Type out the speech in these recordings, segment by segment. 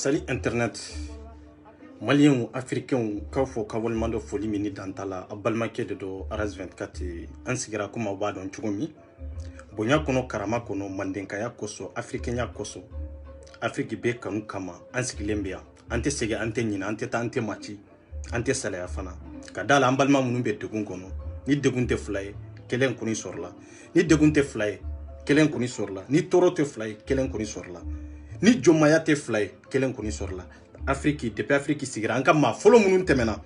Salut Internet. Maliens, Africains, Kafo, Kavolmando, Folie, Mini, Dantala, Abalmake de Do, Aras 24, Ansigra, Kuma, Wadon, Chugomi, Bonya Kono, Karama Kono, Mandenkaya Koso, Africain Koso, Afrique Be Kanu Kama, Ansiglembia, Ante Sega, Ante Nina, Ante Tante Machi, Ante Salaya Fana, Kadala Ambalma Munube de Gunkono, ni de Gunte Fly, Kelen Kuni Sorla, ni de Gunte Fly, Kelen Kuni Sorla, ni Toro te Fly, Kelen Kuni Sorla. Ni Jomaya te fly kelen koni sorla Afrique depuis Afrique sigira anka ma folo munun temena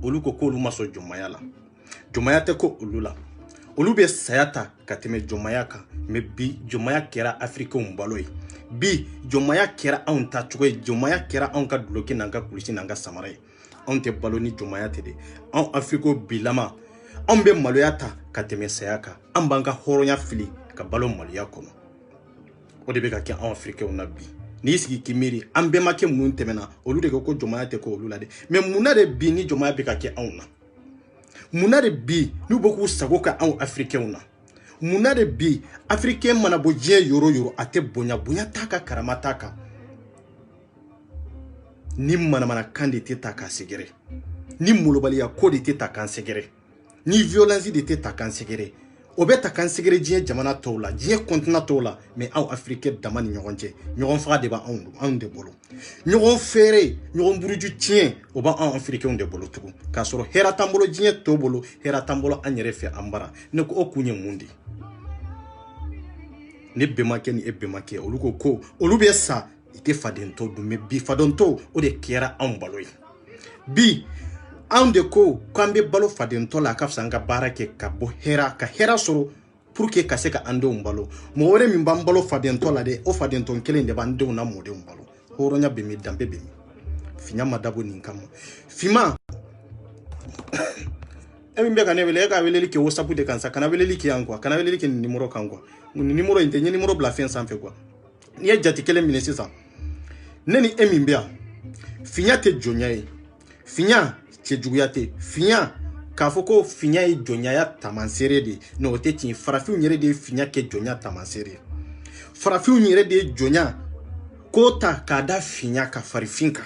olu ko olu maso Jomaya la Jomaya te ko olu la olu be sayata kateme Jomaya ka me bi Jomaya kera Afrique umbaloy bi Jomaya kera on ta chugo Jomaya kera on ka bloquer nanga kulisi nanga samare on te baloni Jomaya te de on Afrique bilama on be maloyata kateme sayaka ambanga horonya fili ka balon maloya kono o de be ka ke en Afrique on abi ni sigi kimiri ambe make mun temena olu de ko Jomaya te ko olu la de mais munare bi ni Jomaya be ka ke auna munare bi nu boku sago ka en Afrique una munare bi Africain mana bo je yoro ate bonya taka karamataka ni mana kandi te taka segere ni mulobali ya kodi te taka segere ni violence de te taka segere obeta kan segere jie jamana tola jie continent tola mais en Afrique damani ñogonje ñogon fa de ba on de bolo ñogon fere ñogon buruju tien oba en Afrique on de bolo tugu ka soro hera tambolo jie to bolo hera tambolo anyere fe ambara ne ko okunye mundi ne bemake ni ebemake oluko ko olube sa ite fadento du me bi fadonto o de kera en baloy bi an de ko kambe balo fadento la kafsa nga barake ka bo hera ka hera soro pour que ka se ka ando mbalo mo wore mi mbalo fadento la de o fadento kelen de bande na mode mbalo horonya be mi dambe be mi finya madabo ninkama fima emi be kana wele ka wele like WhatsApp de kansa kana wele like yankwa kana wele like numéro kankwa numéro intenye numéro bla fin sans fait quoi ni jati kelen minesi sa neni emi mbea finya te jonyae finya juguyate finya kafoko finya e jonya ya tamansere de no te tin farafi nyere de finya ke jonya tamansere farafi nyere de jonya kota kada finya ka farifinka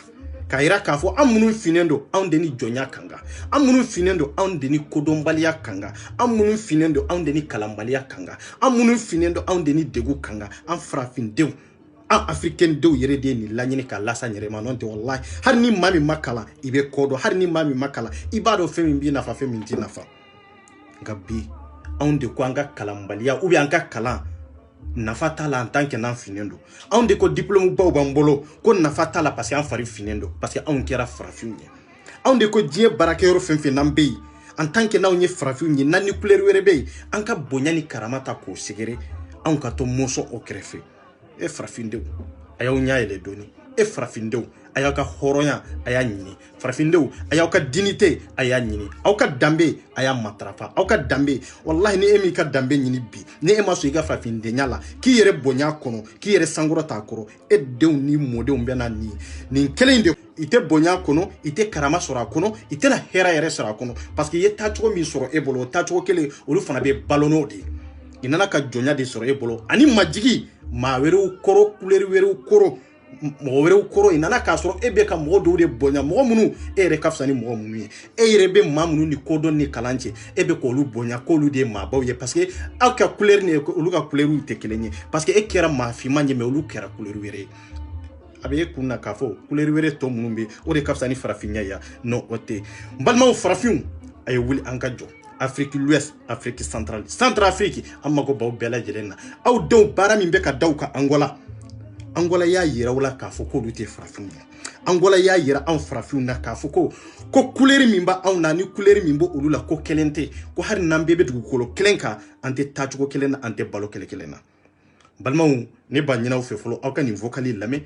kaira kafo amunu finendo on deni jonya kanga amunu finendo on deni kodombalia kanga amunu finendo on deni kalambalia kanga amunu finendo on deni degu kanga am farafin dew Africain do yere de ni lanyini ka lasa nyere manonte wallahi har ni mami makala ibe kodo har ni mami makala ibado femi bi nafa femi ndi nafa ngabi on de ko anga kalambalia ubi anga kala nafa tala en tant que nan finendo on de ko diplôme ba bambolo ko nafa tala parce que en fari finendo parce que on kera frafinye on de ko die barakero femfe nambe en tant que na onye frafinye nani couleur werebe anka bonyani karamata ko sigere on ka to moso o krefe e frafindeu ayaw nyaayele doni e frafindeu a y'aw ka hɔrɔnya a y'a ɲini farafindenw a y'aw ka dignité a y'a ɲini aw ka danbe a y'a matarafa aw ka danbe wallahi ni e m'i ka danbe ɲini bi ni e ma sɔn i ka farafindenya la k'i yɛrɛ bonya kɔnɔ k'i yɛrɛ sankɔrɔ t'a kɔrɔ e denw ni mɔdenw bɛ na nin kelen de i tɛ bonya kɔnɔ i tɛ karama sɔrɔ a kɔnɔ i tɛna hɛrɛ yɛrɛ sɔrɔ a kɔnɔ parce que i ye taacogo min sɔrɔ e bolo o taacogo kelen olu fana bɛ balo n'o de ye i nana ka jɔnya de sɔrɔ e bolo ani majigi maa wɛrɛw kɔrɔ couleur wɛrɛw kɔrɔ mɔgɔ wɛrɛw kɔrɔ i nana k'a sɔrɔ e bɛ ka mɔgɔ dɔw de bonya mɔgɔ minnu e yɛrɛ ka fisa ni mɔgɔ minnu ye e yɛrɛ bɛ maa minnu ni kodɔn ni kalan cɛ e bɛ k'olu bonya k'olu de ye maabaw ye parce que aw ka couleur ni olu ka couleur tɛ kelen ye parce que e kɛra maa finman ye mais olu kɛra couleur wɛrɛ ye a bɛ e kun na k'a fɔ couleur wɛrɛ tɔ minnu bɛ o de ka fisa ni farafinya ye non o tɛ n balimaw farafinw a ye wuli an ka jɔ Afrique l'Ouest, Afrique centrale, Centrafrique, an mago b'aw bɛɛ lajɛlen na aw denw baara min bɛ ka da u ka Angola Angola y'a yira u la k'a fɔ k'olu tɛ farafinw ye Angola y'a yira anw farafinw na k'a fɔ ko couleur min b'a anw na ni couleur min b'o olu la ko kelen tɛ ko hali n'an bɛɛ bɛ dugukolo kelen kan an tɛ taacogo kelen na an tɛ balo kelen na balimaw ne b'a ɲini aw fɛ fɔlɔ aw ka nin vocal lamɛn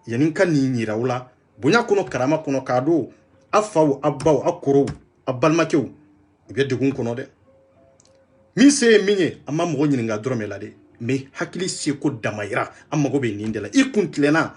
yanni ka nin yira u la bonya kɔnɔ karama kɔnɔ k'a don aw faw aw baw aw kɔrɔw aw balimakɛw u bɛ degun kɔnɔ dɛ min se ye min ye an ma mɔgɔ ɲininka dɔrɔn la dɛ mais hakili seko damayira an mago bɛ nin de la i kun tilenna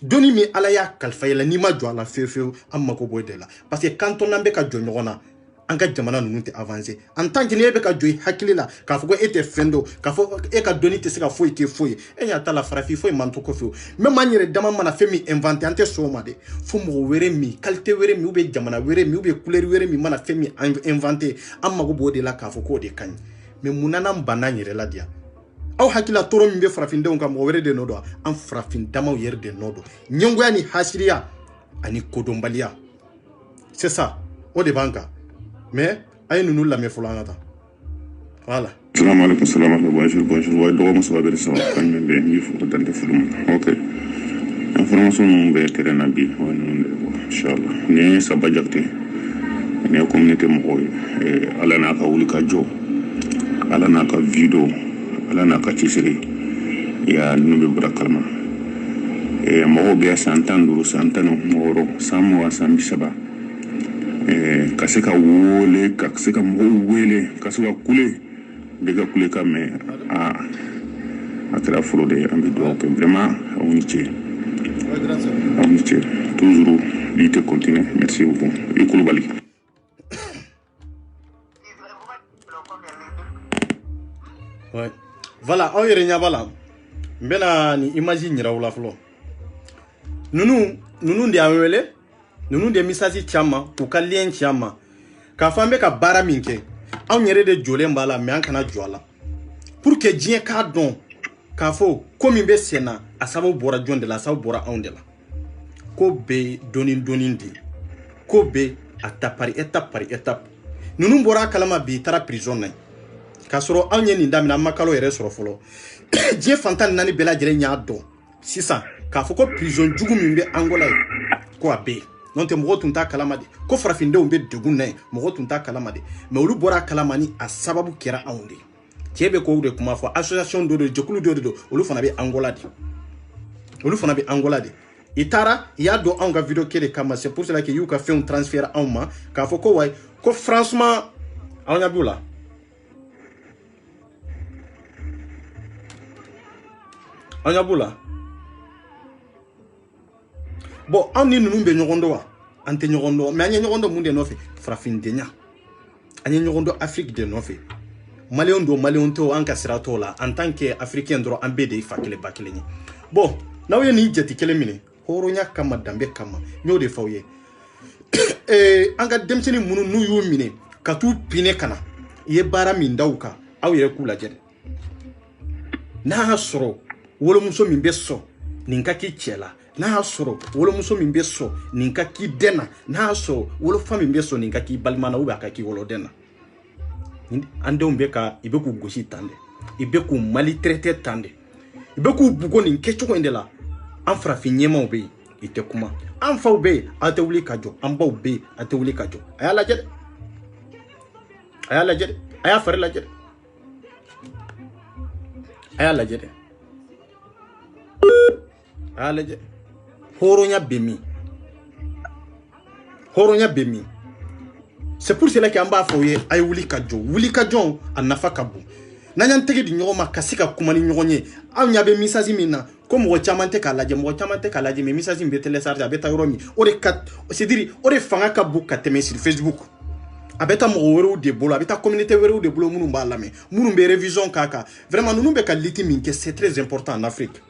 doni min ala y'a kalifa i la n'i ma jɔ a la fewu an mago b'o de la parce que quand on n'an bɛ ka jɔ ɲɔgɔn na an ka jamana ninnu tɛ avancer en tant que n'e bɛ ka jɔ i hakili la k'a fɔ ko e tɛ fɛn dɔn k'a fɔ e ka dɔnni tɛ se ka foyi kɛ foyi e ɲa t'a la farafin foyi man to kɔfɛ même an yɛrɛ dama mana fɛn min inventer an tɛ sɔn o ma dɛ fo mɔgɔ wɛrɛ min qualité wɛrɛ min ou bien jamana wɛrɛ min ou bien couleur wɛrɛ min mana fɛn min inventer an mago b'o de la k'a fɔ k'o de ka ɲi mais mun nana an banna an yɛrɛ la diya aw hakila tɔɔrɔ min bɛ farafindenw kan mɔgɔ wɛrɛ de nɔ don an farafin damaw yɛrɛ de nɔ don ɲɛngoya ni hasiriya ani kodɔnbaliya c'est ça o de b'an kan mais a ye ninnu lamɛn fɔlɔ an ka taa voilà. Assalamu alaikum, salam alaikum, bonjour, ouais, dɔgɔ muso bɛ sɔrɔ kan min bɛ n fɔ dan tɛ furu ma ok information min bɛ kɛrɛ na bi o ninnu de bɔ inshallah ni Saba Jakite ni ye communauté mɔgɔw ye ala n'a ka wuli ka jɔ ala n'a ka video ala n'a ka cɛsiri ya ninnu bɛ bɔra kalama mɔgɔw bɛ san 15 san 16 san 20 san 30 ka se ka wole ka se ka mɔgɔw wele ka se ka kule bɛ ka kule ka mɛn a kɛra foro de an bɛ dugawu kɛ vraiment aw ni ce toujours lutter continuer merci beaucoup i Kulubali. Ouais. Voilà aw yɛrɛ ɲɛ b'a la n bɛna ni image yira u la fɔlɔ ninnu de y'an wele ninnu de message ci an ma k'u ka lien ci an ma k'a fɔ an bɛ ka baara min kɛ anw yɛrɛ de jɔlen b'a la mais an kana jɔ a la pour que diɲɛ k'a dɔn k'a fɔ ko min bɛ sen na a sababu bɔra jɔn de la a sababu bɔra anw de la ko bɛ dɔɔnin de ko bɛ a ta par étape ninnu bɔra a kalama bi i taara prison na k'a sɔrɔ anw ye nin daminɛ an ma kalo yɛrɛ sɔrɔ fɔlɔ diɲɛ fantan naani bɛɛ lajɛlen y'a dɔn sisan k'a fɔ ko prison jugu min bɛ Angola ye ko a bɛ yen n'o tɛ mɔgɔ tun t'a kalama de ko farafindenw bɛ degun na yen mɔgɔ tun t'a kalama de mais olu bɔra a kalama ni a sababu kɛra anw de cɛ bɛ k'o de kuma fɔ association dɔ de jɛkulu dɔ de don olu fana bɛ Angola de i taara i y'a dɔn anw ka video kɛ de kama c'est pour cela que y'u ka fɛnw transférer anw ma k'a fɔ ko wayi ko franchement aw ɲɛ b'u la an ɲɛ b'u la bon an ni ninnu bɛ ɲɔgɔn dɔn wa an tɛ ɲɔgɔn dɔn mais an ye ɲɔgɔn dɔn mun de nɔfɛ farafindenya an ye ɲɔgɔn dɔn Afrique de nɔfɛ maliyɛnw don maliyɛnw tɛ an ka sira t'o la en tant que africain dɔrɔn an bɛɛ de ye fa kelen ba kelen ye bon n'aw ye nin jate kelen minɛ hɔrɔnya kama danbe kama n y'o de fɔ aw ye an ka denmisɛnnin minnu n'u y'u minɛ ka t'u pinɛ ka na i ye baara min da u kan aw yɛrɛ k'u lajɛ n'a y'a sɔrɔ wolomuso min bɛ sɔn nin ka k'i cɛ la n'a y'a sɔrɔ wolomuso min bɛ sɔn nin ka k'i den na n'a y'a sɔrɔ wolofa min bɛ sɔn nin ka k'i balima na ou bien a ka k'i woloden na an denw bɛ ka i bɛ k'u gosi tan de i bɛ k'u maltraiter tan de i bɛ k'u bugo nin kɛcogo in de la an farafin ɲɛmaw bɛ yen i tɛ kuma an faw bɛ yen a tɛ wuli ka jɔ an baw bɛ yen a tɛ wuli ka jɔ a y'a lajɛ dɛ a y'a fari lajɛ dɛ a y'a lajɛ horonya bemi c'est pour cela qu'on va faire ay wuli kajo an nafa kabu nanyan tege di nyoma kasika kumani nyonye am nyabe misazi mina comme wo chamante kalaje mais misazi mbete le sarja beta yoromi ore kat c'est dire ore fanga kabu kateme sur Facebook abeta mo wero de bolo abeta communauté wero de bolo munu balame munu be révision kaka vraiment nous be kaliti minke c'est très important en Afrique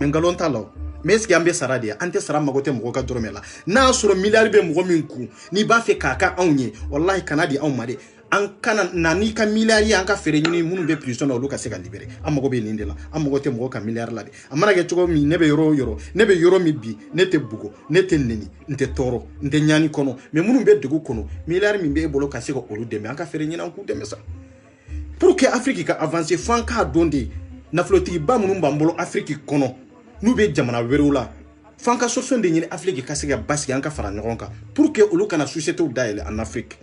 mengalon talo mais est-ce qu'il y a saradi ante sara magote mo ka doromela na suro milliard be mo minku ni ba fe kaka awnye wallahi kanadi aw made an kana nani ka milliard an ka fere ni munu be prison o luka se ka libéré amago be nindela amagote mo ka milliard la de amana ge chogo mi nebe yoro mi bi nete bugo nete neni nte toro nte nyani kono mais munu be dugu kono milliard mi be bolo ka se ko olu de me an ka fere ni an ku de me sa pour que Afrique ka avancer fanka donde na flotigi ba munu mbambolo Afrique kono nous be jamana werula fanka solution de ñini Afrique ka se ga basi an ka fara ñogon ka pour que olu kana société u daile en Afrique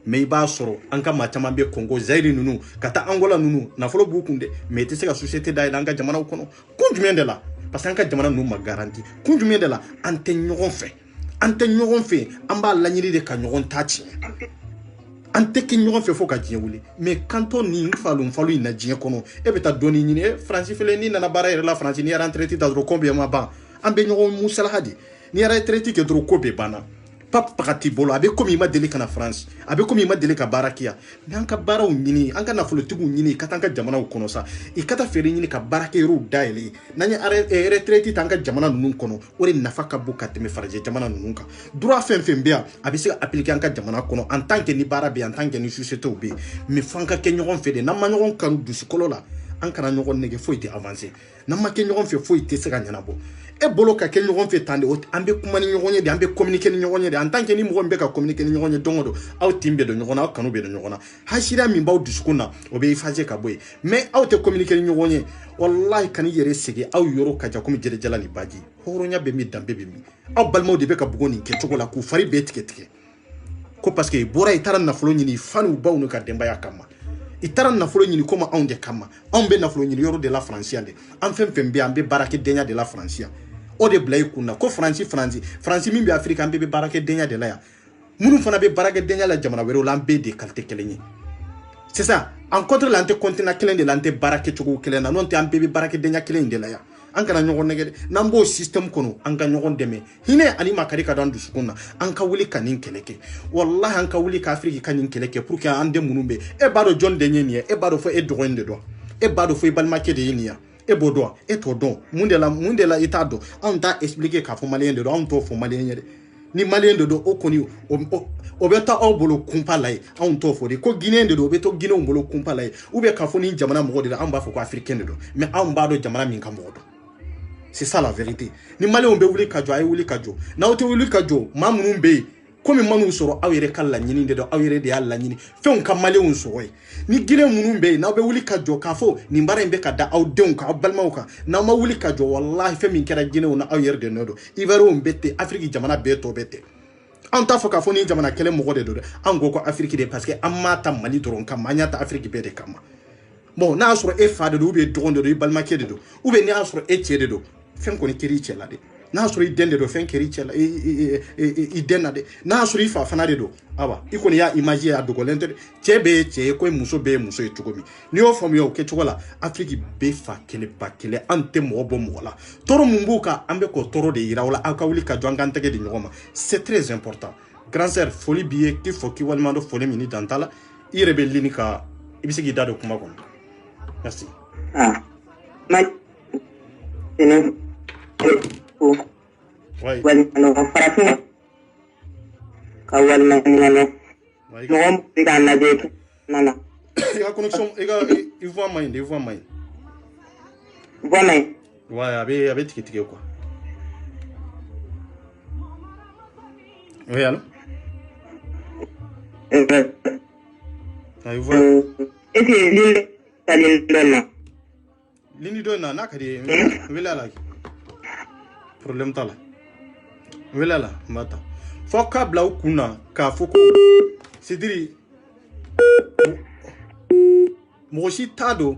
mais ba soro an ka ma chama be Congo Zaire nunu kata Angola nunu na folo bu kunde mais te se ga société daile an ka jamana kono kunjumé de la parce que an ka jamana nu ma garantie kunjumé de la ante ñogon fe an ba lañiri de ka ñogon tachi ante ki ñogon fe fo ka jien wuli mais quand on ni falu ina jien kono e beta doni ni France fele ni na bara la France ni rentré ti dro combien ma ba ambe ñogon musala hadi ni rentré ti ke dro ko be bana pap pakati bolo abe komi ma deli kana France abe komi ma deli ka barakia mais anka baraw ñini anka na folo tigu ñini katanka jamana kono sa e kata fere ñini ka barake ru daili nanya retraité tanka jamana nun kono ore nafaka buka teme faraje jamana nun ka droit fen bia abe se appliquer anka jamana kono en tant que ni barabe en tant que ni société obe mais fanka ke ñogon fede na ma ñogon kanu du sikolo la ankara ñogon nege foité avancer na ma ke ñogon fe foité se ga ñanabo e bolo ka ke ñogon fe tande ambe kuma ni ñogon de ambe communiquer ni ñogon de en tant que ni mo mbe ka communiquer ni ñogon dongodo aw timbe do ñogon aw kanu be do ñogon ha shira mi baw diskuna o be faje ka boy mais aw te communiquer ni ñogon wallahi kan yere sege aw yoro ka ja comme jere jala ni baji horonya be mi dambe be mi aw balmo de be ka bugoni ke chogola ku fari be tike ko parce que bora itara na folo ni fanu baw no ka demba ya kama itara na folo ni koma on de kama on be na folo ni yoro de la francia de en fem be ambe barake denya de la francia o de blay kunna ko France min be Afrique ambe be barake denya de la ya munu fana be barake denya la jamana wero lambe de qualité kelenye c'est ça en contre l'ante continent kelen de l'ante barake chogo kelen na non te ambe be barake denya kelen de la ya an kana ñogon negede nambo système kono an ka ñogon deme hine ani makari ka dan dusukuna an ka wuli kanin keleke wallahi an ka wuli ka Afrique kanin keleke pour que an de munumbe e bado John de nyeni e bado fo e dogonde do e bado fo e balmake de yenia e bodo e to don mundela itado on ta expliquer ka fo malien de do on to fo malien de ni malien de do o koni o beta o bolo kumpa lai on to fo de ko guinéen de do beto guinéen bolo kumpa lai ou be ka fo ni jamana mo de an ba fo ko africain de do mais an ba do jamana min ka mo do c'est ça la vérité ni malien be wuli kajo ay wuli kajo na o te wuli kajo mamunun be comme manu soro awere kala nyini de do awere de alla nyini fe ka malien soro ni gine munun be na be wuli kajo ka fo ni mbara mbe ka da awden ka balma ka na ma wuli kajo wallahi fe min kera gine na awere de nodo ibaro mbete Afrique jamana be to bete an ta fo ka fo ni jamana kele mo de do an go ko Afrique de parce que amma ta mali doron ka manya ta Afrique be de kama bon na soro e fa de do be doron de balma ke de do ou be ni asoro e tie de do fen ko ni keri chela de na soro idende do fen keri chela idena de na soro ifa fana de do aba iko ni ya image ya dogo lente chebe ko muso be muso etugomi ni o fom yo ke chogola Afrique be fa kele ba kele ante mo bo mo la toro mumbuka ambe ko toro de ira wala aka wuli ka jwanga ntege de nyoma c'est très important grand sœur folie biye ki foki walma do folie mini dantala irebelini ka ibisigi dado kuma kon merci ma ouais no parafin ka walma ngalo mo biga na de nana ega connexion ega il voit main ouais avec tiki quoi oui allô il voit est-ce que lini dona nakadi wela la problème tala wela la mata foka bla kuna ka foko sidiri moshi tado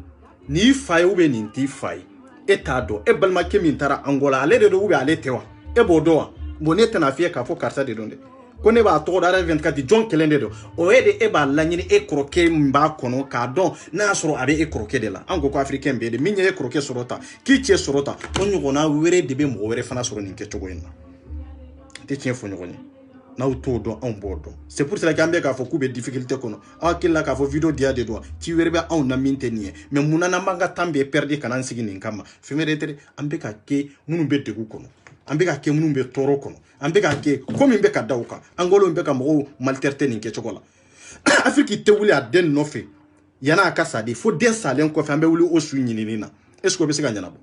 ni fay ube ni ti fay e tado e balma kemin tara Angola ale de ube ale tewa e b'o dɔn wa bon ne tɛna f'i ye k'a fɔ karisa de don dɛ ko ne b'a tɔgɔ da RS24 jɔn kelen de don o ye de e b'a laɲini e kɔrɔkɛ min b'a kɔnɔ k'a dɔn n'a y'a sɔrɔ a bɛ e kɔrɔkɛ de la an ko africain bɛɛ de min ye e kɔrɔkɛ sɔrɔ ta k'i cɛ sɔrɔ ta o ɲɔgɔnna wɛrɛ de bɛ mɔgɔ wɛrɛ fana sɔrɔ nin kɛcogo in na tɛ tiɲɛ fɔ ɲɔgɔn ye n'aw t'o dɔn anw b'o dɔn c'est pour cela k'an bɛ k'a fɔ k'u bɛ difficulté kɔnɔ aw hakili la k'a fɔ vidéo diya de don ci wɛrɛ bɛ anw na min tɛ nin ye mais mun na n'an b'an ka temps bɛɛ perdre kana an sigi nin kama fɛn wɛrɛ tɛ dɛ an bɛ ka kɛ minnu bɛ degun kɔnɔ an bɛ ka kɛ minnu bɛ tɔɔrɔ kɔnɔ an bɛ ka kɛ ko min bɛ ka da u kan angolo bɛ ka mɔgɔw maltraiter nin kɛcogo la Afrique tɛ wuli a den nɔfɛ yan'a ka sa de fo den salen kɔfɛ an bɛ wuli o su ɲinini na est ce que o bɛ se ka ɲɛnabɔ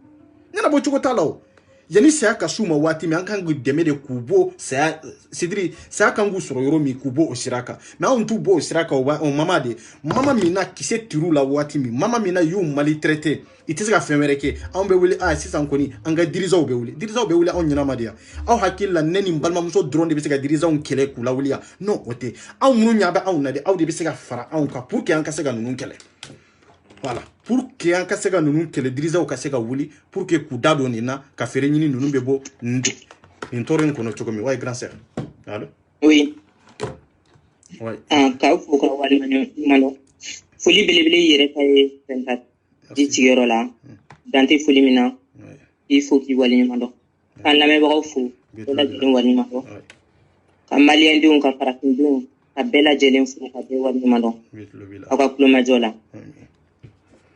ɲɛnabɔ cogo t'a la o yani saya ka s'u ma waati min an kan k'u dɛmɛ de k'u bɔ saya sidiri saya kan k'u sɔrɔ yɔrɔ min k'u bɔ o sira kan mais anw t'u bɔ o sira kan o mama de mama min na kisɛ tir'u la waati min mama min na y'u maltraiter i tɛ se ka fɛn wɛrɛ kɛ anw bɛ wuli sisan kɔni an ka dirizaw bɛ wuli anw ɲɛnama de yan aw hakili la ne ni n balimamuso dɔrɔn de bɛ se ka dirizaw kɛlɛ k'u lawuli yan non o tɛ anw minnu ɲɛ bɛ anw na de aw de bɛ se ka fara anw kan pour que an ka se ka ninnu kɛlɛ voilà pour que an ka se ka ninnu kɛlɛ dirizaw ka se ka wuli pour que k'u da don nin na ka feere ɲini ninnu bɛ bɔ nin tɔɔrɔ in kɔnɔ cogo min ouais grand sœur allo oui ouais k'aw fo ka waleɲuman dɔn foli belebele yɛrɛ ta ye 24 di sigiyɔrɔ la dan tɛ foli min na i fo k'i waleɲuman dɔn k'an lamɛnbagaw fo bɛɛ lajɛlen waleɲuman dɔn ka maliyɛndenw ka farafindenw ka bɛɛ lajɛlen fo ka bɛɛ waleɲuman dɔn aw ka kulomajɔ la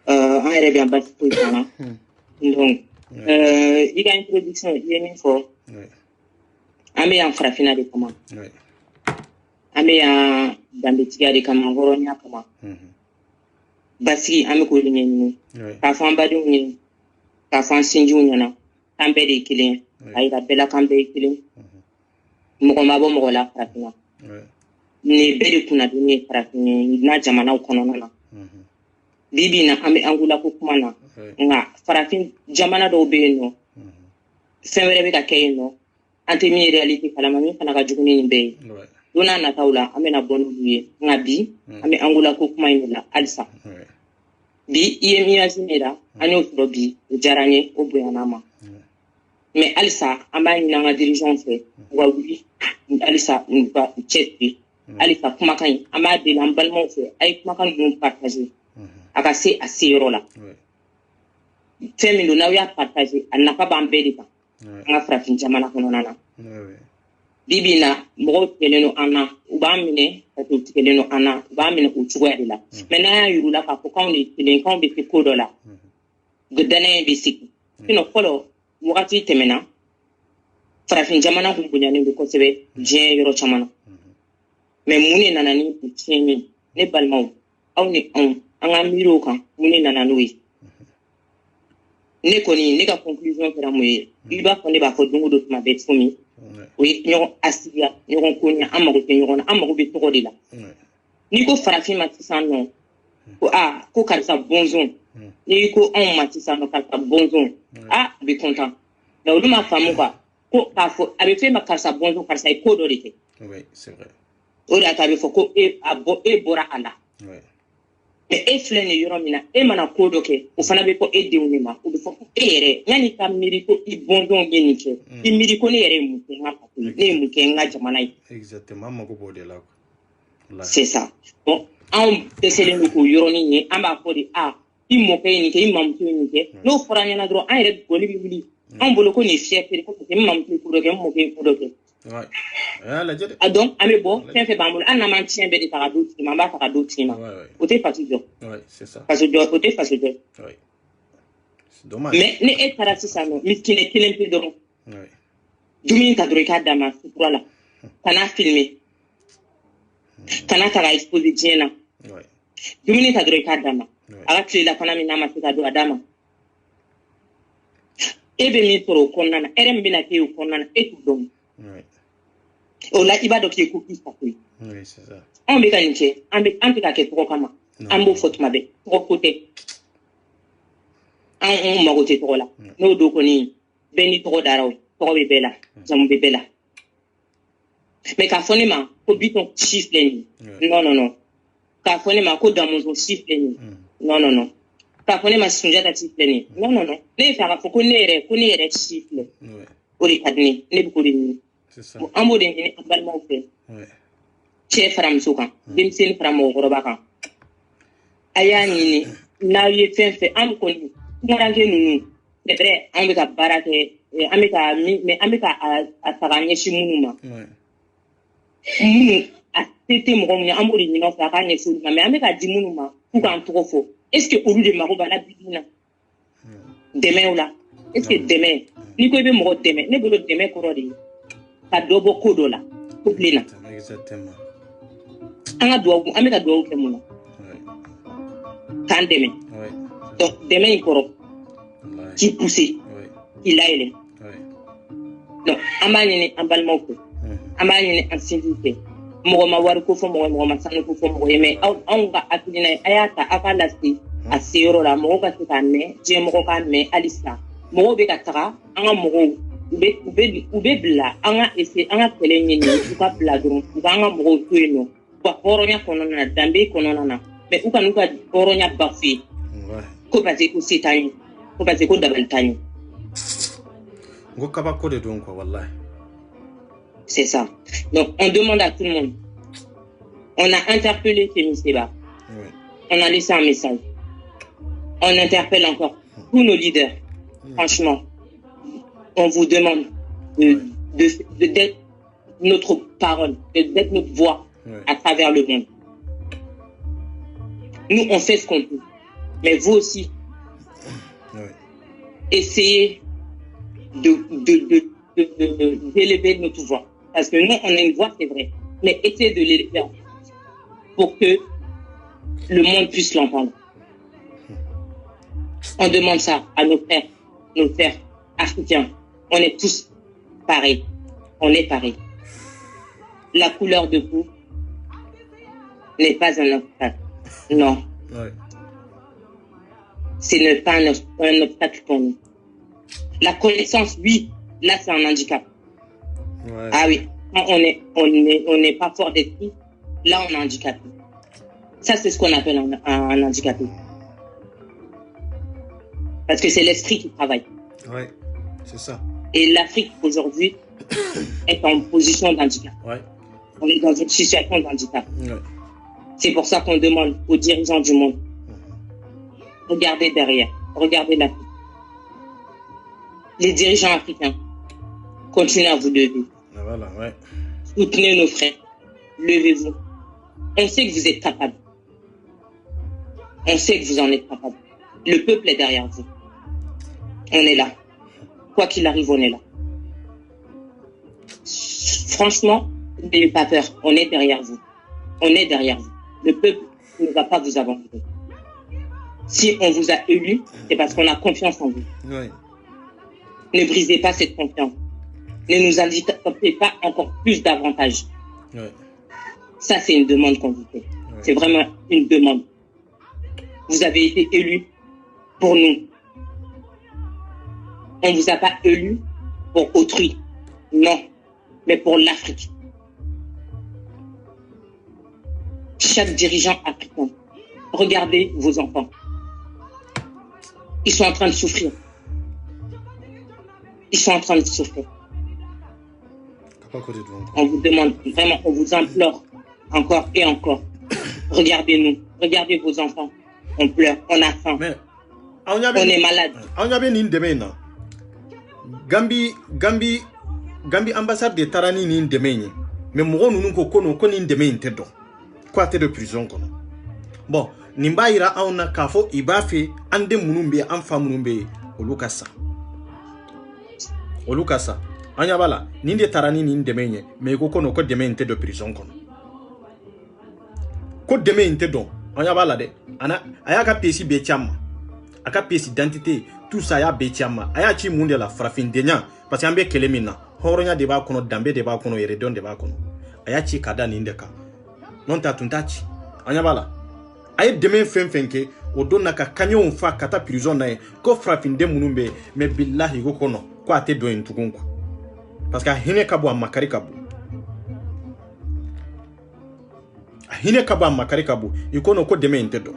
an yɛrɛ bɛ an basi foyi fana donc i ka introduction i ye min fɔ an bɛ yan farafinna de kama an bɛ yan danbetigiya de kama hɔrɔnya kama basigi an bɛ k'o de ɲɛɲini k'a fɔ an badenw ye k'a fɔ an sinjiw ɲɛna k'an bɛɛ de ye kelen ye a yira bɛɛ la k'an bɛɛ ye kelen mɔgɔ ma bɔ mɔgɔ la farafinna nin bɛɛ de kunnadonni ye farafin ye n'a jamanaw kɔnɔna na bibi na an bɛ angula ko kuma na nka farafin jamana dɔw bɛ yen nɔ fɛn wɛrɛ bɛ ka kɛ yen nɔ an tɛ min réalité kalama min fana ka jugu ni nin bɛɛ ye don n'a nataw la an bɛna bɔ n'olu ye nka bi an bɛ angula ko kuma in de la halisa bi i ye min ne la an y'o sɔrɔ bi o diyara an ye o bonyana ma mais halisa an b'a ɲini an ka dirigeants fɛ u ka wuli halisa u ka cɛsiri halisa kumakan in an b'a deli an balimaw fɛ a ye kumakan ninnu partager a ka se a seyɔrɔ la fɛn min don n'aw y'a partager a nafa b'an bɛɛ de kan an ka farafin jamana kɔnɔna na bibi na mɔgɔw tigɛlen don an na u b'an minɛ ka to tigɛlen don an na u b'an minɛ o cogoya de la mais n'an y'a yir'u la k'a fɔ k'anw de ye kelen k'anw bɛ se ko dɔ la danaya bɛ sigi sinon fɔlɔ wagati tɛmɛna farafin jamana kun bonyanen don kosɛbɛ diɲɛ yɔrɔ caman na mais mun de nana ni u tiɲɛni ne balimaw aw ni anw an ka miiri o kan mun de nana n'o ye ne kɔni ne ka conclusion kɛra mun ye i b'a fɔ ne b'a fɔ don o don tuma bɛɛ cogo min o ye ɲɔgɔn asidiya ɲɔgɔn koɲa an mago tɛ ɲɔgɔn na an mago bɛ tɔgɔ de la n'i ko farafin ma sisan nɔ ko ko karisa bɔnzɔn n'i ko anw ma sisan nɔ karisa bɔnzɔn a bɛ content nka olu ma faamu quoi ko k'a fɔ a bɛ f'e ma karisa bɔnzɔn karisa ye ko dɔ de kɛ o de y'a to a bɛ fɔ ko e bɔra a la mais e filɛ nin yɔrɔ min na e mana ko dɔ kɛ o fana bɛ fɔ e denw de ma o bɛ fɔ e yɛrɛ yanni ka miiri ko i bɔnzɔn bɛ nin kɛ i miiri ko ne yɛrɛ ye mun kɛ n ka faso ye ne ye mun kɛ n ka jamana ye exactement an mago b'o de la c'est ça bon anw dɛsɛlen don k'o yɔrɔnin ye an b'a fɔ de i mɔkɛ ye nin kɛ i mamuso ye nin kɛ n'o fɔra ɲɛna dɔrɔn an yɛrɛ gɔni bɛ wuli anw bolo ko nin ye fierté ko n mamuso ye ko dɔ kɛ n mɔkɛ ye ko dɔ kɛ a dɔn an bɛ bɔ fɛn fɛn b'an bolo hali n'an m'an tiɲɛ bɛɛ de ta ka d'o tigi ma an b'a ta ka d'o tigi ma o tɛ faso jɔ faso jɔ o tɛ faso jɔ mais ni e taara sisan nɔ miskinɛ kelen pe dɔrɔn dumuni ta dɔrɔn i k'a d'a ma sutura la ka n'a filmer ka n'a ta ka exposer diɲɛ na dumuni ta dɔrɔn i k'a d'a ma a ka tilela fana min n'a ma se ka don a d'a ma e bɛ min sɔrɔ o kɔnɔna na hɛrɛ min bɛna k'e o kɔnɔna na e t'o dɔn o la i b'a dɔn k'i ko k'i sago ye anw bɛ ka nin kɛ an tɛ ka kɛ tɔgɔ kama an b'o fɔ tuma bɛɛ tɔgɔ ko tɛ an mago tɛ tɔgɔ la n'o don kɔni bɛɛ ni tɔgɔ dara o tɔgɔ bɛ bɛɛ la jamu bɛ bɛɛ la mais k'a fɔ ne ma ko Bitɔn si filɛ nin ye non k'a fɔ ne ma ko Damɔzɔn si filɛ nin ye non k'a fɔ ne ma Sunjata si filɛ nin ye non ne ye fɛ a ka fɔ ko ne yɛrɛ si filɛ ori kadni ne bu ko ni c'est ça amode ni ambal mo fe che faram sukan dim sin faram mo goroba kan ayani ni na ye fenfe am ko ni ngarange nunu c'est vrai on ka barake amika mais amika a saganye shimunuma a tete mo ngoni amori ni no fa ka ne fu mais amika dimunuma ku kan to fo est-ce que au lieu de maroba la bidina demain là est-ce que demain ni ko be mo demain ne bolo demain ko rodi ka dobo kodo la ko plena exactement anga do amika do ke mo kan demain donc demain il koro qui pousser il a ele non amani ni ambal moko amani ni ansidité mo ma war ko fo mo ma sanu ko fo mo mais on ga akina ayata akala si asiro la mo ga tane je mo ka me alisa mo be ka tara anga mo ube bla anga ese anga telenye ni uka bla drum anga mo to eno ba horonya kono na dambe kono na mais uka nuka horonya bafi ko ba ko sitani ko ba ko dabal tani c'est ça. Donc, on demande à tout le monde. On a interpellé Kémy Séba. On a laissé un message. On interpelle encore tous nos leaders. Franchement, on vous demande d'être notre parole, d'être notre voix à travers le monde. Nous, on fait ce qu'on peut. Mais vous aussi, essayez d'élever notre voix. Parce que nous, on a une voix, c'est vrai. Mais essayez de l'élever pour que le monde puisse l'entendre. On demande ça à nos frères africains. On est tous pareils. On est pareils. La couleur de peau n'est pas un obstacle. Non. Ce n'est pas un obstacle pour nous. La connaissance, oui, là c'est un handicap. Ah oui, quand on n'est pas fort d'esprit, là on est handicapé. Ça c'est ce qu'on appelle un handicapé. Parce que c'est l'esprit qui travaille. Oui, c'est ça. Et l'Afrique aujourd'hui est en position d'handicap. On est dans une situation d'handicap. C'est pour ça qu'on demande aux dirigeants du monde, regardez derrière, regardez l'Afrique. Les dirigeants africains, continuez à vous lever. Soutenez nos frères. Levez-vous. On sait que vous êtes capables. On sait que vous en êtes capables. Le peuple est derrière vous. On est là. Quoi qu'il arrive, on est là. Franchement, n'ayez pas peur. On est derrière vous. On est derrière vous. Le peuple ne va pas vous abandonner. Si on vous a élu, c'est parce qu'on a confiance en vous. Ne brisez pas cette confiance. Ne nous handicapez pas encore plus davantage. Ça, c'est une demande qu'on vous fait. C'est vraiment une demande. Vous avez été élus pour nous. On ne vous a pas élus pour autrui. Non. Mais pour l'Afrique. Chaque dirigeant africain, regardez vos enfants. Ils sont en train de souffrir. Ils sont en train de souffrir. On vous demande, vraiment, on vous implore encore et encore. Regardez-nous, regardez vos enfants. On pleure, on a faim. On est malade. On a bien une demain. Gambi ambassade de Tarani ni demain. Mais moi nous ko kono koni demain tedo. Quoi de prison kono. Bon, nimbaira auna kafo ibafe ande munumbe amfa munumbe olukasa. Olukasa. Anya bala ninde Tarani ni demain mais ko kono ko demain tedo prison kono. Ko demain tedo. Anya bala de ana ayaka pesi be chama. Aka pièce d'identité tout ça ya betiama aya chi munde la frafin denya parce que ambe kelemina horonya de ba kono dambe de ba kono yeredon de ba kono aya chi kada ni ndeka non ta tuntachi anya bala ay demain fenke o donna ka kanyo fa kata prison na ko frafin de munumbe me billahi go kono ko ate do entugunko parce que hine kabu amakari kabu hine kabu amakari kabu ikono ko demain tedo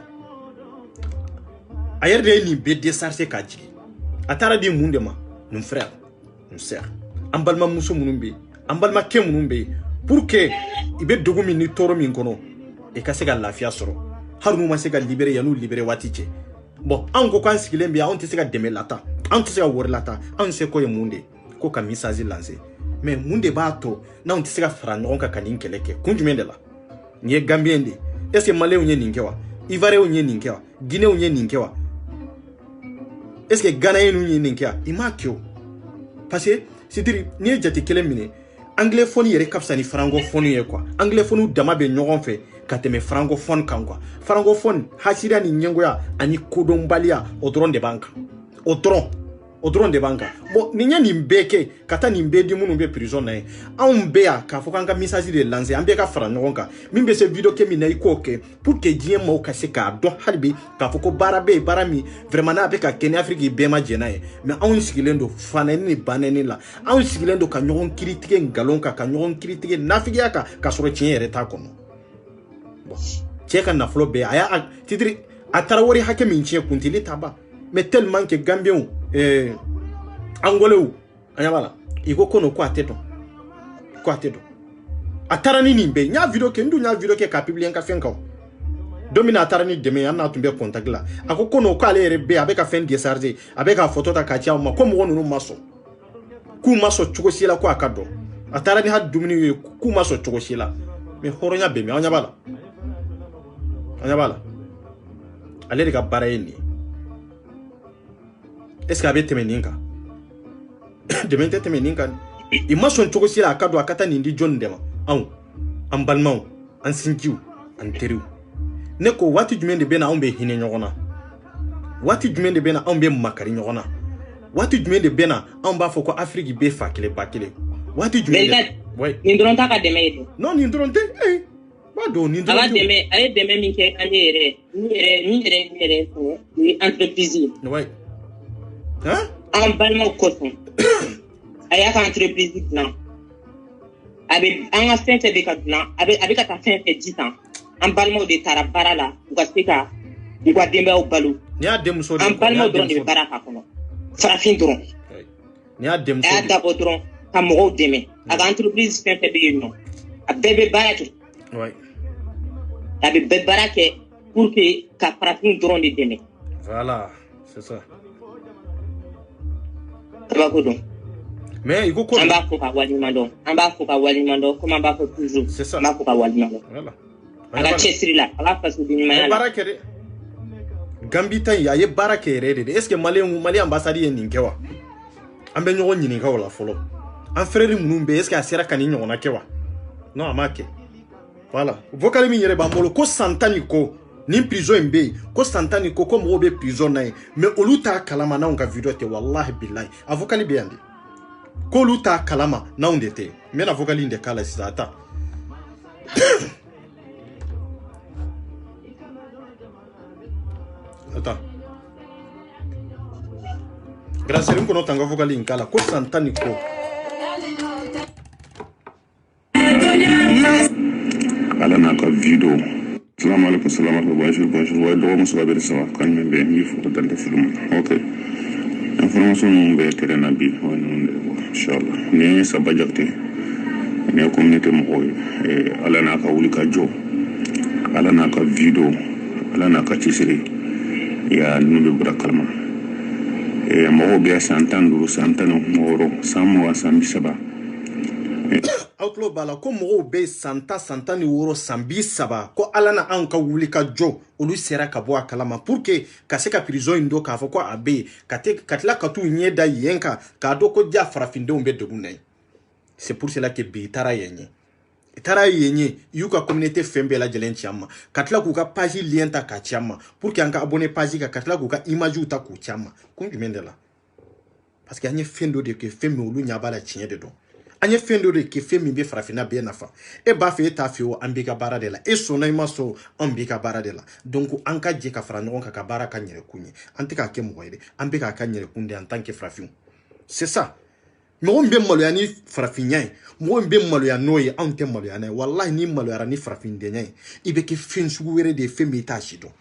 ayer de ni be décharger ka jigi atara di munde ma nos frères nos sœurs an balimamuso minnu bɛ yen an balimakɛ minnu bɛ yen pour que i bɛ dogo min ni tɔɔrɔ min kɔnɔ i ka se ka lafiya sɔrɔ hali n'u ma se ka libérer yan'u libérer waati cɛ bon anw ko k'an sigilen bɛ yan anw tɛ se ka dɛmɛ lata anw tɛ se ka wari lata anw se ko ye mun de ko ka message lancer mais mun de b'a to n'anw tɛ se ka fara ɲɔgɔn kan ka nin kɛlɛ kɛ kun jumɛn de la nin ye Gambien de est ce que Malien ye nin kɛ wa Ivoirien ye nin kɛ wa Guinéen ye nin kɛ wa est ce que Ghanéen ye nin kɛ wa i m'a kɛ o parce que c'est-à-dire n'i ye jate kelen minɛ anglophone yɛrɛ ka fisa ni francophone ye quoi anglophone dama bɛ ɲɔgɔn fɛ ka tɛmɛ francophone kan quoi francophone hasira ni ɲɛngoya ani kodɔnbaliya o dɔrɔn de b'an kan o dɔrɔn de b'an kan bon nin ye nin bɛɛ kɛ ka taa nin bɛɛ di minnu bɛ prison na ye anw bɛɛ yan k'a fɔ k'an ka message de lancer an bɛɛ ka fara ɲɔgɔn kan min bɛ se video kɛ min na i k'o kɛ pour que diɲɛ maaw ka se k'a dɔn hali bi k'a fɔ ko baara bɛ yen baara min vraiment n'a bɛ ka kɛ ni Afrique bɛɛ ma jɛ n'a ye mais anw sigilen don fanɛni ni banɛni la anw sigilen don ka ɲɔgɔn kiri tigɛ nkalon kan ka ɲɔgɔn kiri tigɛ nafigiya kan k'a sɔrɔ tiɲɛ yɛrɛ t'a kɔnɔ bon cɛ ka nafolo bɛɛ a y'a titiri a taara wari hakɛ min tiɲɛ kuntili t'a ban mais tellement que Gambiens Angolais an y'a la i ko kono ko a tɛ dɔn a taara ni nin bɛɛ n y'a video kɛ n dun y'a video kɛ k'a publier n ka fɛn kan don min na a taara ni dɛmɛ an n'a tun bɛ contact la a ko kono k'ale yɛrɛ bɛ a bɛ ka fɛn décharger a bɛ ka photo ta k'a ci aw ma ko mɔgɔ ninnu ma sɔn k'u ma sɔn cogo si la ko a ka dɔn a taara ni hali dumuni ye k'u ma sɔn cogo si la mais hɔrɔnya bɛ min an ɲɛ b'a la ale de ka baara ye nin ye est ce que a bɛ tɛmɛ nin kan dɛmɛ tɛ tɛmɛ nin kan i ma sɔn cogo si la a ka dɔn a ka taa nin di jɔnni de ma anw an balimaw an sinjiw an teriw ne ko waati jumɛn de bɛ na anw bɛ hinɛ ɲɔgɔn na waati jumɛn de bɛ na anw bɛ makari ɲɔgɔn na waati jumɛn de bɛ na anw b'a fɔ ko Afrique bɛ fa kelen ba kelen waati jumɛn de nin dɔrɔn t'a ka dɛmɛ ye dɛ non nin dɔrɔn tɛ b'a dɔn nin dɔrɔn tɛ a ye dɛmɛ min kɛ an ye yɛrɛ ni entreprise ye an balimaw kosɔn a y'a ka entreprise dilan a bɛ an ka fɛn fɛn bɛ ka dilan a bɛ ka taa fɛn fɛn di tan an balimaw de taara baara la u ka se ka u ka denbayaw balo an balimaw dɔrɔn de bɛ baara k'a kɔnɔ farafin dɔrɔn a y'a dabɔ dɔrɔn ka mɔgɔw dɛmɛ a ka entreprise fɛn fɛn bɛ yen nɔ a bɛɛ bɛ baara kɛ a bɛ bɛɛ baara kɛ pour que ka farafin dɔrɔn de dɛmɛ voilà c'est ça kabako dɔn mais il ko an b'a fɔ ka waleɲuman dɔn comme an b'a fɔ toujours an b'a fɔ ka waleɲuman dɔn a ka cɛsiri la a ka fasoden ɲumanya la baara kɛ dɛ Gambie ta in a ye baara kɛ yɛrɛ de est ce que Mali ambassade ye nin kɛ wa an bɛ ɲɔgɔn ɲininka o la fɔlɔ an frère minnu bɛ est ce que a sera ka nin ɲɔgɔnna kɛ wa non a m'a kɛ voilà vocal min yɛrɛ b'an bolo ko san 10 ni ko nin prison in bɛ yen ko san 10 ni ko mɔgɔw bɛ prison na yen mais olu t'a kalama n'anw ka video tɛ wallahi billahi a vocal bɛ yan de k'olu t'a kalama n'anw de tɛ n bɛna vocal in de k'a la sisan a ta attends grâce à kono tanga vocal in k'a la ko san 10 ni ko ala n'a ka video salamu alaikum bonjour ouais dɔgɔ muso ka bɛri sawa kan min bɛ n fo dante film ok information min bɛ terrain na bi o ninnu de bɔ inchallah ni Saba Jakite ni communauté mɔgɔw ye ala n'a ka wuli ka jɔ ala n'a ka video ala n'a ka cɛsiri ya ninnu bɛ bɔra kalama mɔgɔw bɛ san 15 san 16 san 20 san 30 outlaw bala ko mɔgɔw bɛ san 10 ni wɔɔrɔ san 30 ko ala na anw ka wuli ka jɔ olu sera ka bɔ a kalama pour que ka se ka prison in dɔ k'a fɔ ko a bɛ yen ka tila ka t'u ɲɛ da yen kan k'a dɔn ko ja farafindenw bɛ degun na yen c'est pour cela que bi i taara yen ɲɛ i taara yen ɲɛ i y'u ka communauté fɛn bɛɛ lajɛlen ci an ma ka tila k'u ka page lien ta k'a ci an ma pour que an ka abonné page kan ka tila k'u ka image ta k'u ci an ma kun jumɛn de la parce que an ye fɛn dɔ de kɛ fɛn min olu ɲɛ b'a la tiɲɛ de dɔn an ye fɛn dɔ de kɛ fɛn min bɛ farafinna bɛɛ nafa e b'a fɛ e t'a fɛ o an b'i ka baara de la e sɔnna i ma sɔn an b'i ka baara de la donc an ka jɛ ka fara ɲɔgɔn kan ka baara ka ɲɛrɛkun ye an tɛ k'a kɛ mɔgɔ ye dɛ an bɛ k'a ka ɲɛrɛkun de en tant que farafinw c'est ça mɔgɔ min bɛ maloya ni farafinya ye mɔgɔ min bɛ maloya n'o ye anw tɛ maloya n'a ye wallahi ni maloyara ni farafindenya ye i bɛ kɛ fɛn sugu wɛrɛ de ye fɛn min i t'a si dɔn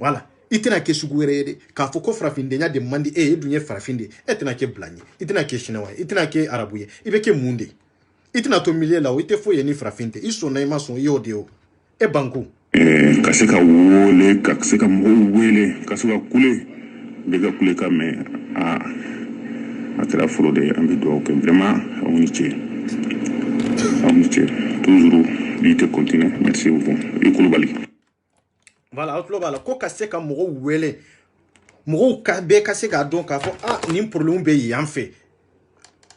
voilà itena ke suguere ka fo ko frafinde nya de mandi e dunye frafinde etena ke blanye itena ke chinois itena ke arabuye ibe ke munde itena to milier la o ite fo ye ni frafinde iso na ima son yo de o e banku kaseka wole kaseka mo wele kaseka kule bega kule ka me atra fraude ambi do que vraiment on toujours l'ité continue merci beaucoup et kulubali voilà outlo bala ko kaseka mo wele mo ka be kaseka don ka fo ni problème be yanfe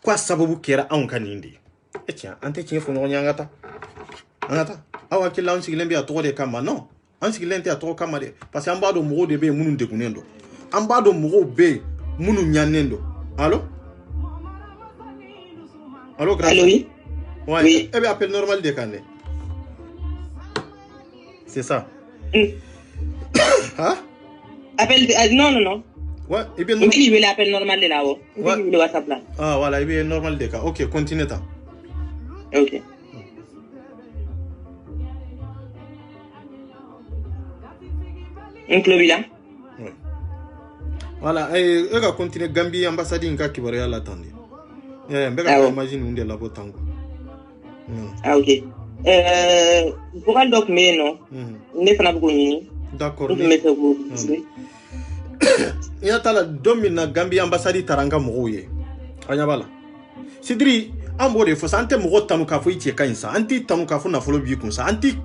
kwa sababu kera an kanindi e tiens ante tiens fo no nyangata anata awa ki launch gilen bi a to de kama non an sigilen te a to kama de parce que ambado mo de be munun de kunendo ambado mo be munu nyanendo allo grâce Allô, oui. Ouais, Oui. Eh bien, appel normal de Kane. C'est ça. Hein? Appel, non. Ouais, et bien Donc, il veut l'appel normal de là-haut. Ouais. Il veut le WhatsApp là. Ah, voilà, et bien normal de cas. Ok, continue. Ok. Un club là. Ouais. Voilà, et on va continuer. Gambie, ambassade, in cas qui va rien l'attendre. Eh, ben, imagine où on est là-bas tango. Ah, ok. Pour le doc, mais non. Ne fana beaucoup ni. D'accord. Vous mettez vous. Il y a tala domina Gambie ambassade taranga moye. Anyabala. Sidri ambo de fo sante mo tanu ka fo itie kansa anti tanu ka fo na folo bi kunsa anti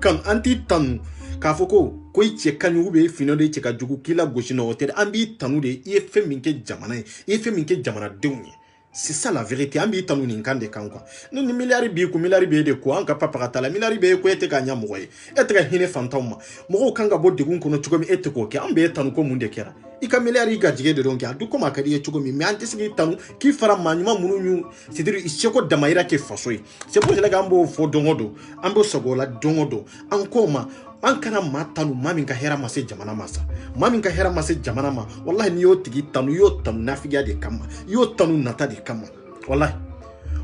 tanu ka fo ko itie kanyu be fino de cheka jugu kila goshi no hotel ambi tanu de ie fe minke jamana deunye. C'est ça la vérité. Ambi tanu ni nkande kankwa. Ni milari bi de ko anka papa katala milari be ko ete kanya moye. Ete ka hine fantoma. Mo kanga bo de kunko no chugomi ete ko ke ambe tanu ko munde kera. Ika milari ga jige de donki adu ko makadi e chugomi me anti sigi tanu ki fara manyuma mununyu c'est-à-dire icheko damaira ke fasoyi. C'est pour cela gambo fo dongodo ambo sogola dongodo ankoma ankana matanu mami ka hera mase jamana masa mami ka hera mase jamana ma wallahi ni yo tigi tanu nafiga de kama yo tanu nata de kama wallahi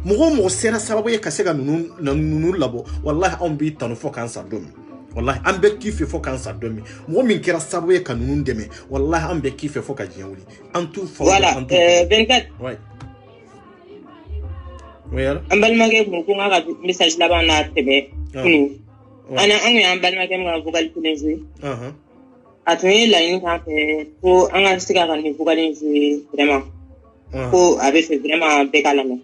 mo sera sababu ye kasega nunu labo wallahi on bi tanu fo kansa domi wallahi an be kife fo kansa domi mo min kera sababu ye kanunu deme wallahi an be kife fo ka jiawuli en tout fo voilà 24 ouais oui alors ambal mage ko ngaka message là-bas na tebe ana angu ya ambal mage mga vocal kulenzi atuni la ini ka ko anga stika kan ni vocal kulenzi vraiment ko avait fait vraiment bekalame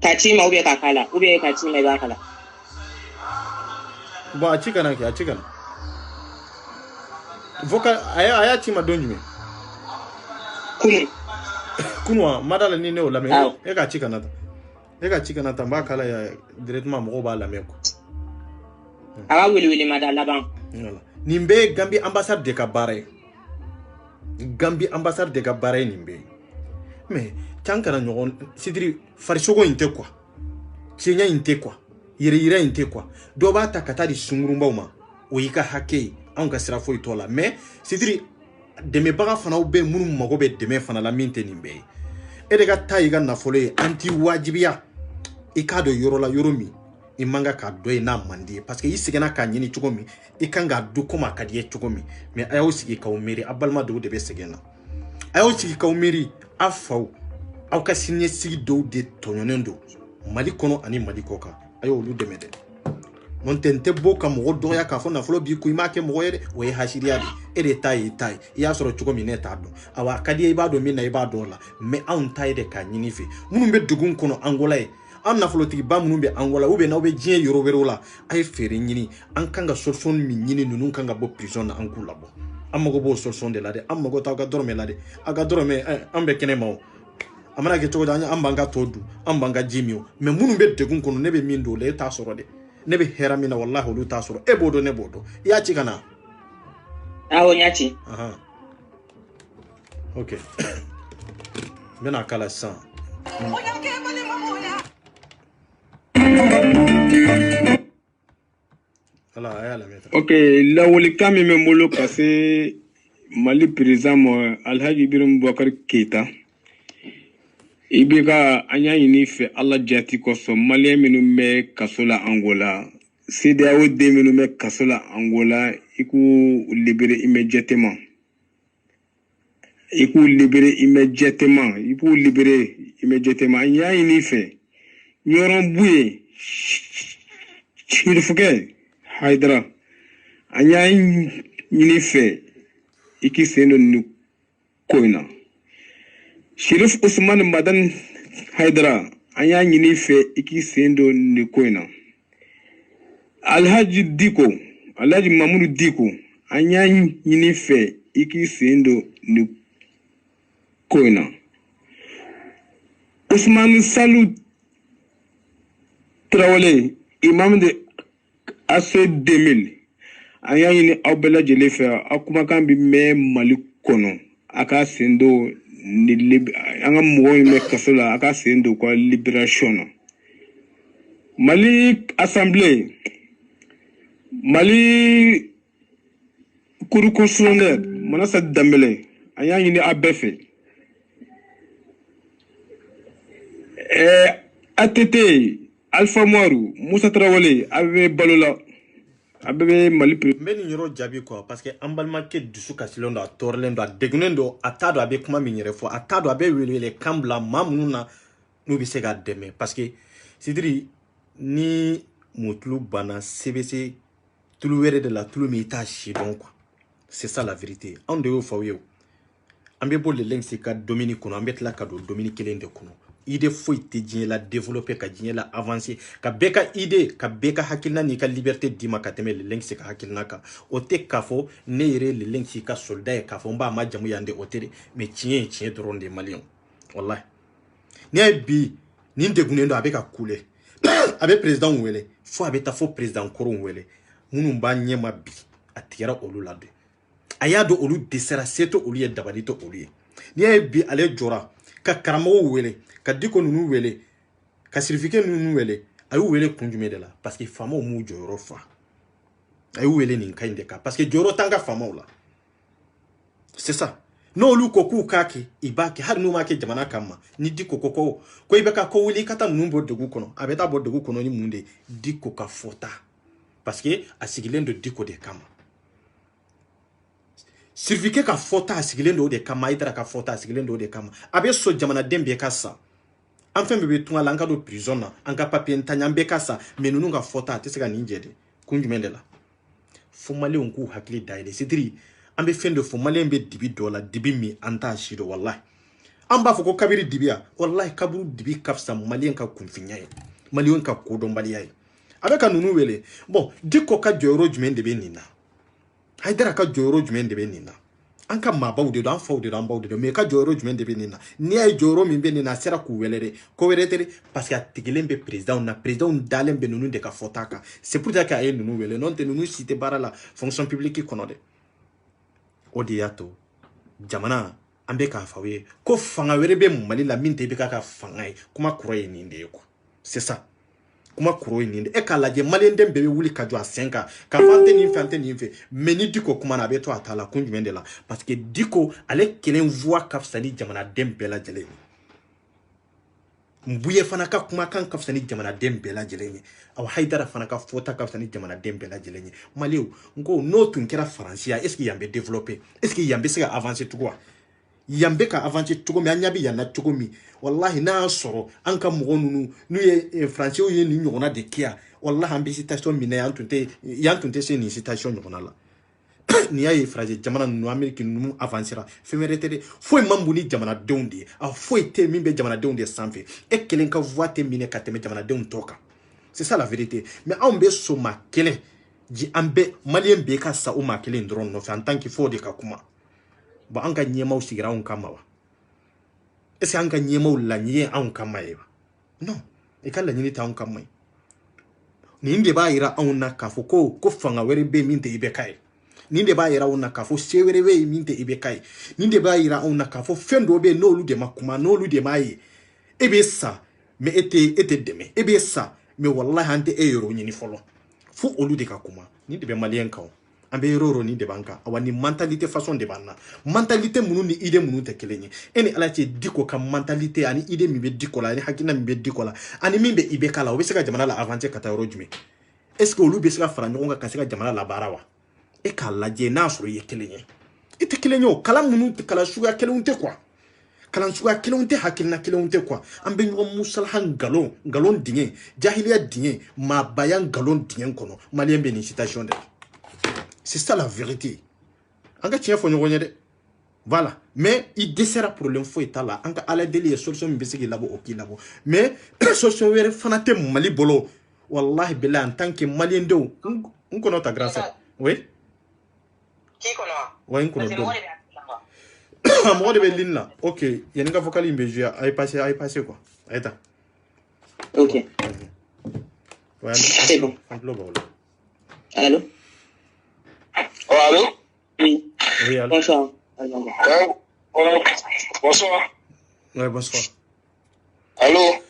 Kachima ube kakala ube kachima iba kala bo achikana vocal aya chima donjume kunwa madala ni ne o lame e ka chikana ta ba kala ya directement mo ba lame ko awa wili madala ban voilà nimbe Gambie ambassade de Kabare nimbe mais tankana nyogon sidiri farishogo inte quoi chenya inte quoi yire inte quoi do ba ta katadi sungurumba uma o yika hake an ka sira foi tola mais sidiri deme baga fana ube munu mago be deme fana la minte nimbe e de ga tayiga na fole anti wajibiya e ka do yoro mi i manga ka do na mandi parce que i sigena ka nyini chugomi i kanga du koma ka die chugomi mais ayo sigi ka umiri abalma do de be sigena ayo sigi ka umiri afaw aw ka sinye sigi do de tononendo mali kono ani mali koka ayo lu demede non tente boka mo do ya ka fo na folo bi ku imake mo yede we hashiriya de e de tai ya soro chugomi ne tado awa kadi e ba do mi na e ba do la mais an tai de ka nyini fi munum be dugun kono angola e an nafolotigi ba munun be angola ube na ube jien yoro wero la ay fere nyini an kanga solution mi nyini nunu kanga bo prison na anku labo amago bo solution de la de amago ta ga dorme la de aga dorme ambe kene mawo amana ke togo danya ambanga todu ambanga jimio me munun be degun kono nebe mindo le ta soro de nebe heramina wallahi lu ta soro e bodo ne bodo ya ci kana awo nyati aha okay mena kala san Ok, la wolika mi me molo kase Mali président Alhaji Ibrahim Boubacar Keita ibeka anya yini fe Allah jati ko so Mali minu me kasola Angola CEDEAO déminumé Kasola Angola, il faut libérer immédiatement. Il faut libérer immédiatement. Il faut libérer immédiatement. Il y a un effet. Il y a un bouillé. Il faut que Haïdra. Il y a un effet. Et qui s'est nous koina. Shérif Ousmane Madan Haïdra. Il y a un effet. Et qui s'est nous koina. Alhaji Diko. Alhaji Mamoudou Diko. Il y a un effet. Et qui s'est nous koina. Ousmane Salou Traoré, imam de AC 2000. Aya yini awbela jele fe akuma kan bi me Mali kono aka sendo ni anga mo me kasola aka sendo ko libération. Mali assemblée Mali cour constitutionnel Manassa Dambélé aya yini abefe ATT Alpha Mourou, Moussa Traoré, avait Balola, avait Mali. Mais nous n'aurons jamais quoi, parce que emballement que du sous Cassilon à Torlendo, à Degunendo, à Tado avec comment minéré fo, à Tado avec les Kambla, Mamouna, nous bisega demain. Parce que c'est dire ni Moutlou Bana, CBC, tout le verre de la tout le métage, donc quoi. C'est ça la vérité. En dehors, Fawio. Ambebo le link c'est qu'à Dominique, on met la cadeau, Dominique Lende Kuno. Idée faut te la développer ka la avancer ka beka idée ka beka hakilna ni ka liberté dima ka teme le link se ka hakilna ka ote kafo ne yere le link si ka soldat ka fo mba ma jamu yande otere mais tien dron de malion wallahi ne bi ni ndegunendo abeka kule abe président wele fo abe ta fo président koron wele munu mba nyema bi atira olulade ayado olu desera seto olu ye dabalito olu ni bi ale jora ka karamo wele ka diko nunu wele ka certificat nunu wele ayu wele kunjume de la parce que famo mu joro fa ayu wele nin kainde ka parce que joro tanga famo la c'est ça no lu koku kake ibaki har no make jamana kama ni diko kokko ko ibeka ko wili kata numbo de gu kono abeta bo de gu kono ni munde diko ka fota parce que asigilendo diko de kama certificat ka fota asigilendo de kama itara ka fota asigilendo de kama abe so jamana dembe kasa enfin bebe tunga langa do prison na anga papier ntanyambe kasa menunu nga fota tesega ninjede kunjumendela fomale onku hakili daide sidiri ambe fendo fomale mbe dibi dola dibi mi anta shido wallahi amba foko kabiri dibia wallahi kaburu dibi kafsa malien ka kunfinyaye malien ka kodombaliyaye abeka nunu wele bon diko ka joro jumende be nina haidara ka joro jumende be nina anka mabawde do an fawde do an bawde do me ka joro jumende be nina ni ay joro min be nina sera ku welere ko weretere parce que atigelembe président dalembe nunu de ka fotaka c'est pour ça que ay nunu wele non te nunu cité bara la fonction publique konode odiato jamana ambe ka fawe ko fanga werebe Mali la minte be ka fanga kuma kuroye ninde ko c'est ça kuma kuroye ninde e ka laje Malien dem bebe wuli ka jo a 5 ka fante ni fe meni diko kuma na be to atala kunjumende la parce que diko ale kelen voix kafsani jamana dem bela jele mbuye fana ka kuma kan kafsani jamana dem bela jele aw haidara fana ka fota kafsani jamana dem bela jele Maliu ngo no tun kera français est-ce qu'il yambe développer est-ce qu'il yambe se avancer tout quoi yambe ka avancer tugo mi anyabi yana tugo mi wallahi na soro anka mo nunu nu ye français o ye ni nyona de kia wallahi ambi citation mi na yantunte se ni citation nyona la ni ay phrase jamana nu amerique nu avancera femeretere foi mambuni jamana donde a foi te mimbe jamana donde sanfe e kelen ka voite mine ka teme jamana donde toka c'est ça la vérité mais ambe so ma kelen ji ambe malien be ka sa o ma kelen drone no en tant qu'il faut de ka kuma ba anga nyema usigira on kama wa ese anga nyema ulanye on kama eba non e kala nyini ta on kama ni inde ba ira on na kafo ko fanga were be minte ibe kai ni inde ba ira on na kafo sewere we minte ibe kai ni inde ba ira on na kafo fendo be no lu de makuma no lu de mai ebe sa me ete deme ebe sa me wallahi ante e yoro nyini folo fu olu de kakuma ni de be malien kaw ambe roro ni de banka awani mentalité façon de banna mentalité munu ni idée munu te kelenye eni alache diko ka mentalité ani idée mi be diko la ani hakina mi be diko la ani mi be ibe kala o be seka jamana la avancer kata rojume est-ce que olu bɛ se ka fara ɲɔgɔn kan ka se ka jamana labaara wa e k'a lajɛ n'a sɔrɔ i ye kelen ye i tɛ kelen ye o kalan minnu tɛ kalan suguya kelenw tɛ quoi kalan suguya kelenw tɛ hakilina kelenw tɛ quoi an bɛ ɲɔgɔn musalaha ngalon dingɛ jahiliya dingɛ maabaya ngalon dingɛ kɔnɔ maliyɛn bɛ nin situation de la c'est ça la vérité an ka tiɲɛ fɔ ɲɔgɔn ye dɛ voilà mais il dessert problème foyi t'a la an ka ala deli ye solution min bɛ se k'i labɔ o k'i labɔ mais solution wɛrɛ fana tɛ mali bolo wallahi billahi en tant que malien denw n kɔnɔ ta grand sœur oui qui kɔnɔ wa n kɔnɔ dɔn mɔgɔ de bɛ ligne la ok yanni ka vocal in bɛ jouer a ye passé quoi a ye ta ok c'est bon allô Oh, allô? Oui. Oui, allô? Bonsoir. Bonsoir. Ouais, bonsoir. Allô?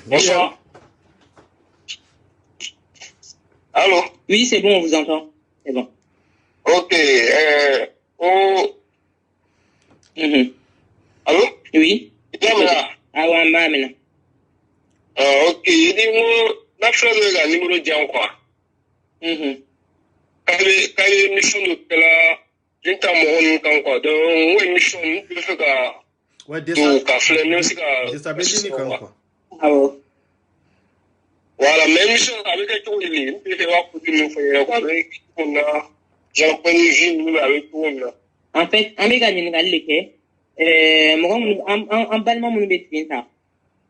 Bonsoir. Allô? Oui, c'est bon, on vous entend. C'est bon. Ok. Allô? Oui. Jamila. Ah ouais, maintenant. Ok. Il dit, moi, la frère de la numéro 10 quoi. Kali mission de la jinta mo kan quoi donc ouais mission de faire ka ouais déjà ka flemme aussi ka déstabiliser kan quoi ah bon voilà même mission avec tout il est fait wa pour nous faire quoi avec on a japonais nous avec tout on en fait on est gagné ngal leke mo en balma mo be tinta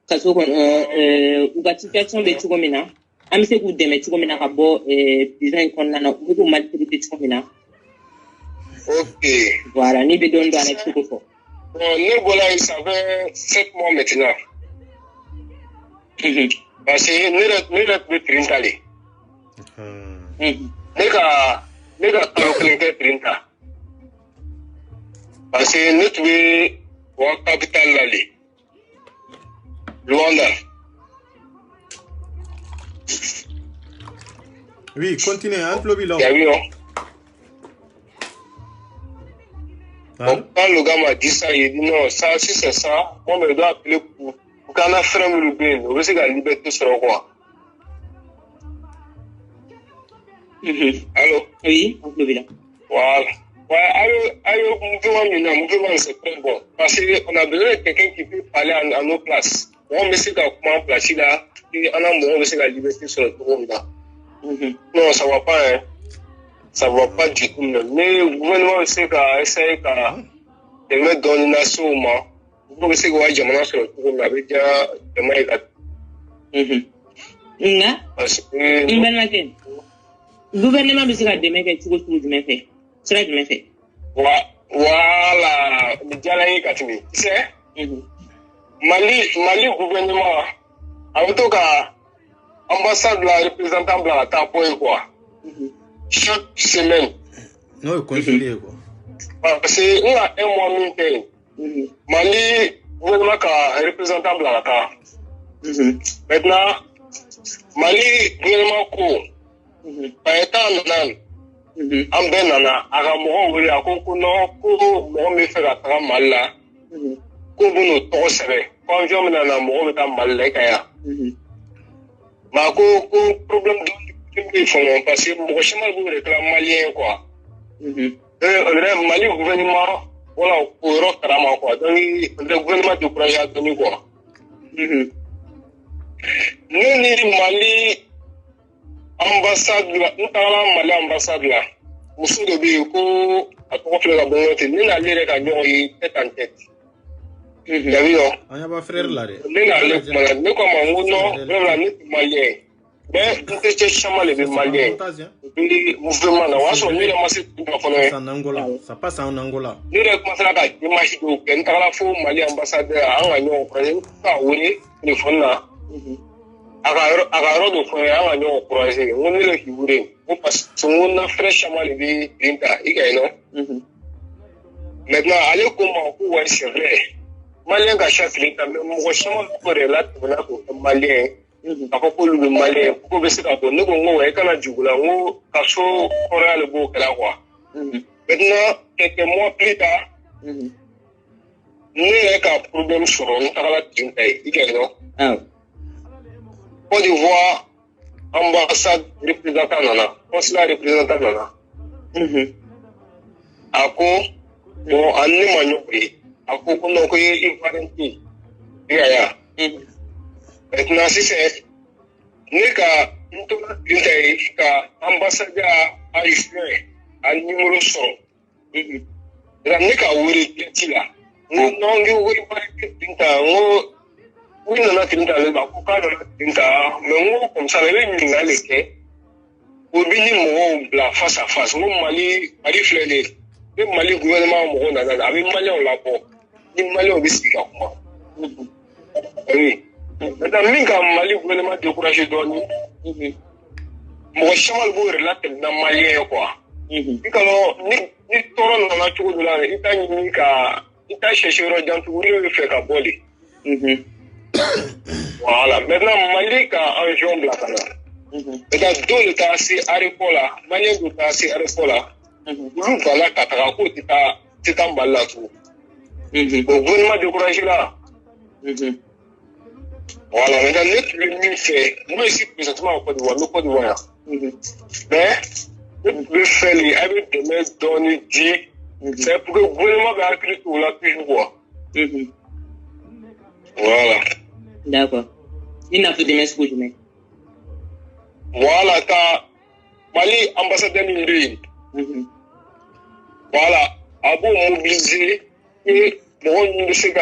kaso ko uga situation be tuko mina am se ku deme tuko mina ka bo design kon na ko maltraiter tuko mina ok voilà ni be don do avec tuko fo bon nous voilà ça fait 7 mois maintenant parce que nous le printali nega kalkulate printa parce que nous tu wa capital lali Luanda. Oui, continuez, un peu bilan. Quand le gars m'a dit ça, il dit non, ça, si c'est ça, on me doit appeler pour qu'on a fait un bien, on veut que la liberté soit quoi. Allô? Oui, on le bilan. Voilà. Ouais, allô, mouvement, c'est très bon. Parce qu'on a besoin de quelqu'un qui peut parler à nos places. On veut comment placer là, et on a besoin de la liberté sur le monde là. Non, ça va pas, hein. Ça va pas du tout. Mais le gouvernement essaie de mettre domination au monde. Vous essayer de voir Jamana sur le tour, mais avec déjà Jamana. Parce que gouvernement essaie de mettre tout le monde fait. C'est du fait. Voilà, le dialogue Katini. Tu sais, Mali gouvernement, en tout cas, ambassade la représentant de la tapoye quoi. Chaque semaine. Non, conseiller quoi. Parce que nous a un mois minute. Mali gouvernement ka représentant de la ta. Maintenant, Mali gouvernement ko. Par étant nan. Am ben nana aga mo wori akoko no ko mo me fe ka ta mal la. Ko bunu to sere. Ko jom nana mo ta mal le kaya. Ma ko problème de fond parce que mo chemal bu réclame malien quoi. Le Mali gouvernement voilà au ro karama quoi. Donc le gouvernement de projet a donné quoi. Nous ni Mali ambassade la ntala Mali ambassade la. Muso de bi ko atoko fle la bonne ni na lire ka nyo yi tête en tête. David on a pas frère là de. Ni na le mala ni ko ma ngono la ni malien. Mais nte che chama le malien. Bi mouvement na waso ni la masi ko fono. En Angola, ça passe en Angola. Ni le commence la ka image do ken tala fo Mali ambassadeur anga nyo ko ka woni ni fonna. Agaro do fo anga nyo projet ngoni le hiure. Ko pas sunguna fresh chama le bi printa ikaino. Maintenant allez comment ko ouais c'est vrai. Malien ka chaque printa mais mo chama ko relate na ko malien. Ako ko lu malien ko be se ka ko ngo ngo e kana jugula ngo kaso oral bo kala quoi. Maintenant quelques mois plus tard ne ka problème sur on ta la tinta ikaino. Côte d'Ivoire ambassade représentant nana consulat représentant nana ako bon anni manyoke ako kono ko yi parenti ya maintenant si c'est nika ntola intay ka ambassade a juin a numéro 100 nika wuri ketila nongi wuri parenti tinta ngo oui, non, non, tinta le ba ko ka no tinta mais ngo comme ça le ni ngale ke o bini mo la face à face mo mali flele le mali gouvernement mo na na avec mali on la ko ni mali o bisi ka kuma oui mais dans minga mali gouvernement décourager doni mo chamal bo relater na mali quoi ikalo ni toro na na chugo la ita ni ka ita chercher dans tout le fait ka boli voilà, maintenant Malika en jaune blanc. Maintenant deux l'état assez arépola, Malien de l'état assez arépola. Nous voilà Katarako, c'est un bal là tout. Bon, gouvernement découragé là. Voilà, maintenant le mieux fait. Moi ici présentement au Côte d'Ivoire, le Côte d'Ivoire. Mais le fait les avec des mains données dit, c'est pour que le gouvernement va accueillir tout là puis voir. Voilà. D'accord. Il n'a plus de messe pour jamais. Voilà, ta Mali ambassadeur Nindé. Voilà, à vous mobiliser et bon, nous sommes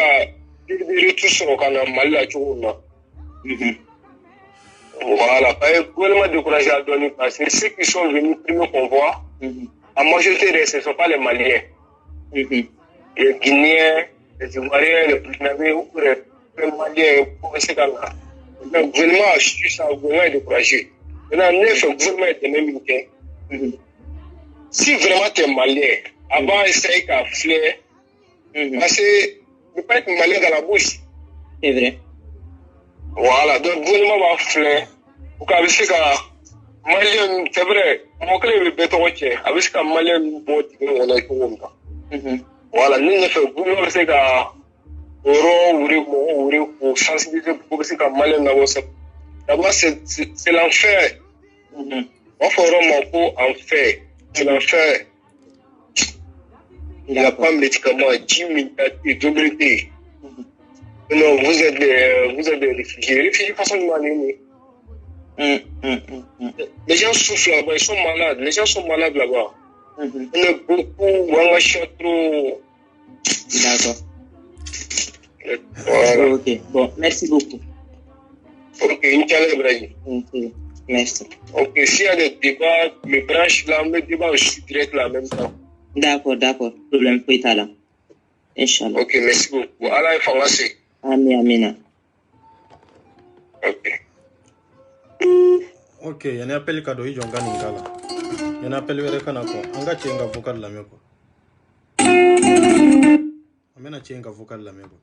de retour sur le canal Mali à Tchouna. Voilà, le gouvernement découragé à donner parce que ceux qui sont venus premier convoi, la majorité ce ne sont pas les Maliens. Les Guinéens, les Ivoiriens, les Burkinabés, les Maliens, le gouvernement a chuté ça, le gouvernement est découragé. Maintenant, le gouvernement est même si vraiment tu es malien, avant essayer qu'à flair, parce que tu ne peux pas être malien dans la bouche. C'est vrai. Voilà, donc le gouvernement va flair. Pour qu'à essayer qu'à malien, c'est vrai, mon clé est béton, avec qu'à malien, on a tout. Voilà, nous ne faisons pas essayer qu'à pour sensibiliser pour que les malins n'avancent pas. D'abord, c'est l'enfer. On fera mon coup en fait. C'est l'enfer. Il n'y a pas de médicaments, 10 minutes, d'obésité. Non, vous êtes des réfugiés. Les réfugiés, façon de maliner. Les gens souffrent là-bas, ils sont malades. Les gens sont malades là-bas. On est beaucoup, on a trop. D'accord. Voilà. Ok, bon, merci beaucoup. Ok, Inch'Allah, Ibrahim. Ok, merci. Ok, s'il y a des débats, mes branches là, mes débats, je suis direct là en même temps. D'accord, problème pour là. Inch'Allah. Ok, merci beaucoup. Allah est formé. Amen. Ok. Ok, il y a un appel cadeau, il y a un appel Kanako. On va tirer un vocal la meko. Amena tirer un vocal la meko.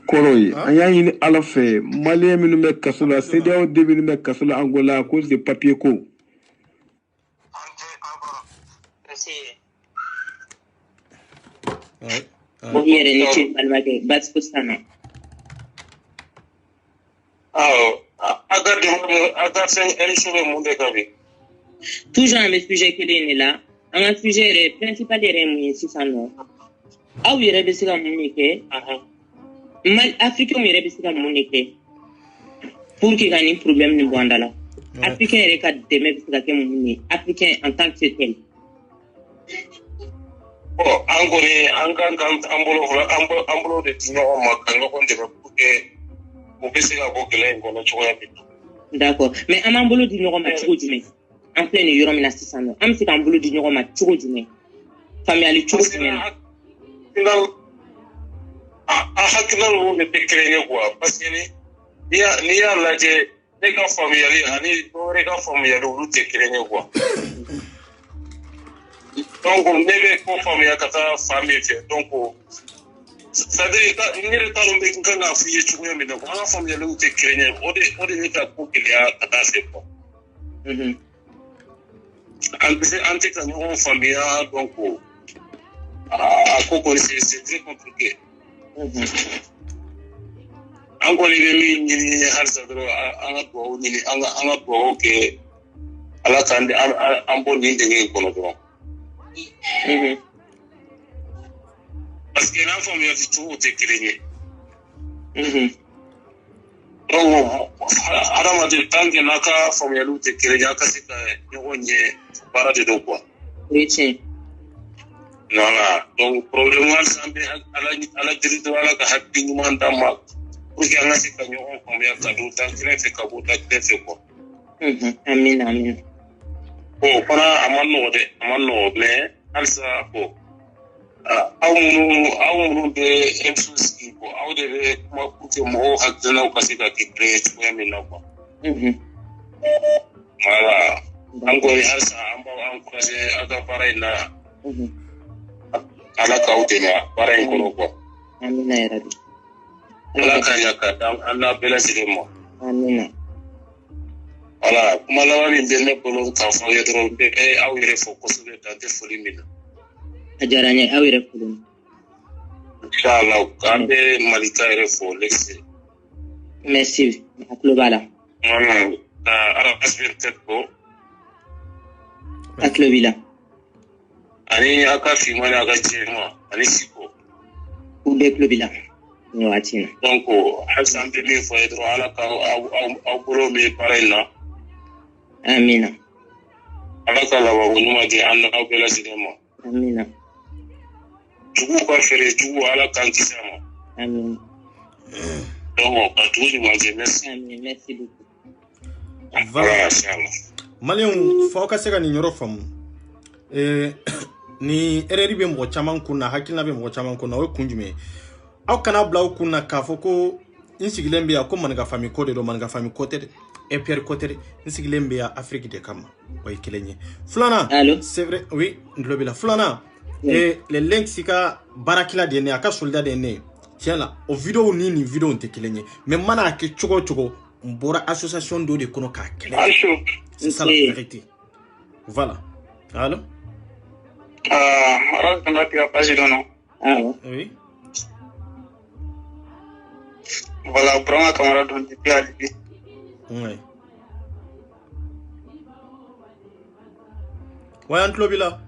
Koroy, aya yin ala fe, malien minnu bɛ kaso la, CEDEAO den minnu bɛ kaso la Angola à cause de papier ko. Bon, hier, il était malade, bas pour ça, non? Toujours un sujet qui est là. Un sujet principal est si ça non. Ah oui, il y a des mal africain mi rebe sika monike pour qu'il gagne problème ni bondala africain est ka deme sika ke moni africain en tant que tel oh angore ambolo de tino ma kanga konde pour que on puisse la bokele ngono choya bi d'accord mais amambolo di nyoko ma chugo jume en plein yoro mina 600 am sika ambolo di nyoko ma chugo jume famille ali chugo jume hakilal wo be tekere quoi parce que ni ya laje ne ka famille ani dore ka famille wo tekere quoi donc on ne ko famille kata famille fait donc ça dire ka ni re talo be ngana fiye chugo mi ko ana famille wo tekere o de ni ta ko kilia kata c'est bon ante ka no famille donc à Coco c'est très compliqué. encore les mini halsadro anga bo ni anga bo ke ala kande ambo ni de ko no parce que l'enfant vient de tout décliner donc adama de tangue naka famille de créer aka sika nyonye para de do quoi oui tiens voilà donc problème wal sambe ala dirito wala ka hakki nyuma ndama pour que anga sika nyon combien ka do tan fait ka bo ta fait quoi amin oh para amano mais alsa ko awunu de emsusi ko awde ma kuke mo hakdana ko sika ki create ko yamina ko voilà angori alsa amba encourager aga paraina ala kautena parain ko ko amina ya rabbi ala kanya ka Allah bela siremo amina voilà kuma lawani benne bolo ka fo yedro be awire fo ko sule dante foli mina ajaranya awire fulun inshallah kambe malika ire fo lexi merci aklo bala ara asbir tetbo aklo bila ani aka fi mani aka jema ani siko ube klo bila ni watina donc hasan de mi fo yedro ala ka au bolo me parena amina ala ka lawa wonuma de anna au bela sidema amina jugu ko fere jugu ala kan kisama amin donc ka tuji manje merci amin merci beaucoup voilà Malion fo ka sega ni nyoro fam ni ereri be mo chaman kunna hakilna be mo chaman kunna o kunjume aw kana bla kunna ka fo ko insigilembe ya ko man ga fami ko de do man ga fami ko te et Pierre Cotter insigilembe ya Afrique de Kama way kilenye flana c'est vrai oui ndlobila flana et les links sika barakila de ne aka soldat de ne tiens là au vidéo ni vidéo on te kilenye mais mana ke chogo mbora association do de kono ka kele c'est ça la vérité voilà allô alors on va tirer page de non oui voilà pour un camarade on dit bien lui oui ouais Antlobila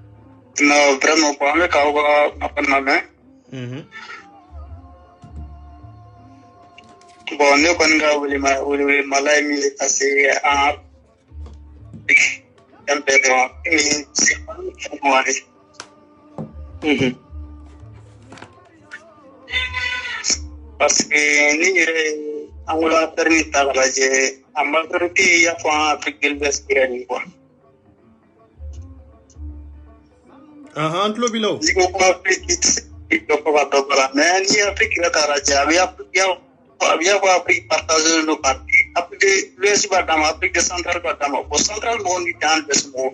non vraiment pas mais quand on va apprendre la main bon ne kon nga wuli malay mi assez en température parce que ni angula permis tagalaje amaltoriti ya fa Afrique de l'Ouest quoi Antlobilo digo ko Afrique ko va dobla mais ni Afrique la tagalaje había ko Afrique partager nos parties Afrique de l'Ouest badama Afrique de Central badama au Central mo ni dans le mo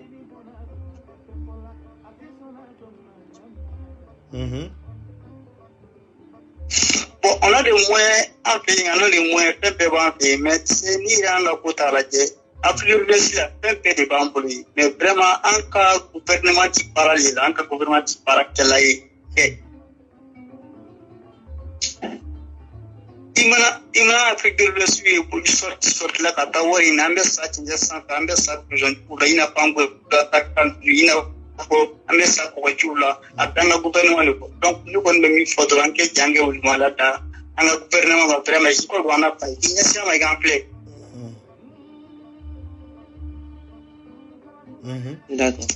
bon on a des moyens en pays on a les moyens de mais c'est ni dans la côte Afrique de l'Ouest la peu de bamboli mais vraiment en cas gouvernement qui parallèle en cas gouvernement qui parallèle Imana Afrique de l'Ouest pour sorte la katawari nambe sa chinja santa ambe sa kujon kula ina pango datakan ina ko ambe sa ko chula atanga gouvernement le donc nous kon mi photo anke jange ul malata anga gouvernement va vraiment ko wana pa inya sama exemple d'accord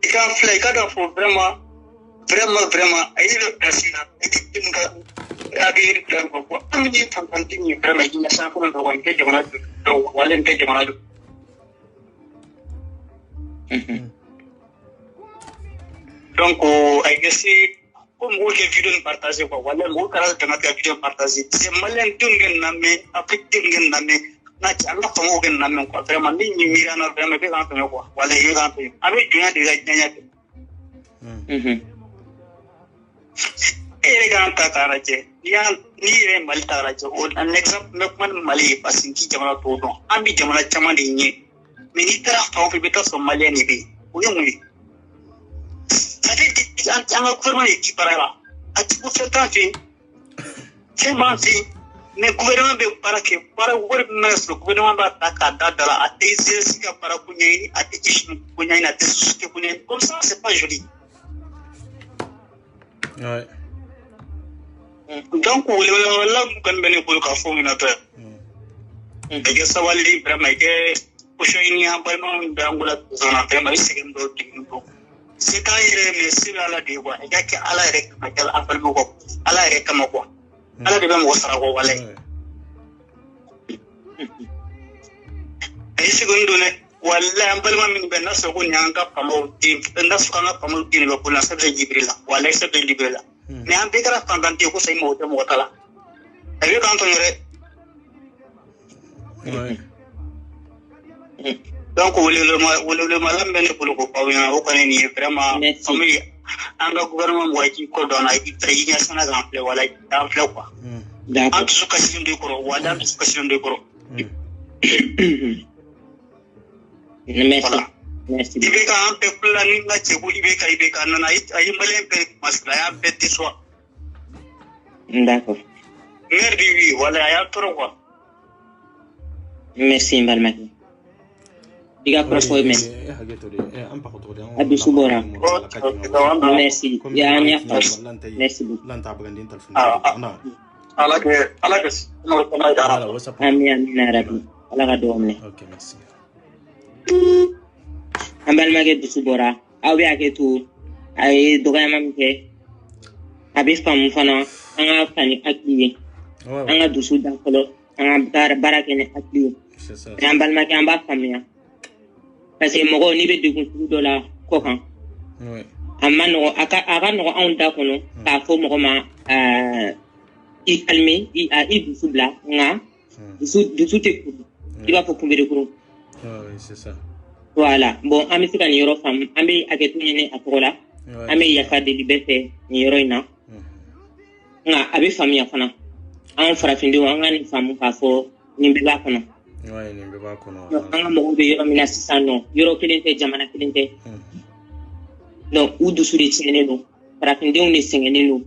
exemple kada faut vraiment ayi le président et agir plan ko amni tantanti ni vraiment ina sa ko ndo wanke jamana do walen te jamana do donc ay gasi ko mo ke vidéo partager ko wala mo kala tan ka vidéo partager c'est malen dungen na me Afrique dungen na me na ci Allah fa mo gen na me ko vraiment ni ni mirana vraiment be kan to ko wala yi kan to abi dunya de ga nyanya elegan takaraje ni re mal taraje o an exemple mek man mali pasinki jamana to don ambi jamana chama de nye mini tara fa fi beta somalia ni bi o yumi ati an tanga kurma ni ki parara ati ko feta fi c'est menti mais gouvernement be para wor ministre gouvernement ba ta dala a tezesi ka para kunyini a tekishi kunyini a tesusuke kunyini comme ça c'est pas joli. Ouais. Donc wala kan bene ko ka fo mina to ke sawali vraiment ke pochoini ambalma dangula zona tema isigem do tingo c'est quand il est merci ala de wa ya ke ala rek makal ambalma ko ala rek ma ko ala de mo sara ko wala ay segundo ne wala ambalma min ben naso ko nyanga pamo tim naso kanga pamo tin lo ko na sabje jibrila wala sabje jibrila mais en békara tendante ko say mo tala ay kan to yore donc le malam bene ko ko pawina o kaneni vraiment famille anga gouvernement waji ko dona yi nya sana exemple wala exemple quoi d'accord en tout cas c'est de ko wala tout cas c'est de ko merci ibe ka am pe planning na che ko ibe ka nana ay malen pe masla ya pe tiso d'accord merci oui wala ya toro quoi merci mbalmaki diga propo men abisu bora merci ya nya merci lanta bagandin telefon ala ke no ko na dara amin ya rabbi ala ga domne okay merci mbalmaki bisu bora awi aketu ay doga mamke abis fam fana anga fani akliye anga dusu da kolo anga barake ne akliye c'est ça mbalmaki amba famia parce que mogo ni be degun sugu dɔ la kɔ kan a ma nɔgɔ a ka nɔgɔ anw da kɔnɔ k'a fɔ mɔgɔ ma i calmer i dusu bila nka dusu tɛ kuru i b'a fɔ kunbere kuru c'est ça voilà bon an bɛ se ka nin yɔrɔ faamu an bɛ hakɛto ɲini a tɔgɔ la an bɛ yafa deli bɛɛ fɛ nin yɔrɔ in na nka a bɛ faamuya fana anw farafindenw an ka nin faamu k'a fɔ nin bɛɛ b'a kɔnɔ ouais nin bɛɛ b'a kɔnɔ an ka mɔgɔw bɛ yɔrɔ min na sisan nɔ yɔrɔ kelen tɛ jamana kelen tɛ donc u dusu de tiɲɛnen don farafindenw de sɛgɛnnen don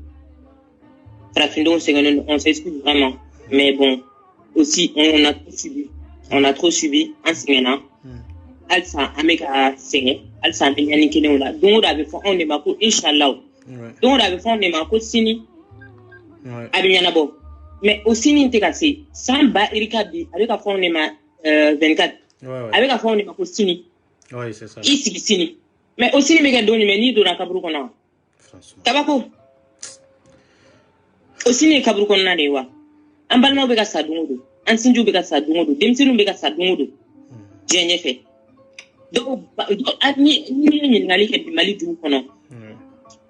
farafindenw sɛgɛnnen don on s'excuse vraiment mais bon aussi on a trop subi an sɛgɛnna halisa an bɛ ka sɛgɛn halisa an bɛ ɲani kelenw la don o don a bɛ fɔ anw de ma ko inshallah don o don a bɛ fɔ anw de ma ko sini a bɛ ɲɛnabɔ mais o sini tɛ ka se san ba irika bi a bɛ ka fɔ anw de ma 24 a bɛ ka fɔ anw de ma ko sini ouais c'est ça i sigi sini mais o sini bɛ kɛ don jumɛn n'i donna kaburu kɔnɔ kabako o sini ye kaburu kɔnɔna de ye wa an balimaw bɛ ka sa don o don an sinjiw bɛ ka sa don o don denmisɛnninw bɛ ka sa don o don diɲɛ ɲɛfɛ donc ni ye ɲininkali kɛ bi Mali dugu kɔnɔ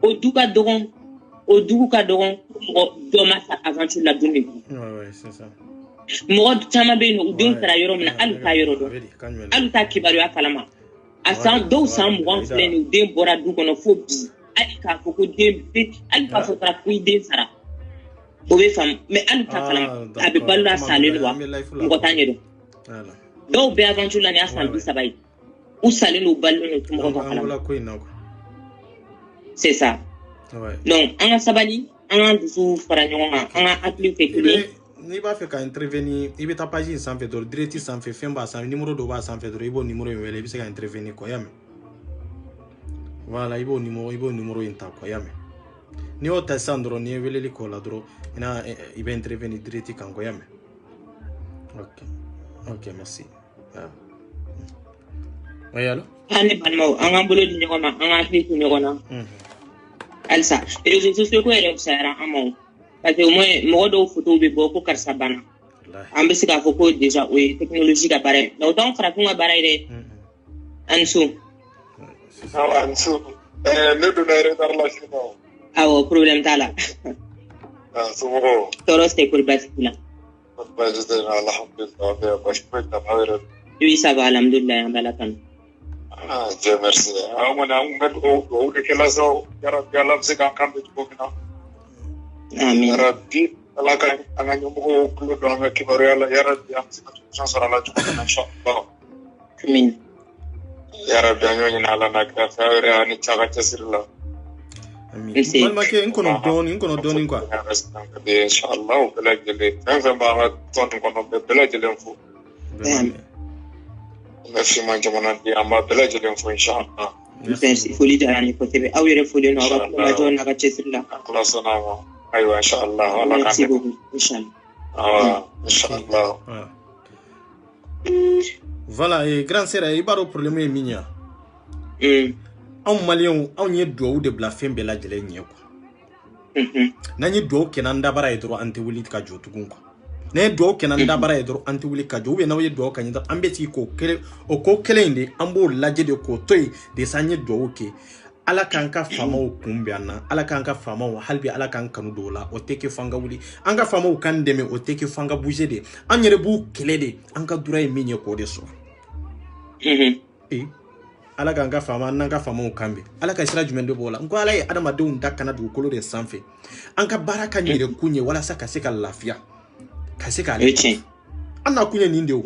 o dugu ka dɔgɔn mɔgɔ dɔ ma sa aventure la don de kɔnɔ ouais c'est ça mɔgɔ caman bɛ yen nɔ u denw sara yɔrɔ min na hali t'a yɔrɔ dɔn hali t'a kibaruya kalama a san dɔw san 20 filɛ nin u den bɔra du kɔnɔ fo bi hali k'a fɔ ko den hali k'a fɔ taara ko i den sara o bɛ faamu mais hali t'a kalama a bɛ balo la salen don wa mɔgɔ t'a ɲɛ dɔn dɔw bɛ aventure la nin y'a san 30 ye u salen don u balolen don mɔgɔ t'a kalama c'est ça donc an ka sabali an ka dusu fara ɲɔgɔn kan an ka hakili kɛ kelen n'i b'a fɛ ka intervenir i bɛ taa page in sanfɛ dɔrɔn direct sanfɛ fɛn b'a sanfɛ numéro dɔ b'a sanfɛ dɔrɔn i b'o numéro in wele i bɛ se ka intervenir quoi y'a mɛn voilà i b'o numéro in ta quoi y'a mɛn n'i y'o ta sisan dɔrɔn n'i ye weleli k'o la dɔrɔn i bɛ intervenir direct kan quoi y'a mɛn ok merci oui allo an ne balimaw an k'an bolo di ɲɔgɔn ma an ka hakili to ɲɔgɔn na halisa réseaux sociaux ko yɛrɛ fisayara an ma o parce que au moins mɔgɔ dɔw photo bɛ bɔ ko karisa banna an bɛ se k'a fɔ ko déjà o ye technologie ka baara ye mais o t'anw farafin ka baara ye dɛ ani so ani so ne donna retard la sinon awɔ problème t'a la somɔgɔw tɔɔrɔ tɛ kori basi t'u la basi tɛ na alhamdulilah basi foyi t'a la aw yɛrɛ oui ça va alhamdulilah an bɛ ala tanu Dieu merci an kɔni an bɛ dugawu de kɛla sa yarabi ala bɛ se k'an kan bɛ cogo min na amin yarabi ala ka an ka ɲɛmɔgɔw tulo don an ka kibaruya la yarabi an bɛ se ka solution sɔrɔ a la cogo min na inshallah amin yarabi an y'o ɲini ala n'a kira fɛ aw yɛrɛ a ni ce a ka cɛsiri la Malmake inkono doni quoi. Inshallah bela jele. Tanza ba ton kono bela jele fu. Merci man jamana di amba bela jele fu inshallah. Merci foli da ni ko tebe aw yere foli no ba ko to na ka chesilla. Kula sana aywa inshallah wala ka. Merci beaucoup inshallah. Inshallah. Voilà, et grand sœur, il y a un problème est mignon. On malien, on y est doué de blasphème bela de l'ennemi quoi. Nani doué que n'anda bara edro anti-wili kajo tugunga. Ne doué que n'anda bara edro anti-wili kajo. Ou bien doué que n'anda ambeti ko kele o ko kele inde ambo laje de ko toy de sanye doué que ala kanka fama o kumbiana ala kanka fama o halbi ala kanka nudola o teke fanga wuli anga fama o kandeme o teke fanga bouger de anyere bu kele de anga dura e minye ko de so ala kanka fama nanga fama o kambe ala ka sira jumendo bola ngo ala e adama de unda kana du kolo de sanfe anka baraka nyire kunye wala saka seka lafia ka seka ale anna kunye ninde o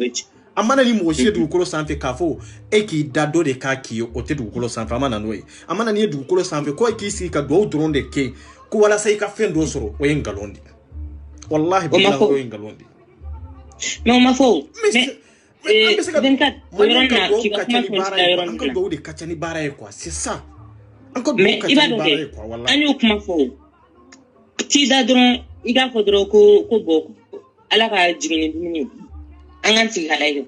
amana ni mo she du kolo sanfe kafo e ki dado de ka kiyo o te du kolo sanfe amana noy amana ni du kolo sanfe ko e ki si ka do dron de ke ko wala sai ka fendo soro o engalondi wallahi billahi o engalondi no ma fo mais c'est 24 encore do de kachani bara e quoi c'est ça encore do mais kachani bara e quoi wallahi anyo kuma fo ti da dron iga fo dro ko boko ala ka jigini bimini anganti halayo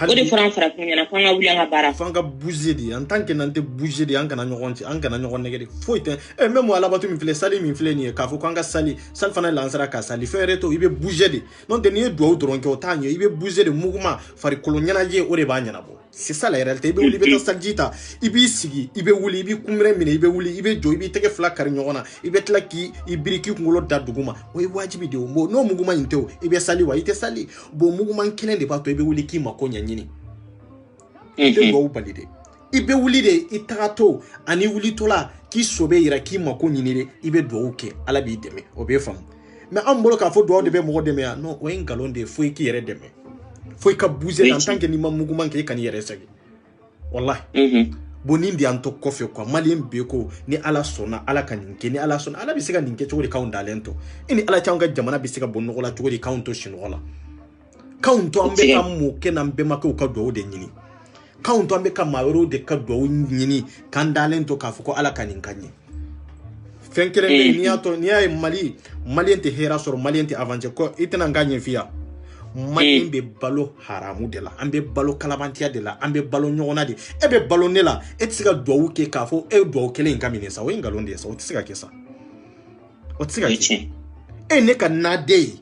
o de fran fara kunya fanga wuli nga bara fanga bouger di en tant que nante bouger di anga na nyogon negedi foite e même wala batu mi fle sali mi fle ni ka fo kanga sali sal fana lansara ka sali fere to ibe bouger di non de ni do dron ke otanyo ibe bouger de mouvement fari kolonyana je o de ba nyana bo c'est ça la réalité ibe wuli be ta saljita ibe sigi ibe wuli ibe kumre mine ibe wuli ibe jo ibe tege flakari nyogona ibe tlaki ibiriki kungolo daduguma o ibe wajibi de mo no muguma inteo ibe sali wa ite sali bo muguma nkene de bato ibe wuli ki makonya nyini ibe go balide ibe wuli de itarato ani wuli tola ki sobe ira ki makonya nyini ibe do uke ala bi deme obe fam mais ambolo ka fo do de be mo deme ya no o engalonde fo ki yere deme faut que bouger en tant que ni mamouguman ke kan yere sagi wallahi bonindi anto kofe kwa malien beko ni ala sona ala kaninke ni ala sona ala bisika ninke chori kaun dalento ini ala changa jamana bisika bonno la chori kaunto shinola kaunto ambe kamu ke nambe maka ka do de nyini kaunto ambe ka mawero de ka do nyini kan dalento ka fuko ala kaninkanye fenkere ni ato ni ay malien te hera sor malien te avance ko itena nganye via malien be balo haramu de la ambe balo kalabantia de la ambe balo nyona de ebe balo nela etsiga do ke kafo e do kele nkamine sa wenga londe sa otsiga kesa otsiga ki e ne ka nade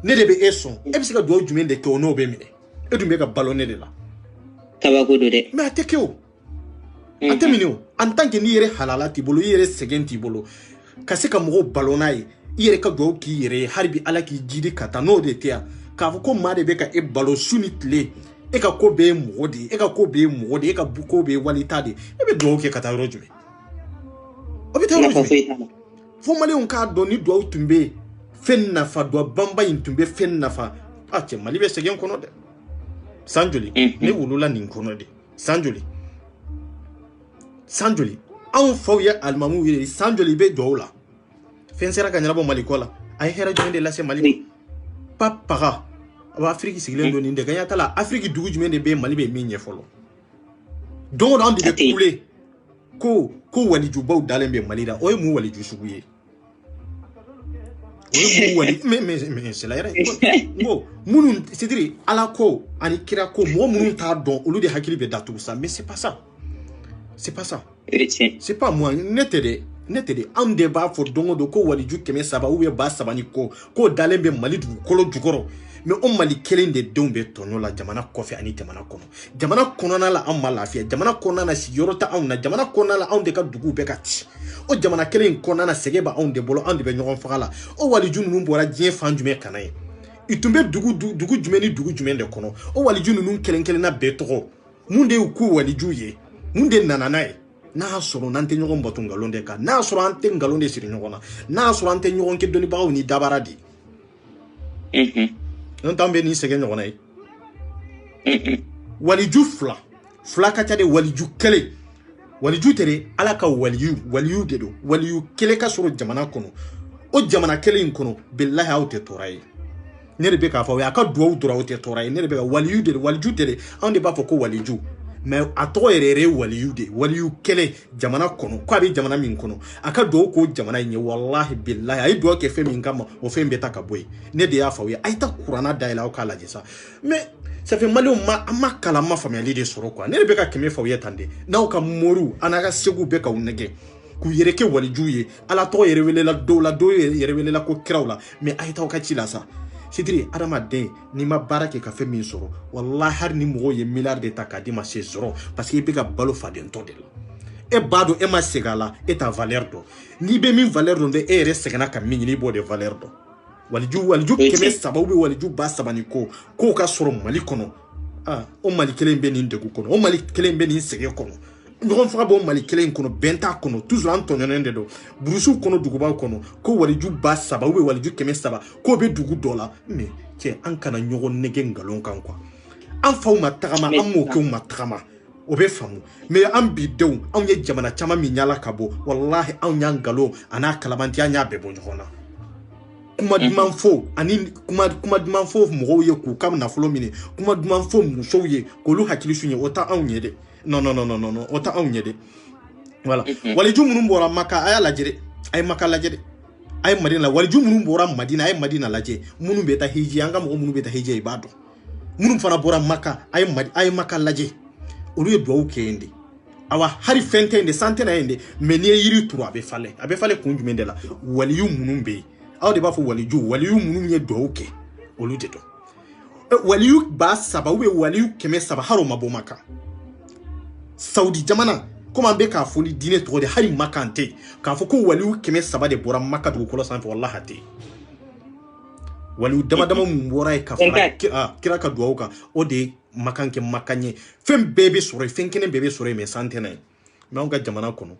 ne de be eso e bisiga do jumende ke ono be mine e dumbe ka balo ne de la tabago do de mais ateke o atemino en tant que ni yere halala ti bolo yere segenti bolo kasika mo balonai yere ka do ki yere harbi ala ki jidi kata no de tia ka ko ma de be ka e balo sunitle e ka ko be modi e ka ko be modi e ka bu ko be walita de e be do ke kata rojume o be ta rojume fo mali on ka do ni do tumbe fenna fa do bamba intumbe fenna fa ache mali be segen kono de sanjoli ne wulula nin kono de sanjoli an fawya almamu yiri sanjoli be dola fensera ka nyarabo mali kola ay hera jonde la se mali papa wa Afrique sigilendo ni ndega yatala Afrique dugu jumende be mali be minye folo donc on dit de couler ko wali juba dalembe mali da oy mu wali jusuguye oy mu wali mais c'est la bon munun c'est-à-dire ala ko ani kira ko mo munun ta don olu de hakili be datu ça mais c'est pas ça c'est pas moi netede am débat fo dongo do ko wali ju keme saba ou ba saba ni ko dalembe mali du kolo jukoro mais on mali kelen de dombe tonyo la jamana kofi ani jamana kono na la am malafia jamana kono na sigorota on na jamana kono la on de ka dugu be kati o jamana kelen kono na segeba on de bolo on de be nyon fagala o wali ju nunu bora dien fanjume kanai itumbe dugu jumeni dugu jumende kono o wali ju nunu kelen na betoro munde ku wali ju ye munde nananae na soro nante nyogon botunga londe ka na soro ante ngalonde siri nyogona na soro ante nyogon ke doni bawo ni dabaradi non tambe ni sege nyogona yi wali ju fla ka tade wali ju kele waliju tere ala ka waliyu de do waliyu kele ka soro jamana kono o jamana kele in kono billahi awte toray ne de be ka fa ya ka duwa dura awte toray ne de be ka waliju de waliju tere on de ba fo ko waliju mais ato erere waliyu de waliyu kele jamana kono ko abi jamana min kono aka do ko jamana nye wallahi billahi ay do ke femi ngama o fembe ta ka boy ne de ya fa wi ay ta qur'ana daila o kala jesa mais ça fait mal ma kala ma famille de soro quoi ne be ka keme fa wi tande na o ka moru anaka segu be ka unege ku yereke waliju ye ala to yerewele la do yerewele la ko krawla mais ay ta o ka ci la sa sidiri adama den ni ma barake ka fe min soro wallahi har ni mo ye milliard de takadima se soro parce que be ka balo faden to de la e bado e ma segala e ta valeur do ni be min valeur do de e resegana ka min ni bo de valeur do waliju keme sababu waliju ba sabani ko ka soro mali kono o mali kelen be ni ndegu kono o mali kelen be ni sege kono ñogon fa bo mali kelen kono benta kono toujours antonio nende do burusu kono duguba kono ko waliju ba saba ube waliju keme saba ko be dugu dola mais ke an kana ñogon nege ngalon kan quoi an faw ma tagama an mo ke ma tagama o be famu mais an bi dew an ye jamana chama mi nyala kabo wallahi an nya ngalo ana kalamanti anya be bo ñogona kuma duman fo ani kuma duman fo mo ye ku kam na folo mini kuma duman fo mu so ye ko lu hakili sunye ota an yede non ota on yede voilà waliju munum bora maka aya lajere ay maka lajere ay madina waliju munum bora madina ay madina laje munum beta hiji anga mo munum beta hiji ibado munum fana bora maka ay maka laje olu ye duwa kende awa hari fente ende santena ende meni yiri turu abe fale kunju mendela waliyu munum be aw de ba fo waliyu munum ye duwa ke olu de do waliyu ba saba we waliyu keme saba haro mabo maka Saudi jamana kuma be ka foni dine to de hari makante ka fo ko waliu keme saba de bora makka do ko san wallahi te waliu dama mu bora e ka kira ka duwa ka o de makanke makanye fem bebe sore fenkene bebe sore me santene me on ga jamana kono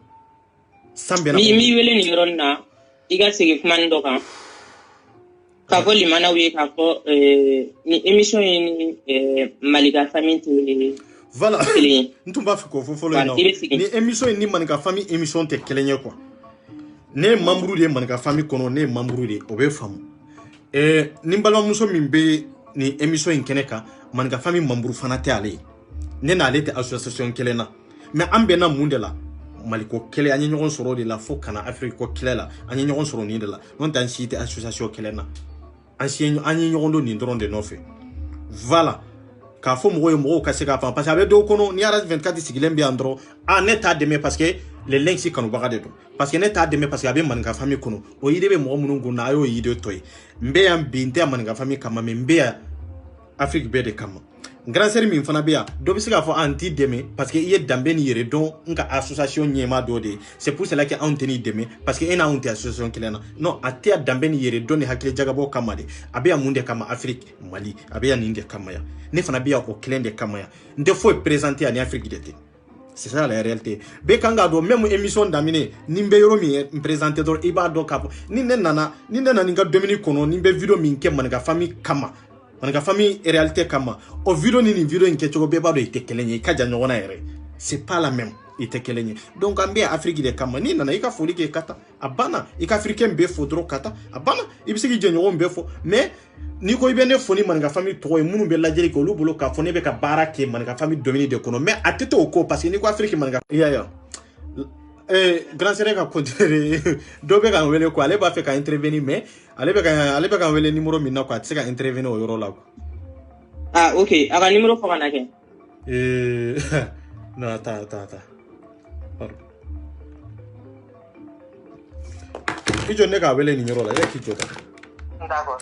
sambe na mi wele ni ronna iga sege fumando ka fo limana wi ka fo ni émission ni malika famille voilà ntumba fiko fofolo no ni émission ni manika famille émission te kelenye quoi ne membre de manika famille kono ne membre de obe famu ni balwa muso mimbe ni émission inkeneka manika famille membre fanate ale ne na ale te association kelena mais ambe na mundela maliko kele anyi nyogon soro de la fo kana afrique ko kelela anyi nyogon soro ni de la non tan cité association kelena ancien anyi nyogon do ni ndron de nofe voilà ka fo mo ka se ka fa parce que do kono ni ara 24 sigilen bi andro neta deme parce que les links si kanu baga de do parce que neta deme parce que abe man ka famille kono o yide be mo munungu na ayo yide toy mbe ya binte man ka famille kama mbe ya afrique be de kama grand seri min fana be ya do bi se ka fo anti deme parce que iye dambe ni yere don nka association nyema do de c'est pour cela que anteni deme parce que ena onti association kilena non atia dambe ni yere don ni hakile jagabo kama de abe ya munde kama afrique mali abe ya ninde kama ya ne fana biya o klende kamaya nde faut présenter en Afrique d'été c'est ça la réalité be kanga do même émission damine nimbe yoro mi présenter do iba do kapo ni nana nga Dominique kono nimbe video mi nke man ga famille kama man ga famille réalité kama o video ni video nke chogo be ba do ite kelenye ka janyo na ere c'est pas la même ite kelenye donc ambe Afrique de kama ni nana ika foli ke kata abana ika africain be fodro kata abana ibisigi jenyo be fo mais ni ko ibene foni man ga famille to e munu be lajeri ko lubulo ka foni be ka barake man ga famille domini de kono mais atete ko parce que ni ko afrique man ga ya grand sere ka continuer do be ka wele ko ale ba fe ka intervenir mais ale be ka wele numéro minna ko atse ka intervenir o yoro la ko ok aga numéro fo kana ke no ta ijo ne ka wele numéro la ya ki jota d'accord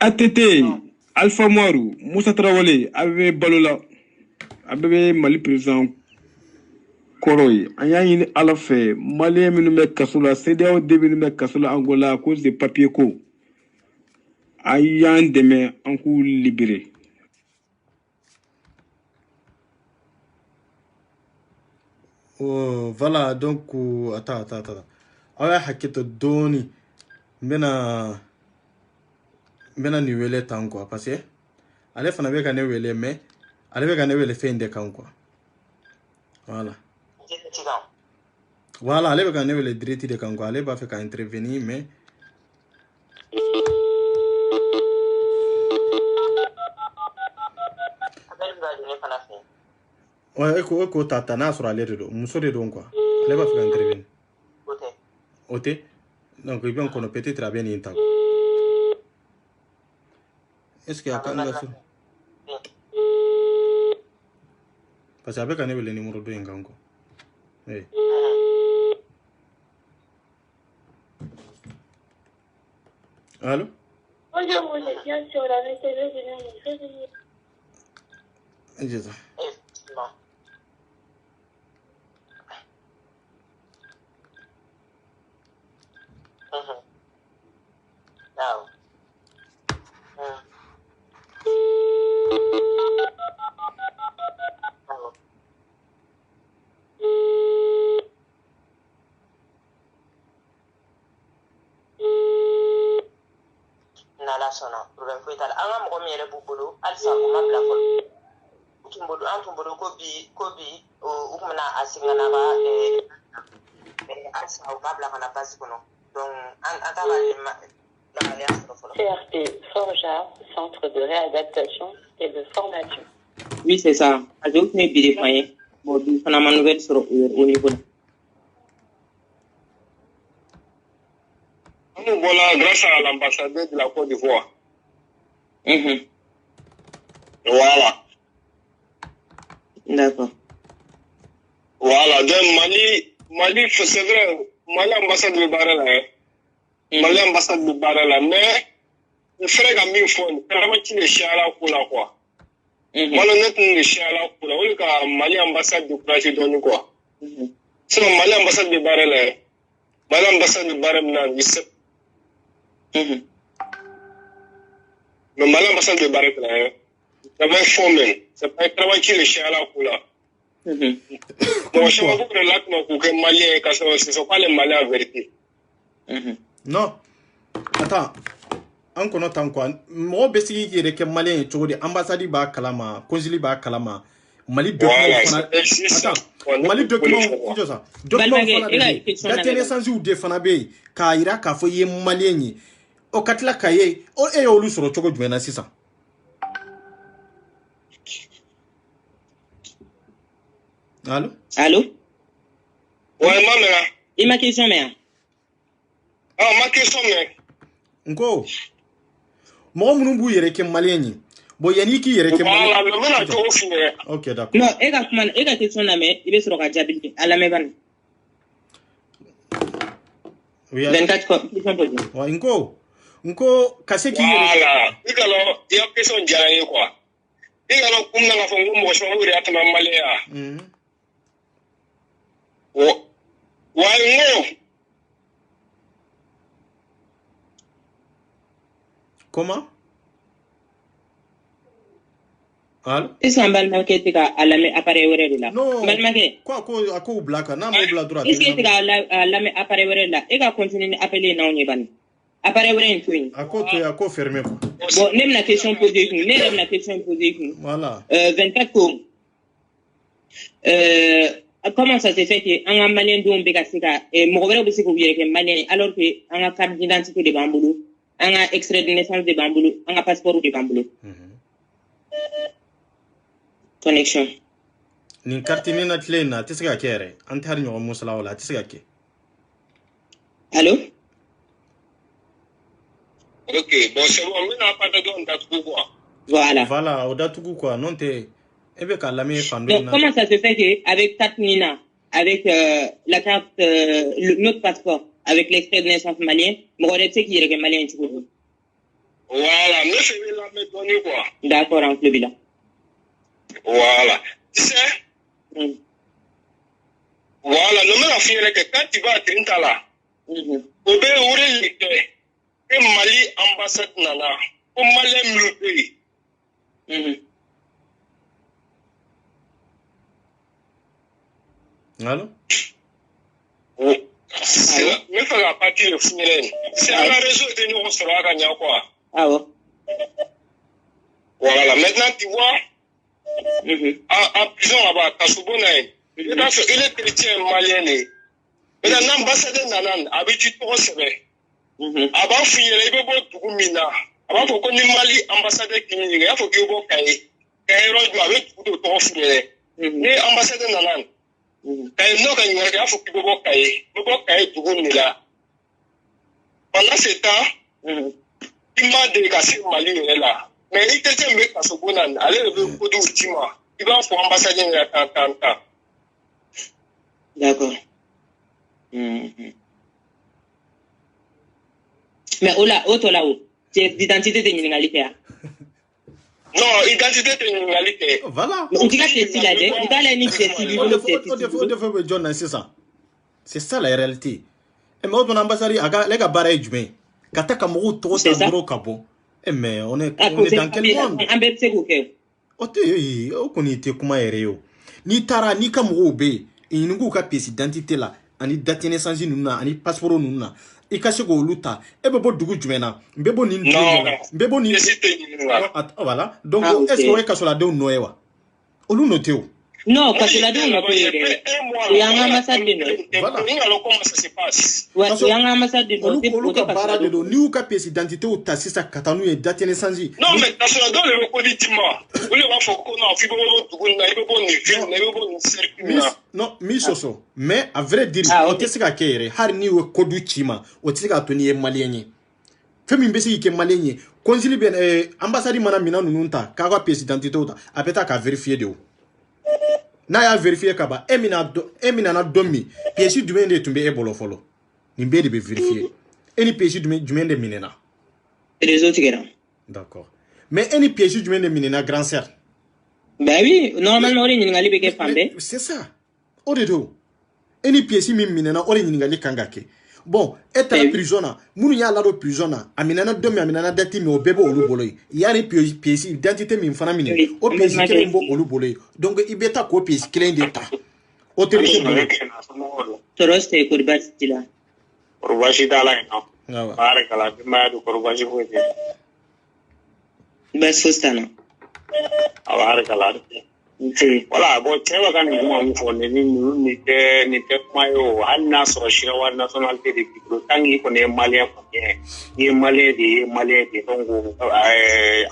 ATT Alpha Moirou Moussa Traoré avait balola avait Mali président Koroy ayani ala fait Malien minnu bɛ kaso la CEDEAO minnu bɛ kaso la Angola à cause de papier ko a y'an dɛmɛ an k'u libérer. Voilà, donc attends. Awa hakito doni Mbena ni wele tan quoi parce que ale fana be ka ne wele mais ale be ka ne wele fe inde kan quoi. Voilà, ale be ka ne wele direct de kan quoi. Ale ba fe ka intervenir mais ouais, eko tata na sura ale de do muso de don quoi. Ale ba fe ka intervenir. Ote. Donc il bien qu'on peut-être bien ni temps. Est-ce qu'il y a quand même parce que avec un le numéro 2 en quoi. Oui. Allô? Bonjour, vous êtes bien sur la messagerie de l'année. C'est ça. Sona problème ko itala anga mo mi yere bubulu alsa ko mabla ko tumbudu antumbudu ko bi o kumna asinga na ba alsa ko mabla kana basi kono donc antaba CRT Forja, Centre de réadaptation et de formation. Oui, c'est ça. Ajoute mes billets moyens. Bon, on a ma nouvelle sur au niveau. Voilà, grâce à l'ambassadeur de la Côte d'Ivoire. Voilà. D'accord. Voilà, donc Mali, c'est vrai, Mali ambassade de Barrel, Mali ambassade de Barrel, mais le frère a mis au fond, carrément qui est chez Allah pour la quoi. Voilà, notre est chez Allah pour la, oui, car Mali ambassade de Prachi donne quoi. C'est Mali ambassade de Barrel, Mali ambassade de Barrel, non, il sait. Mais Mali ambassade de Barrel, c'est pas formel, c'est pas carrément qui est chez Allah pour la. Bon, je vois que là, que Malien, ce ne sont pas les Maliens en vérité. Non. Attends. An kono tan quoi. Mo be sigi yere ke Malien chodi ambassade ba kalama, consul ba kalama. Mali document fana. Attends. Mali document ijo sa. Document fana. Date naissance ou de fana be ka ira ka fo ye Malien ni. O katla kaye o e olu soro chogo jumena sisa. Allô? Allô? Ouais, maman. Et ma question, mère? Ah, ma question, mère. Nko. Mo munumbu yere ke Malien. Bo yani ki yere ke Malien. Voilà, le mena to fini. OK, d'accord. Non, et la question na me, il est sur la jabi à la mevan. Oui. 24 question posée. Ouais, nko kase ki yere. Voilà. Igalo, il y a question jaye quoi. Igalo kumna nga fongo mo so wuri atama Malien. Why no? Comment? Allô? Est-ce qu'on va marquer à la appareil oreille là? Non. Quoi à quoi black na mo bla droite. Est-ce que tu as la appareil oreille là? Et qu'on continue à appeler non yeban. Appareil oreille tout. À quoi fermé quoi? Bon, même la question posée nous, même la question posée nous. Voilà. 24 ko. Comment ça s'est fait que un Malien dont Bégasika et Mourvera aussi pour dire que Malien alors que un carte d'identité de Bamboulou, un extrait de naissance de Bamboulou, un passeport de Bamboulou. Connexion. Ni carte ni na tle na tisga kere antar nyo musala wala tisga ke. Allô? Ok, bon c'est bon, mais n'a pas de don d'atoukou quoi. Voilà, au d'atoukou quoi, non te ebe ka lame fando na. Donc comment ça se fait que avec carte Nina, avec la carte notre passeport, avec l'extrait de naissance malien, moi je sais qu'il y a malien tu vois. Voilà, mais c'est la méthode quoi. D'accord, en club là. Voilà. Tu sais? Voilà, le même affaire que quand tu vas à Trintala, au bé où il était, et Mali ambassade nana, au Mali le pays. Allô? Oh, Mais faut la partie de Fumilen. C'est à la réseau de nous, on sera gagnant quoi. Ah bon? Voilà, maintenant tu vois, à prison là-bas, Kasubonai, il est chrétien malien. Maintenant, l'ambassadeur Nanan, habitude pour recevoir. Avant finir, il faut que tu mina. Avant faut qu'on ait Mali ambassadeur qui n'y il faut qu'il y ait Kaye. Kaye doit avec tout le temps finir. Mais ambassadeur Nanan, Kaye non quand il faut qu'il y ait Kaye. Il faut Kaye tout le monde là. Pendant ce temps, il m'a dégassé Mali là. Mais il était un mec à ce bon an. Allez le coup de Tima. Il va pour ambassadeur là tant. D'accord. Mais auto là-haut, c'est l'identité de l'ingalité. Non, identité de l'ingalité. Voilà. On dit que c'est là, on va aller niquer c'est ça. C'est ça la réalité. Et moi, mon ambassadeur, les gars, barré du bien. Kata Kamuru, trop de gros capot. Mais on est dans quel monde? Un bête, c'est quoi? On connaît comment est ni tara ni Kamuru B. Il nous a pièce d'identité là. Ani date naissance nous ani passeport nous na. I ka se ko luta e be bo dugu jumena mbe bo ni mbe bo ni voilà donc est-ce que ouais ka so la de no ewa olu noteo non parce que la de no ko yanga ambassade no voilà comment ça se passe ouais yanga ambassade no olu ka bara de do ni u ka pièce d'identité ou ta sisa katanu e date naissance non mais parce que dans le politimement vous le va faut qu'on a fi bo dugu na e bo ni film na e bo ni circuit non mi soso mais à vrai dire o te sika kere har ni we kodu chima o te sika to ni e malien femi mbesi ke malien consili bien ambassade mana mina nununta ka pièce d'identité ou ta apeta ka vérifier de o na ya vérifier kaba emina na domi pièce du mende tumbe e bolo folo ni be de be vérifier eni pièce du mende minena les autres gars d'accord mais eni pièce du mende minena grand sœur bah oui normalement on est ngali be ke pambe c'est ça odedo eni pièce mi minena on est ngali kangake bon être en prison munu ya la do prison aminana domi aminana dati mi obebo olu boloy yani pièce identité mi fana mine o pièce kelen bo olu boloy donc ibeta ko pièce kelen d'état autorité toroste ko batila Korbashi dala no barakala bima do korbashi ko te bas fostana barakala voilà bon chewa kan ni mo fo ni te mayo hanna so shira wa nationalité de Kibro tangi ko ne malien ko ni malien de donc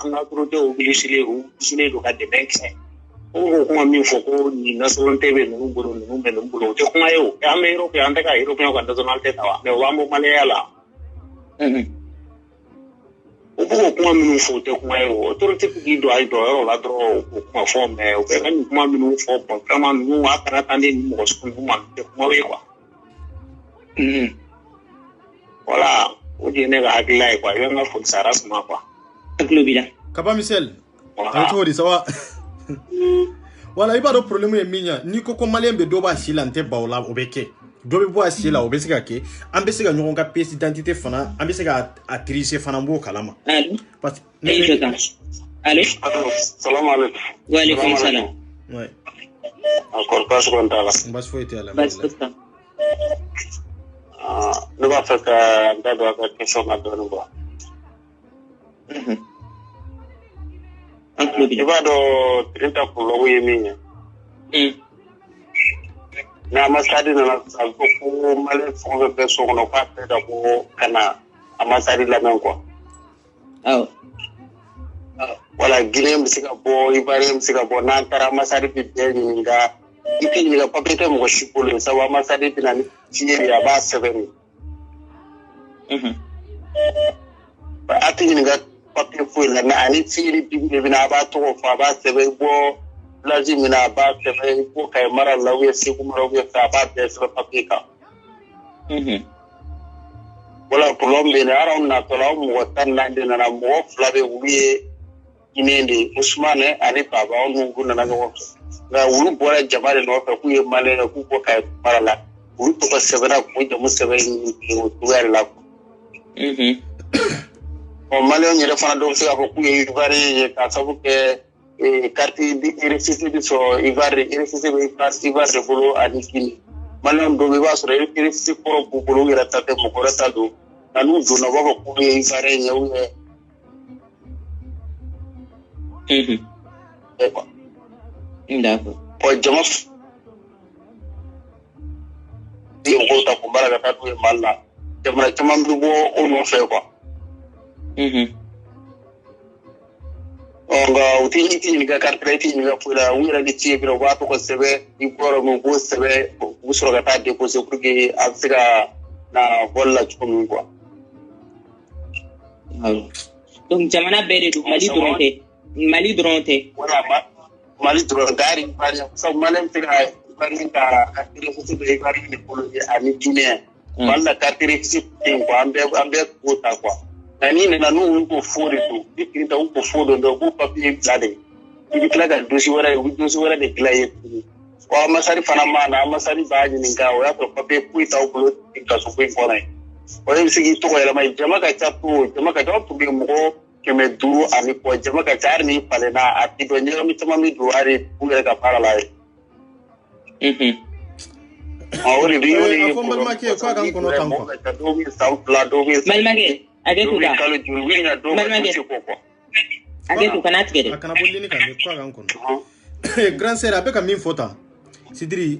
anga proté obligé ou sile do ka de benxe o ko mi fo ko ni nationalité be no bulo te ko mayo e am europe ande ka europe ko nationalité tawa mais wa mo malien la o ko kuma minu fo te kuma yo autorité qui doit la dro kuma fo mais o be kan kuma minu fo bon vraiment nous a kana tande ni mo so kuma te kuma we quoi voilà o di ne ga agla quoi yo nga fo saras ma quoi globila kaba misel ato di sawa voilà iba do problème e minya ni ko malien be do ba silante bawla obeke do be bo asila obesika ke ambesika nyongo ka pièce d'identité fana ambesika actrice fana mbo kalama parce allô salam alaykoum wa alaykoum salam ouais encore pas sur ndala bas fo été ala bas fosta ne va faire que da do question na do ngo il va do 30 pour lo yeminya na masadi na ko male fo be so no pa te da ko kana amasadi la men quoi wala Guinée musika bo Ivoire musika bo na tara masadi bi be ni ga iki ni ga papete mo shipolo sa wa masadi bi na ni ya ba 7 ati ni ga papete fo la na ani fili bi na ba to fa ba 7 bo lazim na ba te ko kay mara lawiya si ko mara wiya ta ba te so papika wala problème ne ara on na to la mo tan na de na mo flabe wiye inende Ousmane ani baba on ngu na ngo ga wulu bora jabare no fa ku ye male ku ko kay mara la wulu to ko sebera ko de mo sebe ni to wer la o male on yere fana do se ko ku ye bari ka sabu ke carte RCC so Ivoire RCC be pass Ivoire bolo ani kini Malam do b'a sɔrɔ électricité kɔrɔ b'u bolo u yɛrɛ ta tɛ mɔgɔ wɛrɛ ta don nka n'u donna u b'a fɔ k'u ye ivoirien ye ou bien D'accord. Jama ni mɔgɔw ta kun baara ka taa n'u ye Mali la jamana caman bɛ bɔ o nɔfɛ nka u tɛ ɲininka carte i tɛ ɲininka foyi la u yɛrɛ de ci ye dɔrɔn u b'a tɔgɔ sɛbɛn i bɔra min u b'o sɛbɛn u bɛ sɔrɔ ka taa déposer pour que a bɛ se ka na vol la cogo min quoi. Donc jamana bɛɛ de don Mali dɔrɔn tɛ. Voilà Mali dɔrɔn tɛ hali ivoirien sabu Malien bɛ se ka ivoirien ka carte d'identité dɔ ivoirien de bolo ani guinéen. Mali la carte d'identité tɛ yen quoi an bɛɛ k'o ta quoi. Nka n'i nana n'u y'u ko fo de don ni tigi ta u ko fo don dɔrɔn u b'u papier bila de i bɛ tila ka dossier wɛrɛ de dilan ye tuguni. Wa ambassadeur fana ma na ambassadeur b'a ɲininka o y'a sɔrɔ papier foyi t'aw bolo kaso foyi kɔnɔ ye. O de bɛ se k'i tɔgɔ yɛlɛma jama ka ca jama ka ca aw tun bɛ mɔgɔ 500 ani kɔ jama ka ca hali n'i falenna a tɛ dɔn ɲagami caman bɛ don hali u yɛrɛ ka baara la ye. O de bɛ a fɔ n balimakɛ ko a ka n kɔnɔ kan quoi. Dɔw bɛ san 2 dɔw bɛ Balimakɛ hakɛ to tan. Hakɛ to kana tigɛ dɛ. A kana bɔ lini kan dɛ ko a ka n kɔnɔ. Grand sœur a bɛ ka min fɔ tan Sidiri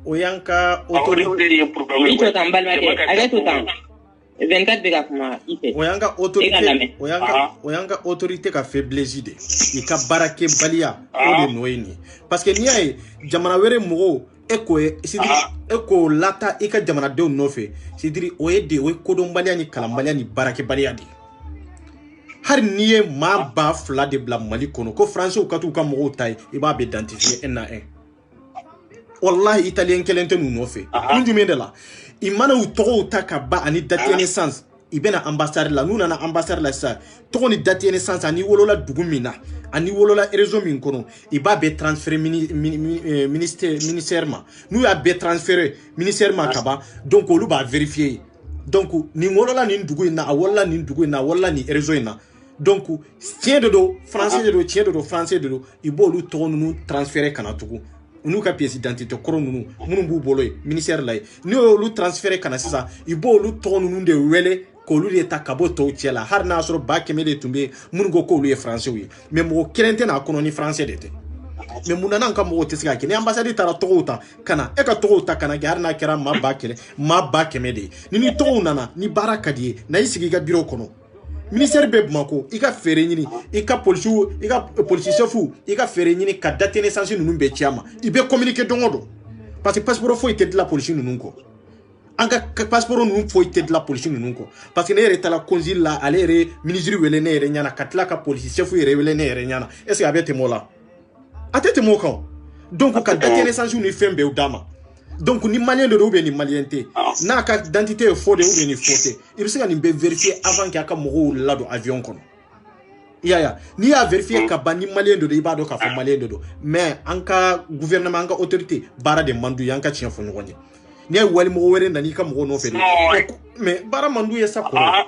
o y'an ka autorité. I to tan balimakɛ hakɛ to tan. 24 bɛ ka kuma i fɛ. O y'an ka autorité o y'an ka autorité ka faiblesse de i ka baarakɛbaliya o de nɔ ye nin ye parce que n'i y'a ye jamana wɛrɛ mɔgɔw e ko lata i ka jamanadenw nɔfɛ Sidiri o ye kodɔnbaliya ni kalanbaliya ni baarakɛbaliya de ye hali n'i ye maa 2000 de bila Mali kɔnɔ ko français ka t'u ka mɔgɔw ta ye i b'a bɛ identifier un à un wallahi italien kelen tɛ ninnu nɔfɛ kun jumɛn de la i mana u tɔgɔw ta ka ban ani date de naissance i bɛna ambassade la n'u nana ambassade la sisan tɔgɔ ni date de naissance ani wolola dugu min na ani wolola réseau min kɔnɔ i b'a bɛɛ transférer ministère ma n'u y'a bɛɛ transférer ministère ma ka ban donc olu b'a vérifier donc nin wolola nin dugu in na a wolola nin dugu in na a wolola nin réseau in na donc tiɲɛ de don français de don tiɲɛ de don français de don i b'olu tɔgɔ ninnu transférer kana tugun n'u ka pièce d'identité kɔrɔ ninnu minnu b'u bolo ye ministère la ye n'i y'olu transférer kana sisan i b'olu tɔgɔ ninnu de wele k'olu de ta ka bɔ tɔw cɛ la hali n'a sɔrɔ 100 de tun bɛ yen minnu ko k'olu ye français ye mais mɔgɔ kelen tɛ n'a kɔnɔ ni français de tɛ mais mun nana an ka mɔgɔw tɛ se ka kɛ ni ambassade taara tɔgɔw ta kana e ka tɔgɔw ta kana kɛ hali n'a kɛra maa 100 de ye ni tɔgɔw nana ni baara ka di ye na i sigi i ka bureau kɔnɔ ministère bɛ Bamako i ka fɛɛrɛ ɲini i ka policiers i ka police chef i ka fɛɛrɛ ɲini ka date de naissance ninnu bɛɛ ci a ma i bɛ communiquer don o don parce que passeport foyi tɛ dilan police ninnu kɔ an ka passeport ninnu foyi tɛ dilan police ninnu kɔ parce que ne yɛrɛ taara consul la ale yɛrɛ ministre wele ne yɛrɛ ɲɛna ka tila ka police chef yɛrɛ wele ne yɛrɛ ɲɛna est ce que a bɛ tɛmɛ o la a tɛ tɛmɛ o kan donc ka date de naissance ni fɛn bɛɛ d'a ma donc ni malien de don ou bien ni malien tɛ n'a ka identité ye faux de ou bien ni faux tɛ i bɛ se ka nin bɛɛ vérifier avant que a ka mɔgɔw ladon avion kɔnɔ i y'a ye n'i y'a vérifier ka ban ni malien de don i b'a dɔn k'a fɔ malien de don mais an ka gouvernement an ka autorité baara de man d'u ye an ka tiɲɛ fɔ ɲɔgɔn ye n'i ye walimɔgɔ wɛrɛ nana i ka mɔgɔw nɔfɛ de mais baara man d'u ye sa kɔrɔ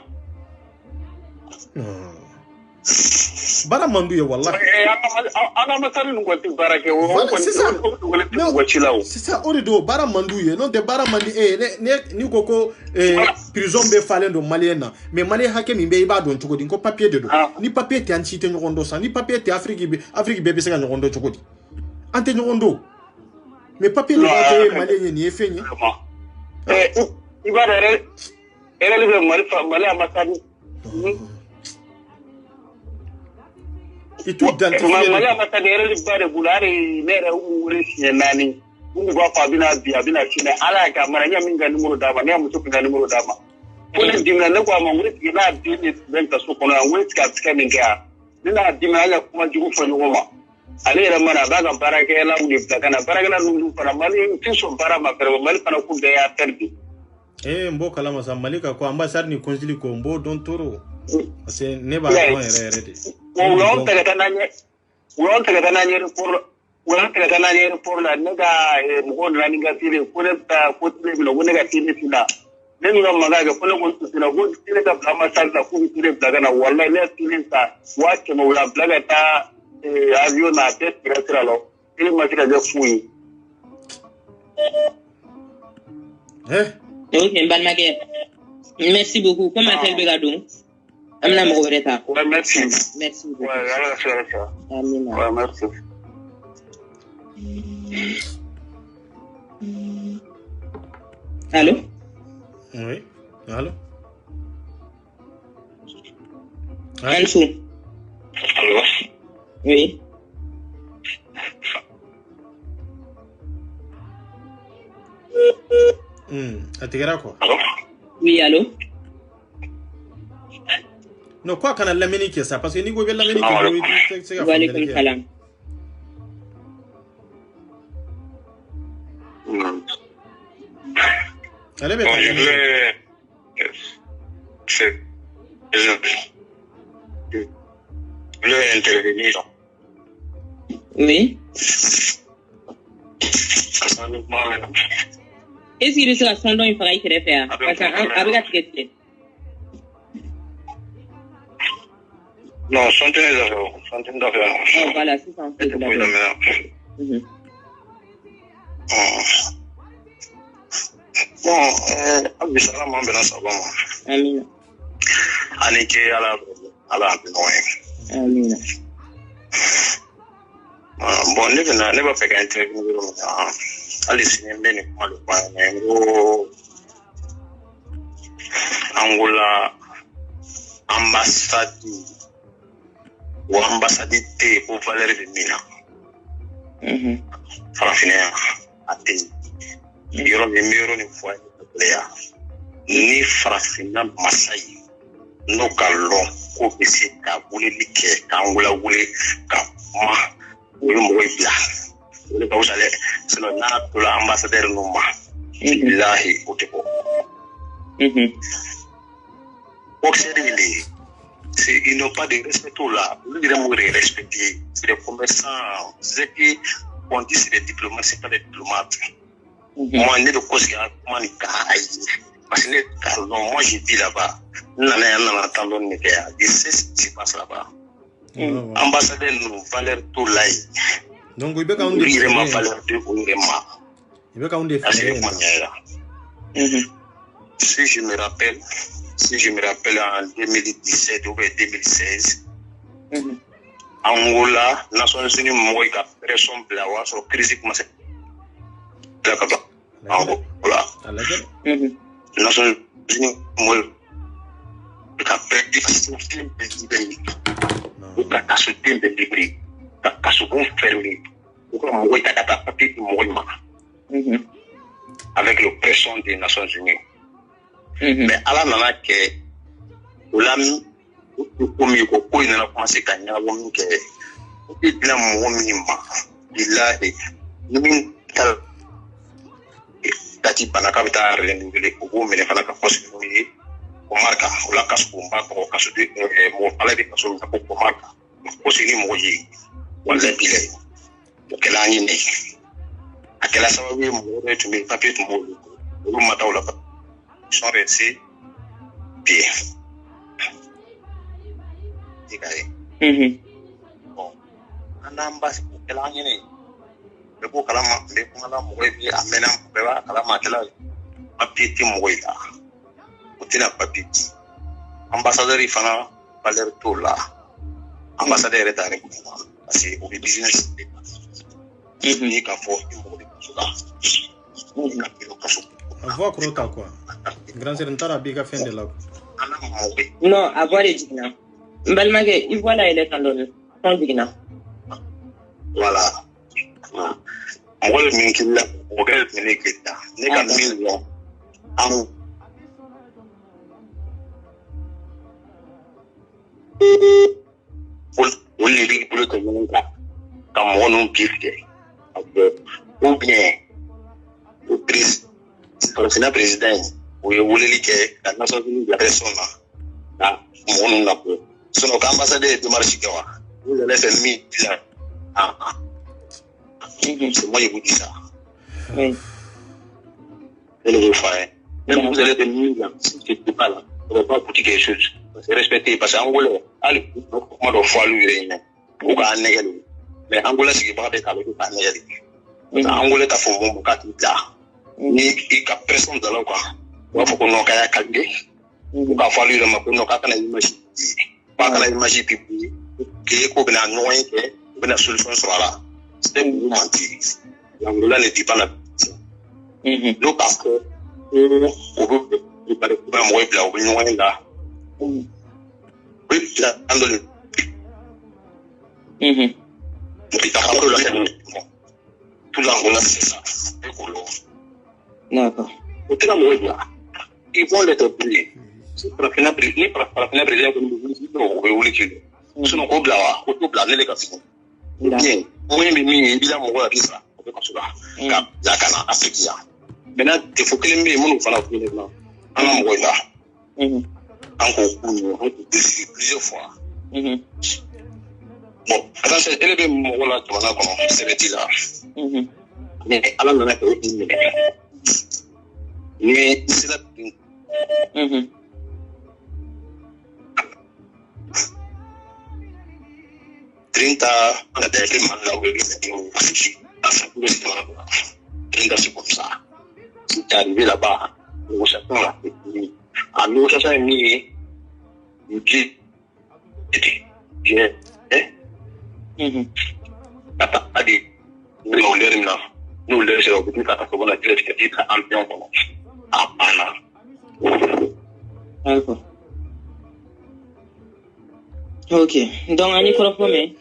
baara man d'u ye wallahi an ka masari ninnu kɔni tɛ baara kɛ o kɔni ci la o sisan o de don baara man d'u ye n'o tɛ baara man di e ye n'i ko ko prison bɛ falen don malien na mais malien hakɛ min bɛ i b'a dɔn cogo di ko papier de don ni papier tɛ an si tɛ ɲɔgɔn dɔn sa ni papier tɛ Afrique bɛɛ bɛ se ka ɲɔgɔn dɔn cogo di an tɛ ɲɔgɔn dɔn mais papier de b'a to e malien ye nin ye fɛn ye i b'a dɔn yɛrɛ bɛ Mali ambassade itu identifier Mali ambassade yɛrɛ ba de bolo hali ne yɛrɛ y'u wele siɲɛ 4 mun b'a fɔ a bɛna sini ala y'a kɛ a mara ɲɛ min ka numéro d'a ma ne y'a muso min ka numéro d'a ma ko ne dimina ne ko a ma n ko tigi n'a den de bɛ ka so kɔnɔ yan n ko tigi a bɛ se ka nin kɛ yan ne n'a dimina an ka kuma jugu fɔ ɲɔgɔn ma ale yɛrɛ mana a b'a ka baarakɛlaw de bila ka na baarakɛla ninnu fana Mali tɛ sɔn baara ma fɛrɛ Mali fana ko bɛɛ y'a perdre n b'o kalama sa Mali ka ko ambassade ni consul ko n b'o dɔn toro parce que ne b'a dɔn yɛrɛ de o y'anw tɛgɛ taa n'an ye report la ne ka mɔgɔw nana ni ka télé ko ne bɛ taa ko télé minɛ ko ne ka télé finna ne min ka mankan kɛ ko ne ko susila ko télé ka bila ambassade la k'u bɛ télé bila ka na walayi ne ye télé ta 500 o la bila ka taa avion na a bɛɛ tigɛ sira la télé ma se ka kɛ fu ye Ok, merci beaucoup. Comment t'appelles Begadou? Amna Moureta. Ouais, merci. Merci beaucoup. Ouais, Amen. ouais, merci. Allô? Oui. Allô? Ansou. Allô? Oui. Atigera quoi? Allô? Oui, allô? Non, quoi qu'on a l'amené qui est ça? Parce que nous, on a l'amené qui est ça. Wa alaykoum salam. Allez, Bon, je voulais... Je voulais intervenir. Oui. Est-ce qu'il sera son don il fera qu'il faire? Parce que Non, centaines d'affaires. Oh, voilà, c'est ça. Bon, Abdussalam an bɛna saba ma. Amina. Ani ce ala bɛ ɲɔgɔn ye. Amina. Bon, ne b'a fɛ ka interview yɔrɔ min na, hali sini n bɛ nin kuma de fɔ an ɲɛna, n ko Angola ambassade o ambassade tɛ yen ko valeur bɛ min na. Farafinna a tɛ yen. Yɔrɔ min bɛ yɔrɔ nin fɔ a ye yan ni farafinna masa ye n'o ka lɔn k'o bɛ se ka weleli kɛ k'an wele ka kuma o ye mɔgɔ bila o de ka wusa dɛ sinon n'a tola ambassadeur ninnu ma bilahi o tɛ bɔ. Occidentaux ils n'ont pas de respect là. Nous devons respecter. C'est des commerçants. C'est qui on dit c'est des diplomates, c'est pas des diplomates. Moi, je ne sais pas comment ils parce que moi, je vis là-bas. Je sais ce qui se passe là-bas. Ambassadeur, nous valeur tout là. Donc, il peut quand même ma valeur de Ourema. Il peut quand même Si je me rappelle en 2017 ou 2016, Angola, Nations Unies, moi, qui a pression blawa sur crise commence. Angola. Nations Unies, moi, qui a perdu facilité de libérer. Ou qui a sauté de libérer. Qui a souvent fermé. Ou qui a moi, qui a tapé de avec l'oppression des Nations Unies. Mais ala nana kɛ o la ko min ko ko in nana commencer ka ɲɛnabɔ min kɛ o tɛ dilan mɔgɔ min ma bilahi ni min taara dati bana k'a bɛ taa renouveler o b'o minɛ fana ka poste n'o ye Komarka o la kaso bon b'a tɔgɔ kaso de mɔgɔ ala bɛ kaso min na ko Komarka poste ni mɔgɔ ye walahi bilahi o kɛla an ye ne a kɛla sababu ye mɔgɔ dɔ tun bɛ yen papier tun b'olu olu ma taa o la sont restés bien. Bon, on a ambassade qui est là. Le beau calama, le calama, moi, il a mené un peu là, calama, qui est là. Papier, tu m'ouais là. Où tu n'as pas papier. Ambassadeur, il faut un valeur tout là. Ambassadeur est arrivé là. Parce que au business, il n'y a qu'à faire une mauvaise chose là. Il n'y a qu'à faire. Avoir quoi quoi? Grand sénateur biga fin de là. Non, avoir les digna. Mbalmage, il voit là il est canonné. Sans digna. Voilà. Moi le min là, regarde min là. Ne ka min là. Am Pour les pour que nous là. Comme on nous pifte. Ou bien le président le président o ye weleli kɛ ka Nations Unies bila personne na mɔgɔ ninnu na ko sinon ka ambassadeur ye démarche kɛ wa vous allez faire min bila c'est moi je vous dis ça je le veux faire même vous allez faire min là si tu n'es pas là on va pas coûter quelque chose c'est respecté parce que Angola hali kuma dɔ fɔ alu yɛrɛ ɲɛna o k'a nɛgɛ mais Angola sigibaga bɛ k'a bɛ k'a nɛgɛ de Angola ta fɔ mɔgɔ k'a t'i bila Ni i ka pression de la quoi. Wa faut qu'on a kaya kalde. Ou ka fallu le mako no ka kana image. Pas kana image pipi. Qui ko bena noyer que bena solution sur là. C'est vous mentir. L'angola ne dit pas la non parce que on veut pas de problème moi là au noyer là. Oui, là dans le tout l'angola c'est ça. D'accord. Ils vont les oublier. Si pour la finale brésilien comme nous disons, on veut oublier que sinon on blâme, on blâme les gars. Bien, moi même il dit là mon gars ça, on peut pas ça. Car la cana africain. Maintenant il faut que les mecs nous fassent le plan. En mon gars là. Encore plusieurs fois. Bon, attention, elle est bien mon gars là, tu vois là comment c'est le là. Mais alors on a que mais c'est la 30 on a des éléments là où il 30 c'est comme ça. Si tu es arrivé là-bas, nous cherchons la technique. À nous cherchons une ligne, nous disons, nous le c'est au bout quand on a dit que tu es ambiant comme D'accord. Ok. Donc, on y croit mais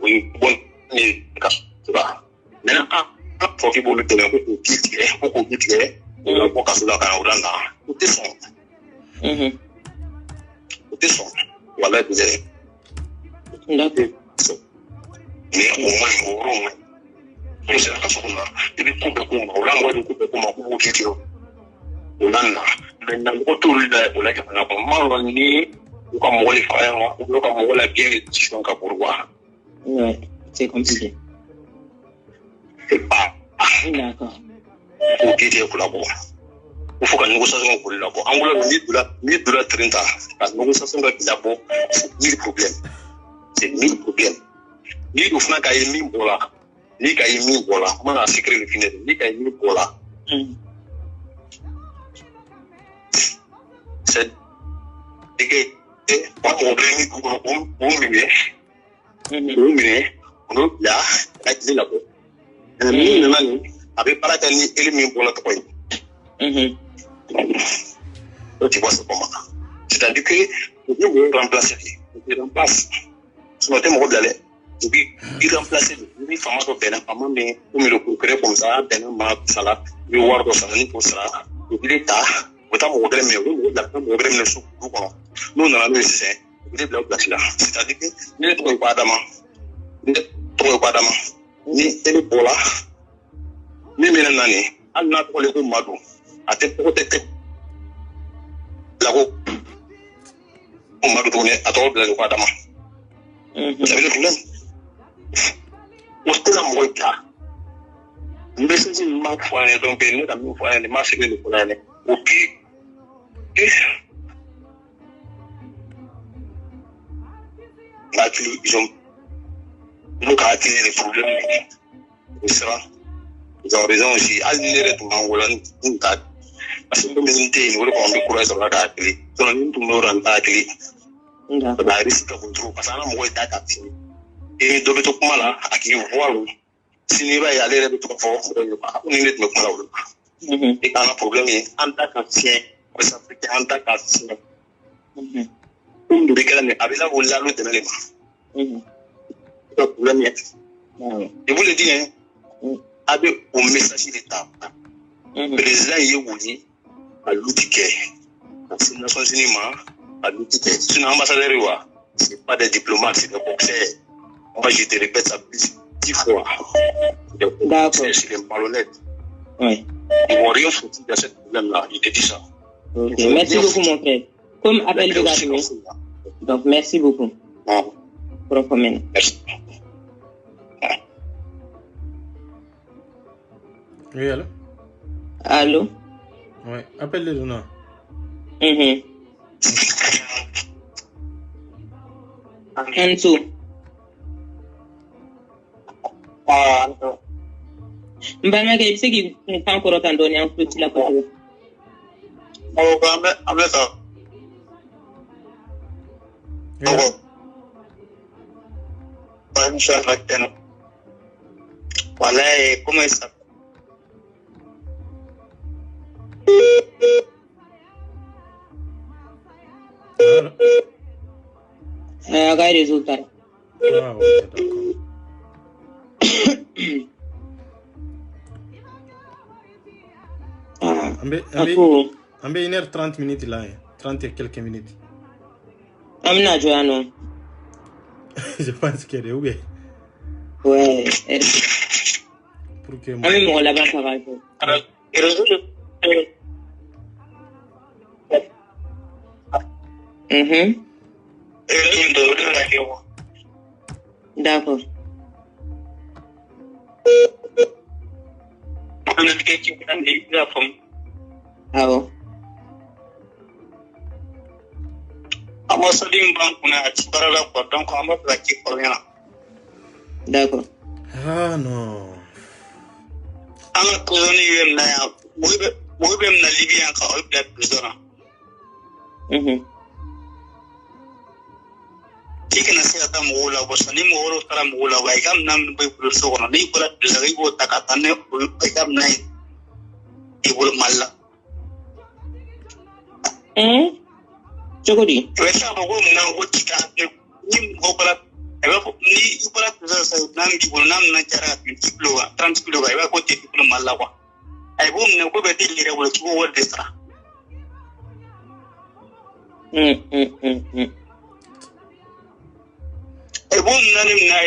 oui, bon, mais c'est pas. Maintenant, faut qu'il vous le donne un peu de petit, beaucoup de petit, on va pas casser la carotte là. Tout est son. Tout est son. Voilà, vous avez. D'accord. Mais au moins, on sait pas ce qu'on a. Et puis, tout le monde, on l'a envoyé tout le monde pour vous dire. On a maintenant, autour de la, on a qu'à faire un moment, on est, comme on les fait, on comme on l'a bien édition qu'à pour voir. Ouais, c'est compliqué. C'est pas. D'accord. Pour dire pour la boire. Il faut que nous négociation pour la boire. En gros, $1000, 30 ans. La négociation pour la boire, c'est 1000 problèmes. C'est 1000 problèmes. Ni le fna ka yemi bola. Ni ka yemi bola. Comment on a sécuré le final? Ni ka yemi bola. C'est pas problème pour on là, la là. Mais maintenant, avec pas la ni éliminer pour la toi. Tu vois ça comment? C'est-à-dire que nous remplacer. On remplace. Ce matin, mon d'aller. Il remplace le fameux Benin, mais comme le concret comme ça, Benin, Sala, le Ward of Salani pour ça, il est tard. Autant mon gré, mais on a mon gré, le sou. Nous, on a le nécessaire. Il est bien placé là. C'est-à-dire que nous ne trouvons pas d'amant. Nous ne trouvons pas d'amant. Ni télé pour là. Ni maintenant, on n'a pas le coup madou. À te protéger. Là-haut. On m'a donné à toi le coup d'amant. Vous savez le problème? Usted la muestra. No sé si más fue donc nous la même fois les marchés de Polane. Au qui ils ont nous caractérisé les problèmes. Ils ont raison aussi. Allier tout en Hollande, parce que communauté, nous le prendre courage sur la carte. Sur nous tout nous rendre à clé. La risque de contrôle parce que on a moins d'attaque. Et de tout mal à qui voit si n'y va y aller de tout fort on est de mal et quand un problème en tant qu'ancien ça fait en tant qu'ancien comme de quelle avec la ou la l'autre élément le problème est et vous le dites avec au message d'état le président y est voulu à l'outil c'est une nation cinéma à l'outil c'est une ambassadeur c'est pas des diplomates c'est des boxeurs. Moi, je te répète ça plus 10 fois. D'accord. C'est les malhonnêtes. Oui. Ils vont rien foutre de ce problème-là. Il te dit ça. Ok. Merci beaucoup, mon frère. Comme appel de gâteau. Donc, merci beaucoup. Pour un comment. Merci. Oui, allô? Allô? Oui, appelle les Luna. Enzo. Mbana ke bise ki tan ko rotan doni an fruit la ko. Oh, ame sa. Oh. Inshallah tena. Wallahi como está? Agora resultado. Ah, ok, d'accord. On est 1h30 minutes là, 30 et quelques minutes. Amina Joano. Je pense qu'elle est où? Ouais. Pour que moi. Ami là-bas, ça va. D'accord. Ah bon? D'accord. Ah non. Chicken say at Mola was an immoral Taramola, I am none by so on a Nicola, Zago Takatane, I am nine. He will malla. Chogodi. If I have a woman now, what you can go up. I will need you put up the Nandi will not Natara, Transpilo, I will go to Malawa. I won't know whether they will go over this. I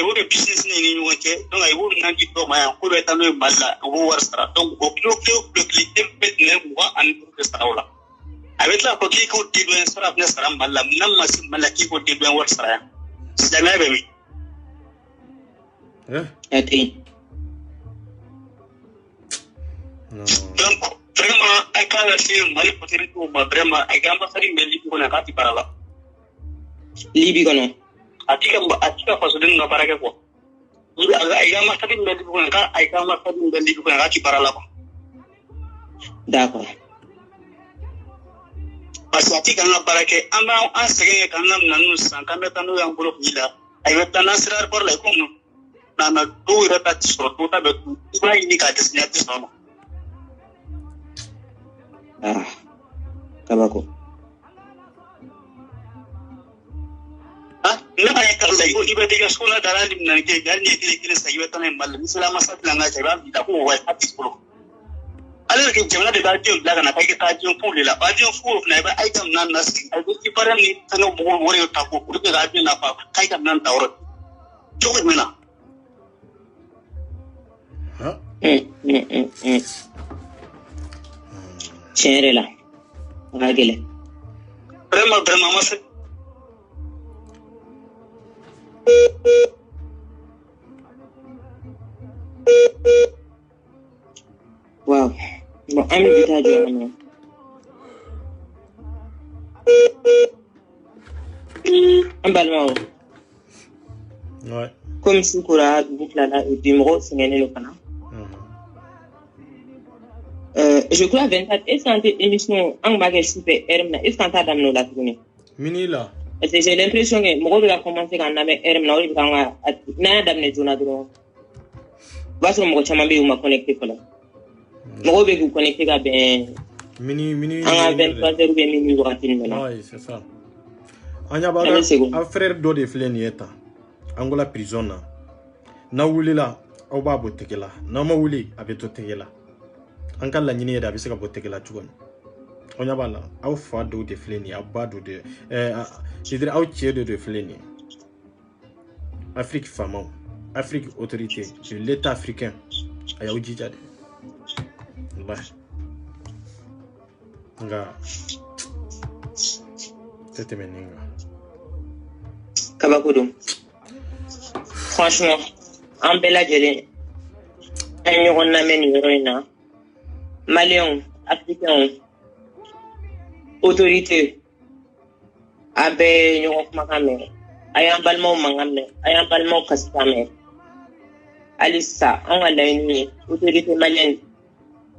won't a business in you, I won't not give my uncle Mala, who was don't go quickly and the Saula. I will not forget who did when Sarah Nestram Malam, Namas Malaki who did when what's there. Baby. I think. No. Brema, I can't see my potato, but Brema, I can't say Melly when I got the parallel. Libigono. I think was doing no paragraph. I am a studying medical, I come up with the legal parallel. D'accord. Pasati kana barake amba asege kana nanus kana tanu yang buruk gila ayo tanah serar por la kono nana do ira tat sorto ta betu iba ini ka desnya tis nono kabako na ay ka sa iba tiga skola daralim na ke ganni kile sa iba tanay mal misala masat langa jaba bita ko wa atis pro alors que jamana de badio blaga na kai ka jion pule la badio fu na ba ai kam nan nas ai ko iparam ni tano bo wori ta ko ko ga badio na pa kai kam nan tawro jogo mena ha chere la agele brema mas wow. Bon, I'm the Ambalma. Ouais. Comme si Koura, Bouklana et Dimro, c'est gagné le canal. Je crois 24. Est-ce qu'en émission, en bagage super, est-ce qu'en t'as d'amener la tournée? Minila. J'ai l'impression que mon rôle a commencé quand on avait Ermna, il va d'amener Zona Dro. Parce que mon chamabe ou m'a connecté pour là. Mon vous connecter à ben. Mini. En 23h ou bien minuit rapidement. Oui, c'est ça. Anya ba a frère do de flen yeta. Angola prison na. Na wulila au ba botekela. Na ma wuli abeto tekela. Ankal la nyini da bi se ka botekela chugon. Onya bala au fa do de flen ya ba do de je dirais au tiers de flen. Afrique femme, Afrique autorité, l'État africain. Aya ujija de. Bah. Nga. C'était meninga. Kabakoudou. Franchement, en bella gelé, on amène une Maliens, Africains, autorité, abe, nous makame, ayam balmo mangame, ayam balmo kastame. Alissa an ka laɲini ye autorité malienne